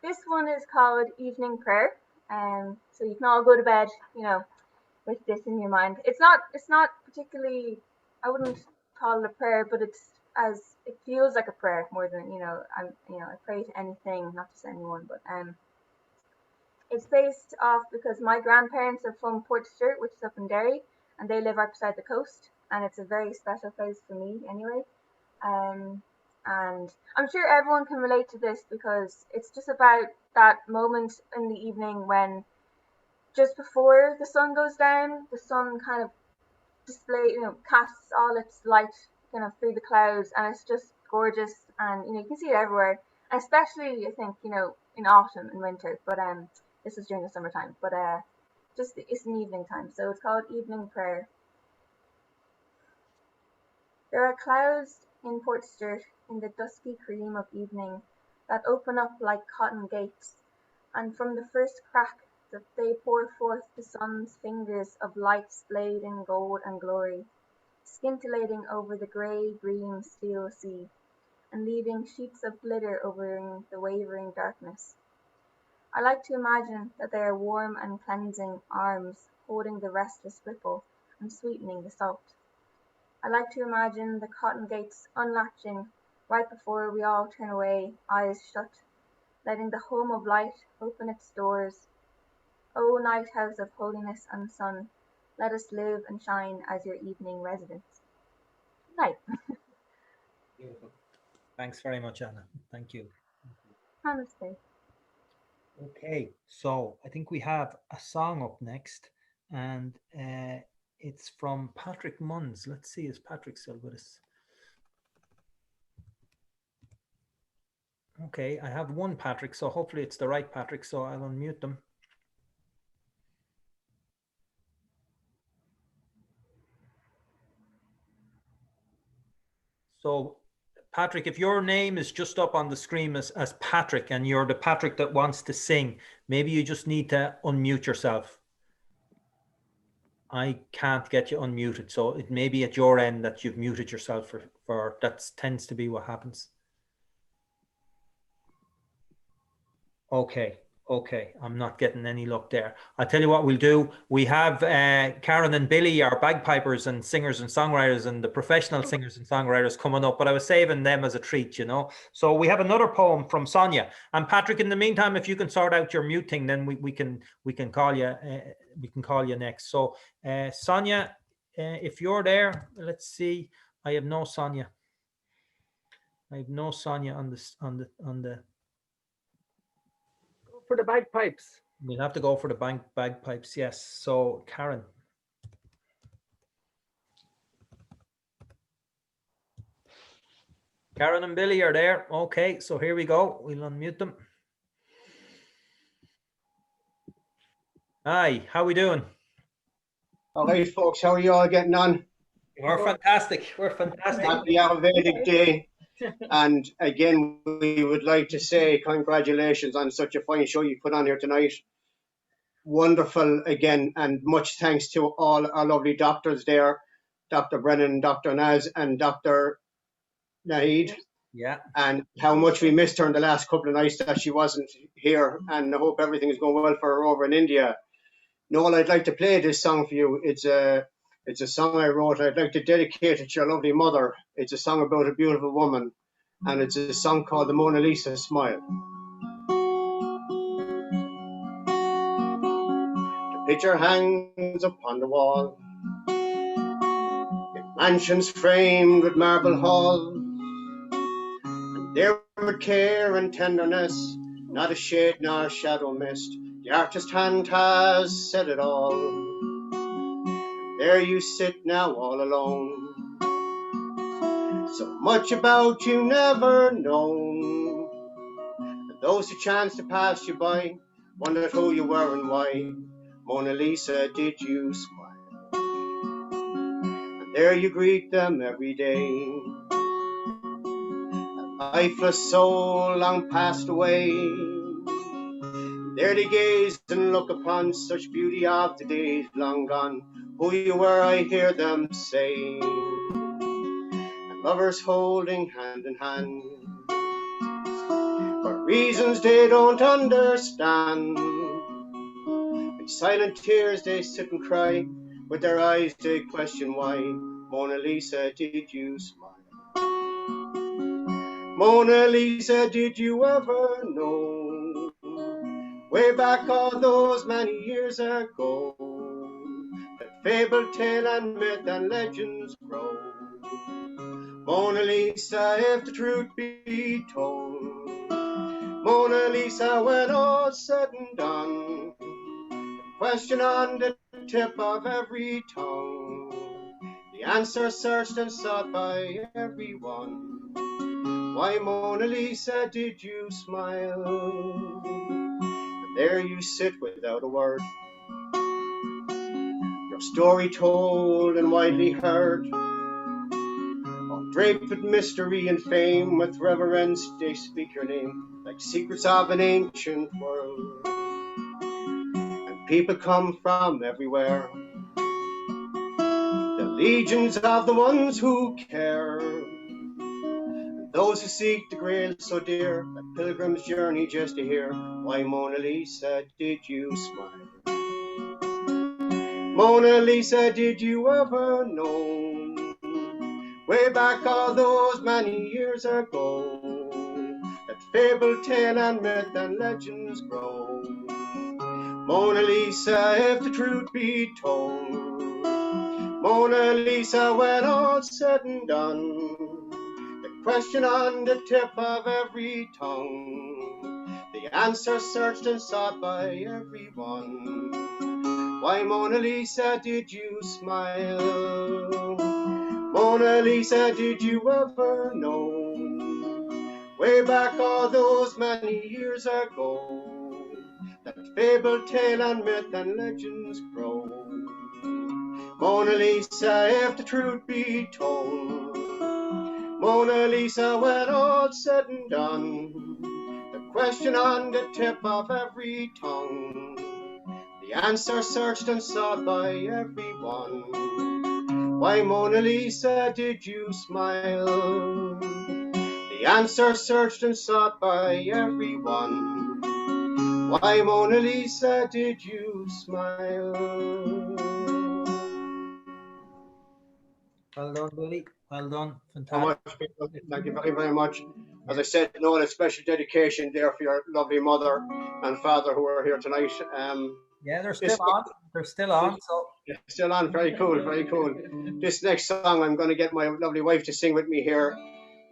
this one is called Evening Prayer. So you can all go to bed, you know, with this in your mind. It's not particularly, I wouldn't call it a prayer, but it feels like a prayer more than, you know, I pray to anything, not just anyone, but it's based off because my grandparents are from Portstewart, which is up in Derry, and they live right beside the coast, and it's a very special place for me anyway. And I'm sure everyone can relate to this because it's just about that moment in the evening when just before the sun goes down, the sun kind of casts all its light kind of through the clouds, and it's just gorgeous, and you can see it everywhere, especially I think in autumn and winter. But This is during the summertime, but it's an evening time, so it's called Evening Prayer. There are clouds in Port Sturt in the dusky cream of evening that open up like cotton gates, and from the first crack that they pour forth the sun's fingers of light splayed in gold and glory, scintillating over the grey-green steel sea, and leaving sheets of glitter over the wavering darkness. I like to imagine that they are warm and cleansing arms holding the restless ripple and sweetening the salt. I like to imagine the cotton gates unlatching right before we all turn away, eyes shut, letting the home of light open its doors. O night house of holiness and sun, let us live and shine as your evening residents. Night. Beautiful. Thanks very much, Anna. Thank you. Namaste. Okay, so I think we have a song up next, and it's from Patrick Munns. Let's see, is Patrick still with us? Okay, I have one Patrick, so hopefully it's the right Patrick, so I'll unmute them. So, Patrick, if your name is just up on the screen as Patrick, and you're the Patrick that wants to sing, maybe you just need to unmute yourself. I can't get you unmuted, so it may be at your end that you've muted yourself for that tends to be what happens. Okay, I'm not getting any luck there. I'll tell you what we'll do. We have Karen and Billy, our bagpipers and singers and songwriters, and the professional singers and songwriters coming up, but I was saving them as a treat, you know. So we have another poem from Sonia. And Patrick, in the meantime, if you can sort out your mute thing, then we can call you. We can call you next. So Sonia, if you're there, let's see. I have no Sonia. I have no Sonia on the. For the bagpipes. We'll have to go for the bagpipes, yes. So, Karen. Karen and Billy are there. Okay, so here we go. We'll unmute them. Hi, how we doing? All right, folks, how are you all getting on? We're fantastic. We're fantastic. Happy Ayurvedic Day. And again, we would like to say congratulations on such a fine show you put on here tonight. Wonderful again, and much thanks to all our lovely doctors there, Dr. Brennan, Dr. Naz, and Dr. Naheed. Yeah. And how much we missed her in the last couple of nights that she wasn't here. And I hope everything is going well for her over in India. Noel, I'd like to play this song for you. It's a song I wrote. I'd like to dedicate it to your lovely mother. It's a song about a beautiful woman, and it's a song called The Mona Lisa Smile. The picture hangs upon the wall, in mansions framed with marble halls, and there with care and tenderness, not a shade nor shadow mist, the artist hand has said it all. There you sit now all alone, so much about you never known. And those who chanced to pass you by wondered who you were and why. Mona Lisa, did you smile? And there you greet them every day, a lifeless soul long passed away. There they gaze and look upon such beauty of the days long gone. Who you were, I hear them say, and lovers holding hand in hand, for reasons they don't understand. In silent tears they sit and cry, with their eyes they question why. Mona Lisa, did you smile? Mona Lisa, did you ever know, way back all those many years ago, that fable, tale and myth and legends grow? Mona Lisa, if the truth be told, Mona Lisa, when all's said and done, the question on the tip of every tongue, the answer searched and sought by everyone. Why, Mona Lisa, did you smile? The there you sit without a word. Your story told and widely heard, all draped with mystery and fame, with reverence they speak your name, like secrets of an ancient world. And people come from everywhere, the legions of the ones who care, and those who seek the grail so dear, a pilgrim's journey just to hear, why Mona Lisa, did you smile? Mona Lisa, did you ever know, way back all those many years ago, that fable, tale and myth and legends grow? Mona Lisa, if the truth be told, Mona Lisa, when all's said and done, the question on the tip of every tongue, the answer searched and sought by everyone. Why, Mona Lisa, did you smile? Mona Lisa, did you ever know, way back all those many years ago, that fable, tale and myth and legends grow? Mona Lisa, if the truth be told, Mona Lisa, when all's said and done, the question on the tip of every tongue, the answer searched and sought by everyone. Why, Mona Lisa, did you smile? The answer searched and sought by everyone. Why, Mona Lisa, did you smile? Well done, Billy. Well done. Fantastic. So much, people. Thank you very, very much. As I said, Noel, a special dedication there for your lovely mother and father who are here tonight. Yeah, they're still on. They're still on. So yeah, still on. Very cool. Very cool. This next song, I'm going to get my lovely wife to sing with me here.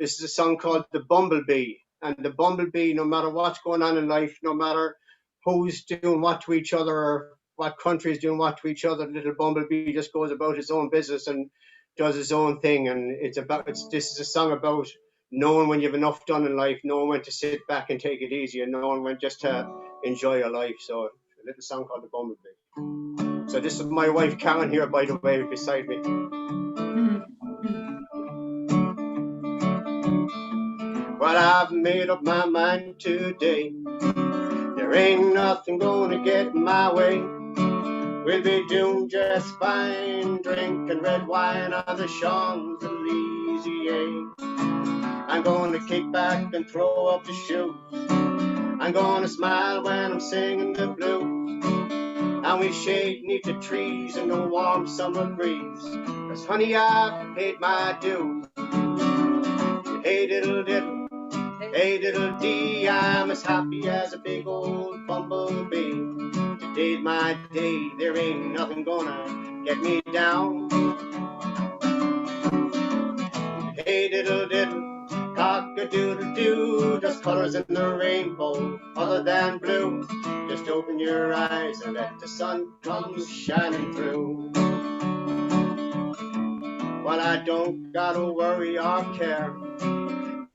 This is a song called "The Bumblebee." And the bumblebee, no matter what's going on in life, no matter who's doing what to each other or what country is doing what to each other, the little bumblebee just goes about his own business and does his own thing. And this is a song about knowing when you have enough done in life, knowing when to sit back and take it easy, and knowing when just to enjoy your life. So a little song called "The Bumblebee." So this is my wife Karen here, by the way, beside me. Well, I've made up my mind today, there ain't nothing gonna get in my way. We'll be doing just fine, drinking red wine on the Champs-Elysees. I'm gonna kick back and throw up the shoes, I'm gonna smile when I'm singing the blues, and we shade 'neath the trees in the warm summer breeze, 'cause honey, I've paid my dues. Hey diddle diddle, hey diddle dee, I'm as happy as a big old bumblebee. Today's my day, there ain't nothing gonna get me down. Hey diddle diddle, cock-a-doodle-doo, just colors in the rainbow other than blue. Just open your eyes and let the sun come shining through. Well, I don't gotta worry or care,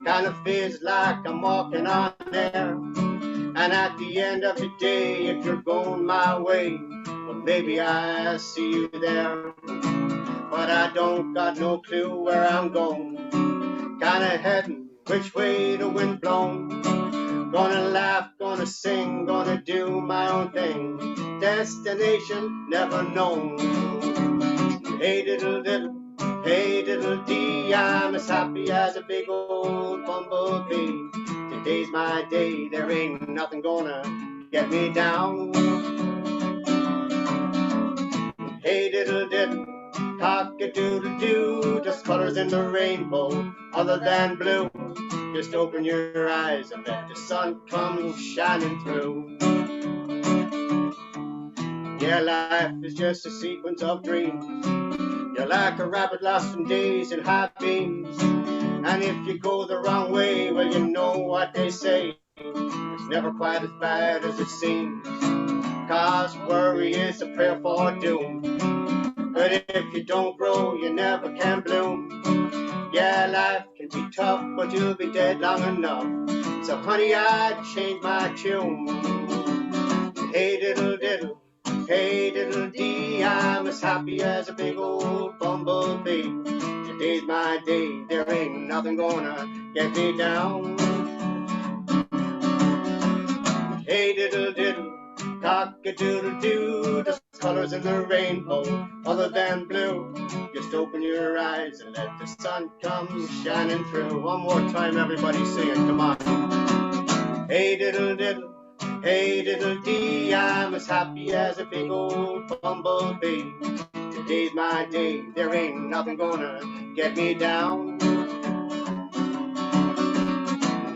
kind of feels like I'm walking on air. And at the end of the day, if you're going my way, well, maybe I'll see you there. But I don't got no clue where I'm going, kind of heading which way the wind blown. Gonna laugh, gonna sing, gonna do my own thing, destination never known. Hey diddle diddle, hey diddle dee, I'm as happy as a big old bumblebee. Today's my day, there ain't nothing gonna get me down. Hey diddle diddle, cock-a-doodle-doo, just colors in the rainbow other than blue. Just open your eyes and let the sun come shining through. Yeah, life is just a sequence of dreams. You're like a rabbit lost in days and high beams. And if you go the wrong way, well, you know what they say, it's never quite as bad as it seems. 'Cause worry is a prayer for doom, but if you don't grow, you never can bloom. Yeah, life can be tough, but you'll be dead long enough. So honey, I'd change my tune. Hey diddle diddle, hey diddle dee, I'm as happy as a big old bumblebee. Today's my day, there ain't nothing gonna get me down. Hey diddle diddle, cock-a-doodle-doo, there's colors in the rainbow other than blue. Just open your eyes and let the sun come shining through. One more time, everybody sing it, come on. Hey diddle diddle, hey diddle dee, I'm as happy as a big old bumblebee. Today's my day, there ain't nothing gonna get me down.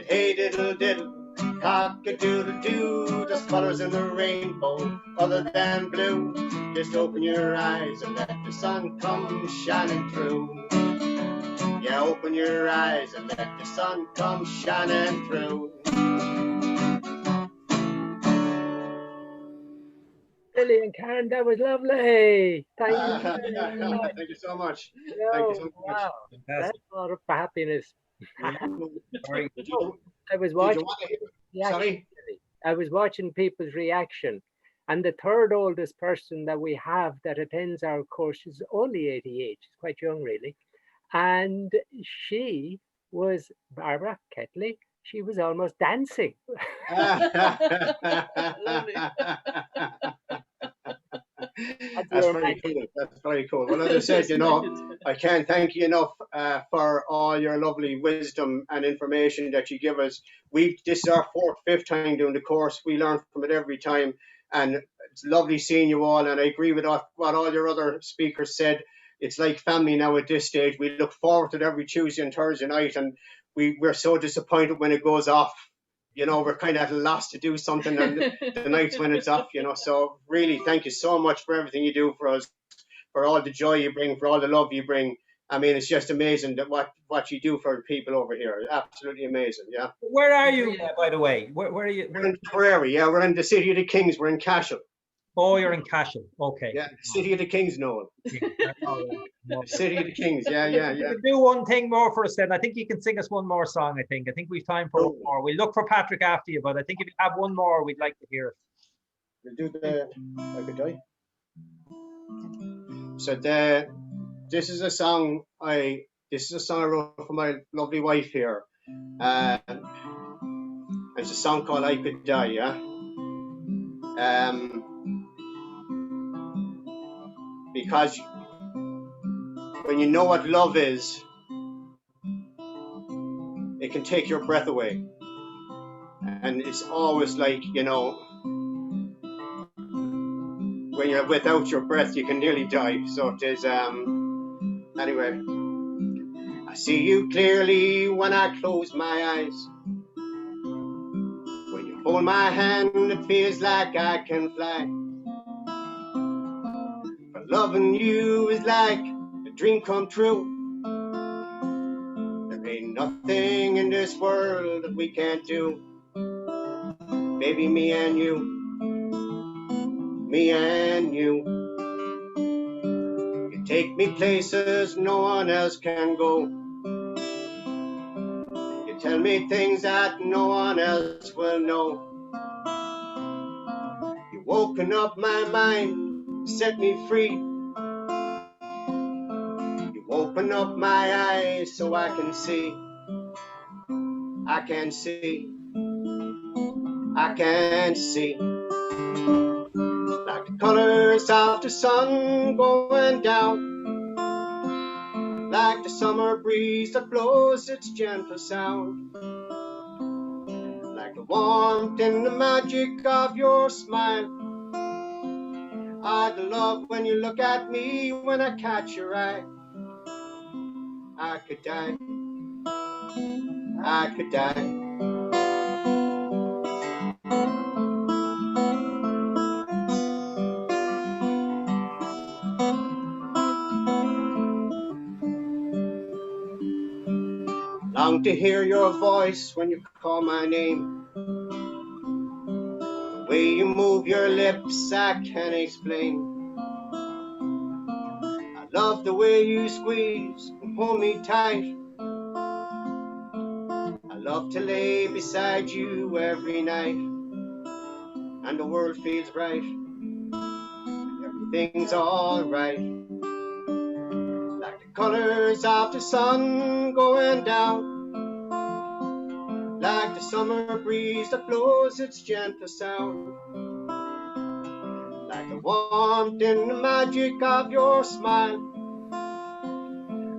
Hey diddle diddle, cock-a-doodle-doo, there's colors in the rainbow other than blue. Just open your eyes and let the sun come shining through. Yeah, open your eyes and let the sun come shining through. Brilliant, Karen, that was lovely. Thank you. Thank you so much. No, Thank you so much. wow, that's a lot of happipiness. Sorry. I was Did watching. you want to hear? Yeah, Sorry? I was watching people's reaction, and the third oldest person that we have that attends our course is only 88. She's quite young, really, and she was Barbara Ketley. She was almost dancing. That's very cool. That's very cool. Well, as I said, you know, I can't thank you enough for all your lovely wisdom and information that you give us. This is our fifth time doing the course. We learn from it every time, and it's lovely seeing you all. And I agree with what all your other speakers said. It's like family now at this stage. We look forward to it every Tuesday and Thursday night, and we're so disappointed when it goes off. You know, we're kind of at a loss to do something on the nights when it's off, you know. So really, thank you so much for everything you do for us, for all the joy you bring, for all the love you bring. I mean, it's just amazing that what you do for people over here. Absolutely amazing, yeah. Where are you, by the way? Where are you? We're in Tipperary, yeah. We're in the City of the Kings. We're in Cashel. Oh, you're in Cashel. Okay. Yeah, City of the Kings, Noel. City of the Kings, yeah. You can do one thing more for us then. I think you can sing us one more song, I think we've time for one more. We'll look for Patrick after you, but I think if you have one more, we'd like to hear it. We'll do the Bagpipes. So this is a song I wrote for my lovely wife here. It's a song called I Could Die, yeah. Because when you know what love is, it can take your breath away. And it's always like, you know, when you're without your breath, you can nearly die. So it is, anyway. I see you clearly when I close my eyes. When you hold my hand, it feels like I can fly. But loving you is like a dream come true. There ain't nothing in this world that we can't do. Baby, me and you. Me and you. You take me places no one else can go. You tell me things that no one else will know. You open up my mind, set me free. You open up my eyes so I can see. I can see. I can see. Like the colors of the sun going down. Like the summer breeze that blows its gentle sound. Like the warmth and the magic of your smile. I'd love when you look at me, when I catch your eye. I could die. I could die. Long to hear your voice when you call my name. The way you move your lips, I can't explain. I love the way you squeeze and hold me tight. I love to lay beside you every night. and the world feels bright. Everything's alright. Like the colors of the sun going down, like the summer breeze that blows its gentle sound, like the warmth in the magic of your smile.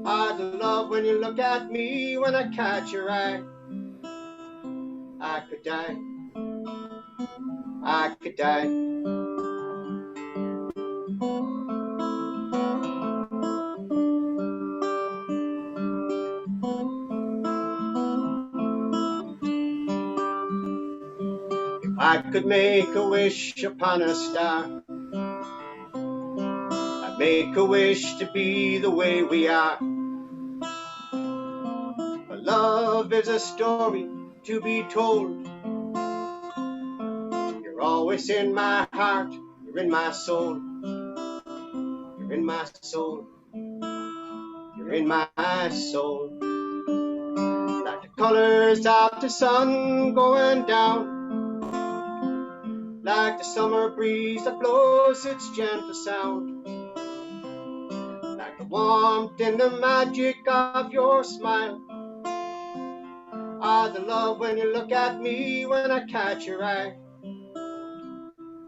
I the love when you look at me, when I catch your eye. I could die, I could die. If I could make a wish upon a star, I'd make a wish to be the way we are. But love is a story to be told. You're always in my heart, you're in my soul. You're in my soul, you're in my soul. Like the colors of the sun going down, like the summer breeze that blows its gentle sound, like the warmth in the magic of your smile. Ah, the love when you look at me, when I catch your eye.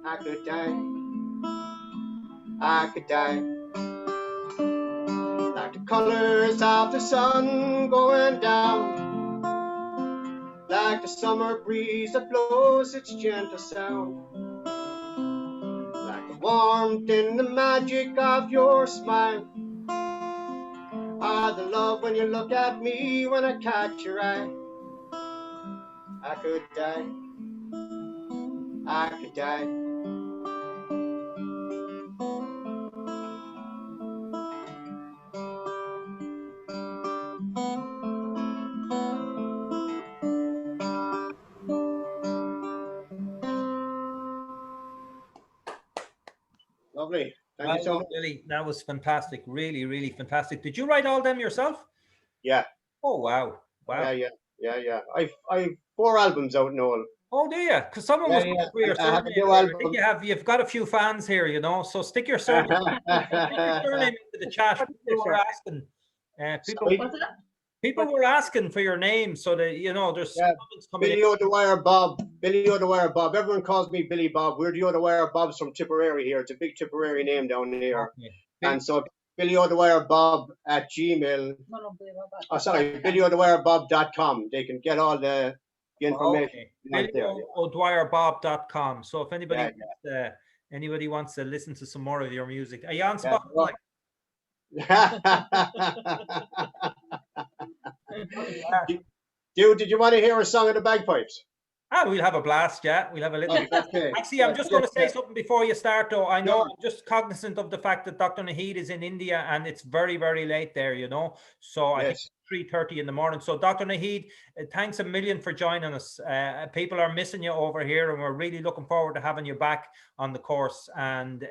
I could die, I could die. Like the colors of the sun going down, like the summer breeze that blows its gentle sound, like the warmth in the magic of your smile. Ah, the love when you look at me, when I catch your eye. I could die, I could die. Lovely. Thank you so Well, much. Billy, that was fantastic. Really, really fantastic. Did you write all them yourself? Yeah. Oh, wow. Wow. Yeah. I've 4 albums out, Noel. Oh, do you? Because someone was looking for your I have surname. a new I album. think you've got a few fans here, you know. So stick your surname, into the chat. People were asking. People were asking for your name, so that you know there's comments coming Billy in. O'Dwyer Bob. Billy O'Dwyer Bob. Everyone calls me Billy Bob. We're the O'Dwyer Bobs from Tipperary here. It's a big Tipperary name down here. Okay. And so Billy O'Dwyer Bob at Gmail. Oh, sorry, BillyO'DwyerBob.com. They can get all the information. Okay. BillyO'DwyerBob.com. So if anybody Yeah, anybody wants to listen to some more of your music, are you on Spotify? Dude, did you want to hear a song of the bagpipes? We'll have a blast, yeah. We'll have a little. Okay. Actually, I'm just going to say something before you start, though. I know I'm just cognizant of the fact that Dr. Naheed is in India and it's very, very late there, you know. So I think it's 3:30 in the morning. So Dr. Naheed, thanks a million for joining us. People are missing you over here, and we're really looking forward to having you back on the course. And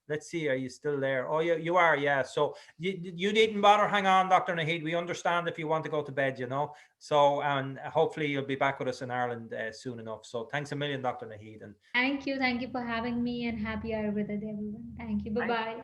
let's see, are you still there? Oh, you are, yeah. So you needn't bother. Hang on, Dr. Naheed. We understand if you want to go to bed, you know. So, and hopefully you'll be back with us in Ireland soon enough. So thanks a million, Dr. Naheed. And Thank you for having me, and happy Ayurveda Day, everyone. Thank you. Bye-bye.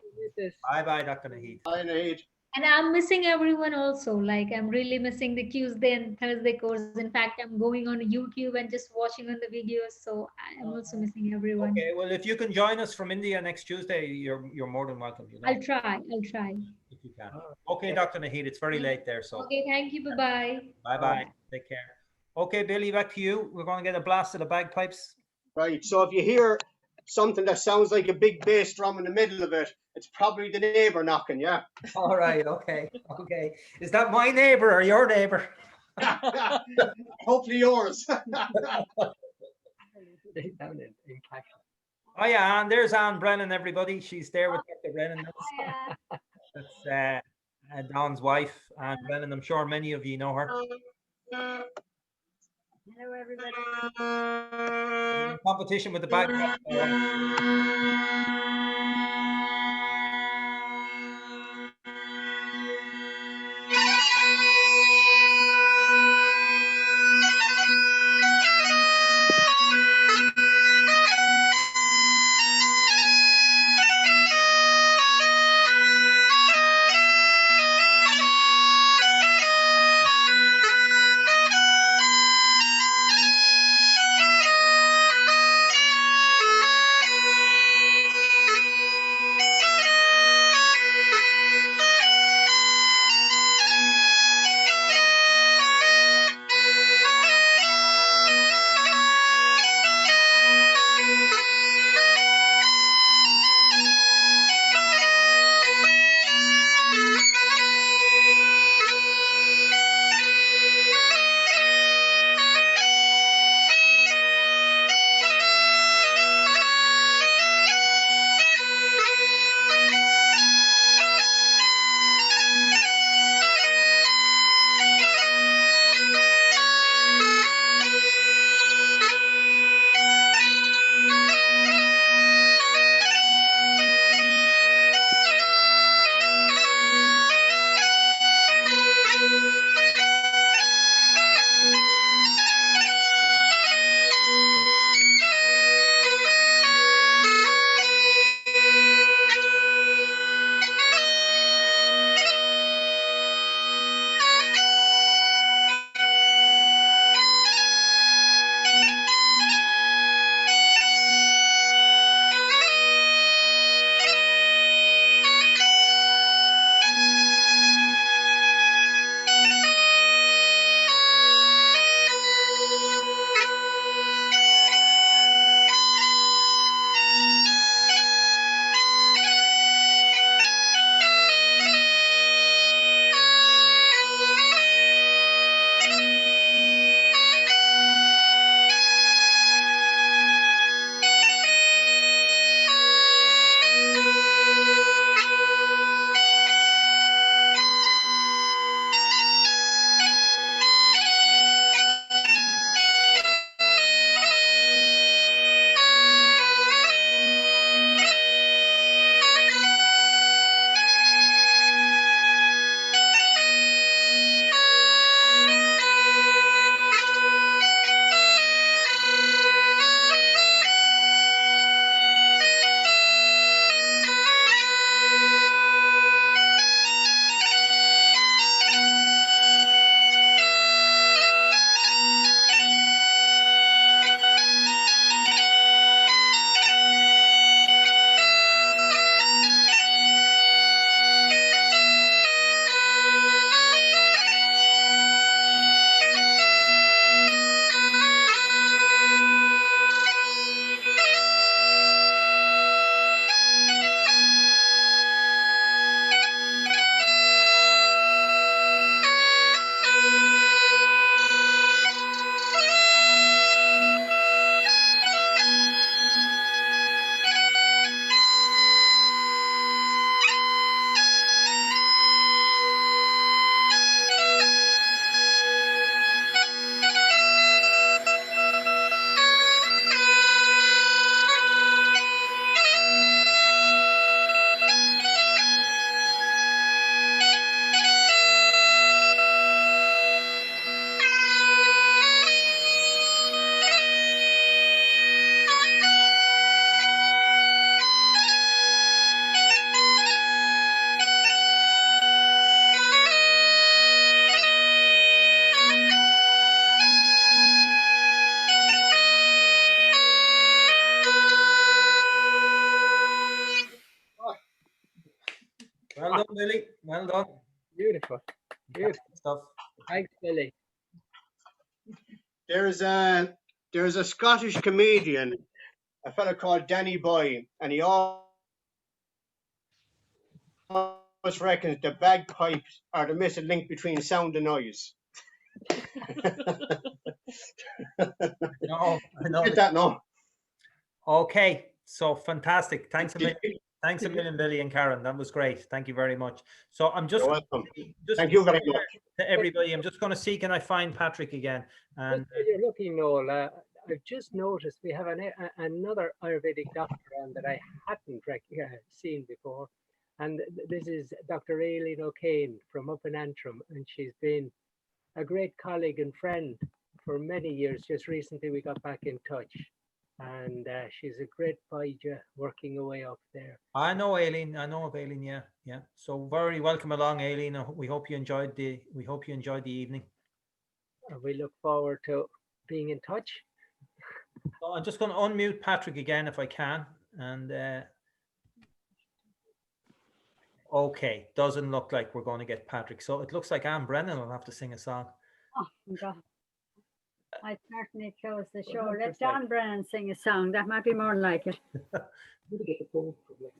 Bye-bye, Dr. Naheed. Bye, Naheed. And I'm missing everyone also. Like I'm really missing the Tuesday and Thursday course. In fact, I'm going on YouTube and just watching on the videos. So I'm also missing everyone. Okay, well, if you can join us from India next Tuesday, you're more than welcome. You know? I'll try. If you can. Okay, Dr. Naheed, it's very late there. So Okay, thank you. Bye-bye. bye-bye. Take care. Okay, Billy, back to you. We're going to get a blast of the bagpipes. Right. So if you hear something that sounds like a big bass drum in the middle of it, it's probably the neighbor knocking, yeah? All right, okay. Is that my neighbor or your neighbor? Hopefully yours. Down Oh yeah, and there's Anne Brennan, everybody. She's there with Dr. Brennan. That's Don's wife, Anne Brennan. I'm sure many of you know her. Hello, everybody. In competition with the bagpipes. Billy. Well done. Beautiful. Beautiful stuff. Thanks, Billy. There's a Scottish comedian, a fellow called Danny Boy, and he always reckons the bagpipes are the missing link between sound and noise. No, I know. Get that now. Okay, so fantastic. Thanks a million. Thanks a million, Billy and Karen. That was great. Thank you very much. So I'm just, You're welcome. Thank you very much. To everybody. I'm just going to see, can I find Patrick again? And You're looking, Noel. I've just noticed we have another Ayurvedic doctor on that I hadn't seen before. And this is Dr. Aileen O'Kane from up in Antrim. And she's been a great colleague and friend for many years. Just recently we got back in touch. And she's a great Baija working away up there. I know Aileen. I know of Aileen. Yeah, yeah. So very welcome along, Aileen. We hope you enjoyed the. We hope you enjoyed the evening. We look forward to being in touch. So I'm just going to unmute Patrick again if I can. And okay, doesn't look like we're going to get Patrick. So it looks like Anne Brennan will have to sing a song. Oh, God. I certainly close the show. Let Don Brennan sing a song. That might be more like it.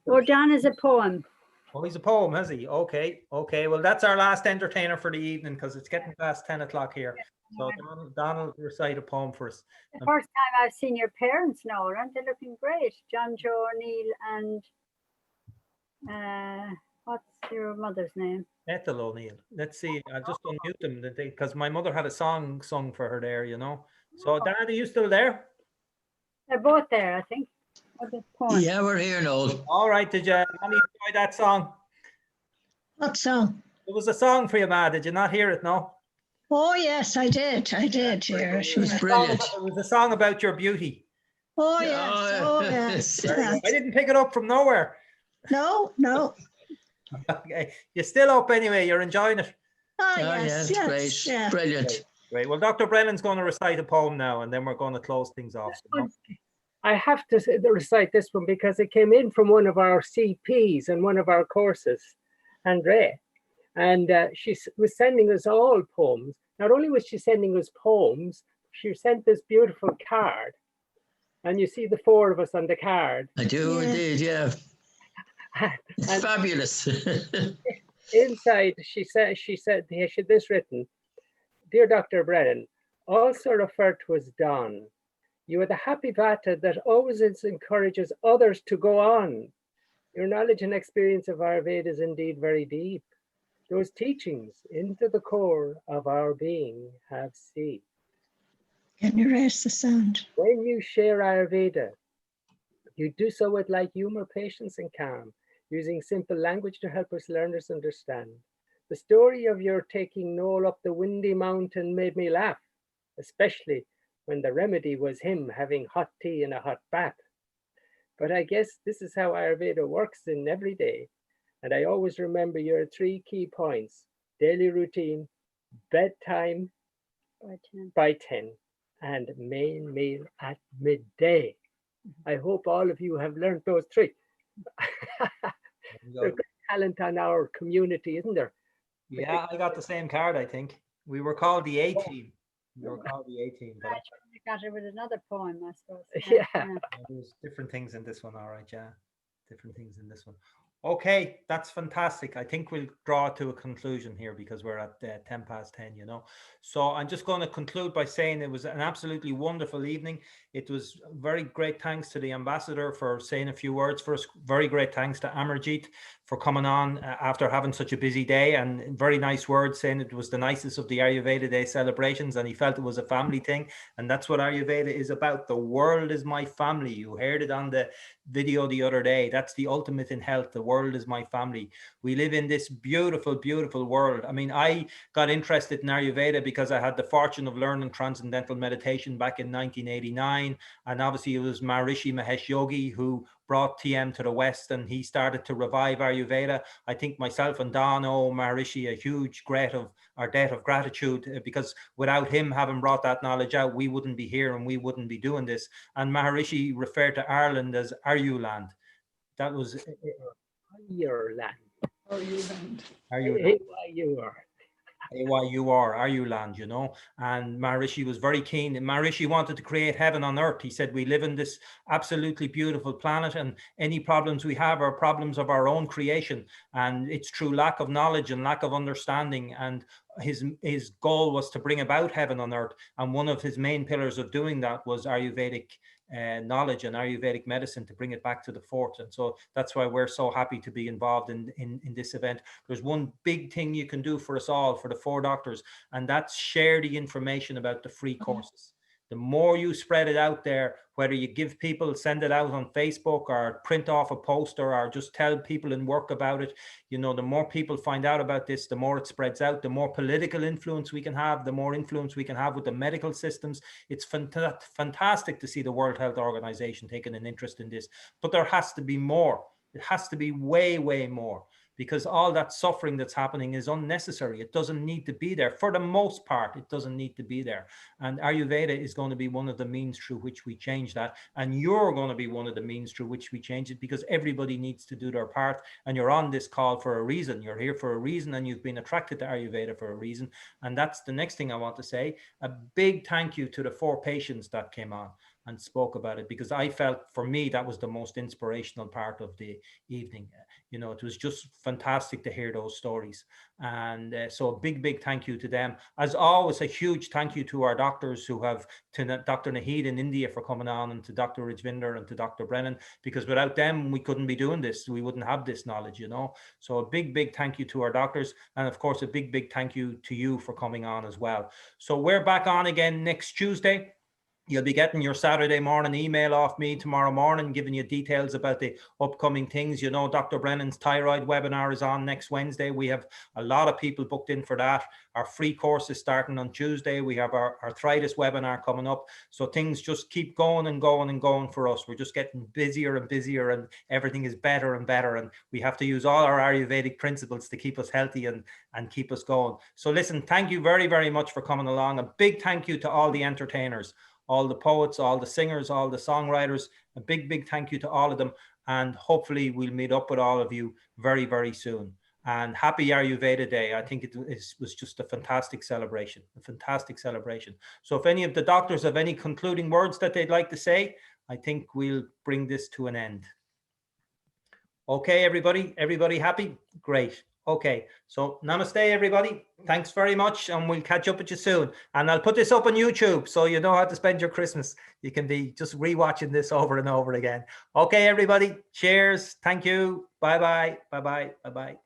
Oh, Don is a poem. Oh, he's a poem, has he? Okay, okay. Well, that's our last entertainer for the evening because it's getting past 10 o'clock here. So Donald recite a poem for us. The first time I've seen your parents now, aren't they looking great? John Joe O'Neill and what's your mother's name? Ethel O'Neill. Let's see. I'll just unmute them because my mother had a song sung for her there, you know. So, Dad, are you still there? They're both there, I think. Yeah, we're here, Noel. All right. Did you enjoy that song? What song? It was a song for you, Ma. Did you not hear it? No. Oh yes, I did. I did hear it. It was brilliant. It was a song about your beauty. Oh yes. Oh yes. I didn't pick it up from nowhere. No, no. Okay. You're still up anyway. You're enjoying it. Oh, yes, yes, great. Yeah. Brilliant. Great. Well, Dr. Brennan's going to recite a poem now, and then we're going to close things off. So. I have to recite this one because it came in from one of our CPs and one of our courses, Andrea. And she was sending us all poems. Not only was she sending us poems, she sent this beautiful card. And you see the four of us on the card. I do indeed, yeah. It's fabulous. Inside, she said, she had this written: Dear Dr. Brennan, also referred to as Don, you are the happy vata that always encourages others to go on. Your knowledge and experience of Ayurveda is indeed very deep. Those teachings into the core of our being have seeped. Can you raise the sound? When you share Ayurveda, you do so with light humor, patience, and calm, using simple language to help us learners understand. The story of your taking Noel up the windy mountain made me laugh, especially when the remedy was him having hot tea and a hot bath. But I guess this is how Ayurveda works in every day. And I always remember your three key points: daily routine, bedtime by 10, and main meal at midday. I hope all of you have learned those three. There's great talent on our community, isn't there? Yeah, I got the same card, I think. We were called the A-team. We were called the A-team. I got it with another poem, I suppose. Yeah. There's different things in this one, all right, yeah. Different things in this one. Okay, that's fantastic. I think we'll draw to a conclusion here because we're at 10 past 10, you know. So I'm just going to conclude by saying it was an absolutely wonderful evening. It was very great thanks to the ambassador for saying a few words for us. Very great thanks to Amarjeet for coming on after having such a busy day, and very nice words saying it was the nicest of the Ayurveda Day celebrations and he felt it was a family thing. And that's what Ayurveda is about. The world is my family. You heard it on the video the other day. That's the ultimate in health. The world is my family. We live in this beautiful, beautiful world. I mean, I got interested in Ayurveda because I had the fortune of learning transcendental meditation back in 1989. And obviously it was Maharishi Mahesh Yogi who brought TM to the West, and he started to revive Ayurveda. I think myself and Don owe Maharishi a huge debt of gratitude, because without him having brought that knowledge out, we wouldn't be here and we wouldn't be doing this. And Maharishi referred to Ireland as Aryuland. That was Ireland. Are you land? Are you? You are. Are you land, you know? And Maharishi was very keen. Maharishi wanted to create heaven on earth. He said, we live in this absolutely beautiful planet, and any problems we have are problems of our own creation. And it's through lack of knowledge and lack of understanding. And his goal was to bring about heaven on earth. And one of his main pillars of doing that was Ayurvedic knowledge and Ayurvedic medicine, to bring it back to the fore. And so that's why we're so happy to be involved in this event. There's one big thing you can do for us all, for the 4 doctors, and that's share the information about the free courses. The more you spread it out there, whether you give people, send it out on Facebook or print off a poster or just tell people in work about it, you know, the more people find out about this, the more it spreads out, the more political influence we can have, the more influence we can have with the medical systems. It's fantastic to see the World Health Organization taking an interest in this, but there has to be more. It has to be way, way more, because all that suffering that's happening is unnecessary. It doesn't need to be there. For the most part, it doesn't need to be there. And Ayurveda is going to be one of the means through which we change that. And you're going to be one of the means through which we change it, because everybody needs to do their part. And you're on this call for a reason. You're here for a reason, and you've been attracted to Ayurveda for a reason. And that's the next thing I want to say. A big thank you to the 4 patients that came on and spoke about it, because I felt, for me, that was the most inspirational part of the evening. You know, it was just fantastic to hear those stories. And so a big thank you to them. As always, a huge thank you to our doctors, who have, to Dr. Naheed in India for coming on, and to Dr. Rajvinder and to Dr. Brennan, because without them, we couldn't be doing this. We wouldn't have this knowledge, you know. So a big thank you to our doctors. And of course, a big thank you to you for coming on as well. So we're back on again next Tuesday. You'll be getting your Saturday morning email off me tomorrow morning, giving you details about the upcoming things. You know, Dr. Brennan's thyroid webinar is on next Wednesday. We have a lot of people booked in for that. Our free course is starting on Tuesday. We have our arthritis webinar coming up. So things just keep going and going and going for us. We're just getting busier and busier, and everything is better and better. And we have to use all our Ayurvedic principles to keep us healthy and keep us going. So listen, thank you very much for coming along. A big thank you to all the entertainers, all the poets, all the singers, all the songwriters. A big thank you to all of them. And hopefully we'll meet up with all of you very soon. And happy Ayurveda Day. I think it was just a fantastic celebration, So if any of the doctors have any concluding words that they'd like to say, I think we'll bring this to an end. Okay, everybody happy? Great. Okay, so namaste, everybody. Thanks very much, and we'll catch up with you soon. And I'll put this up on YouTube, so you know how to spend your Christmas. You can be just rewatching this over and over again. Okay, everybody. Cheers. Thank you. Bye-bye. Bye-bye. Bye-bye.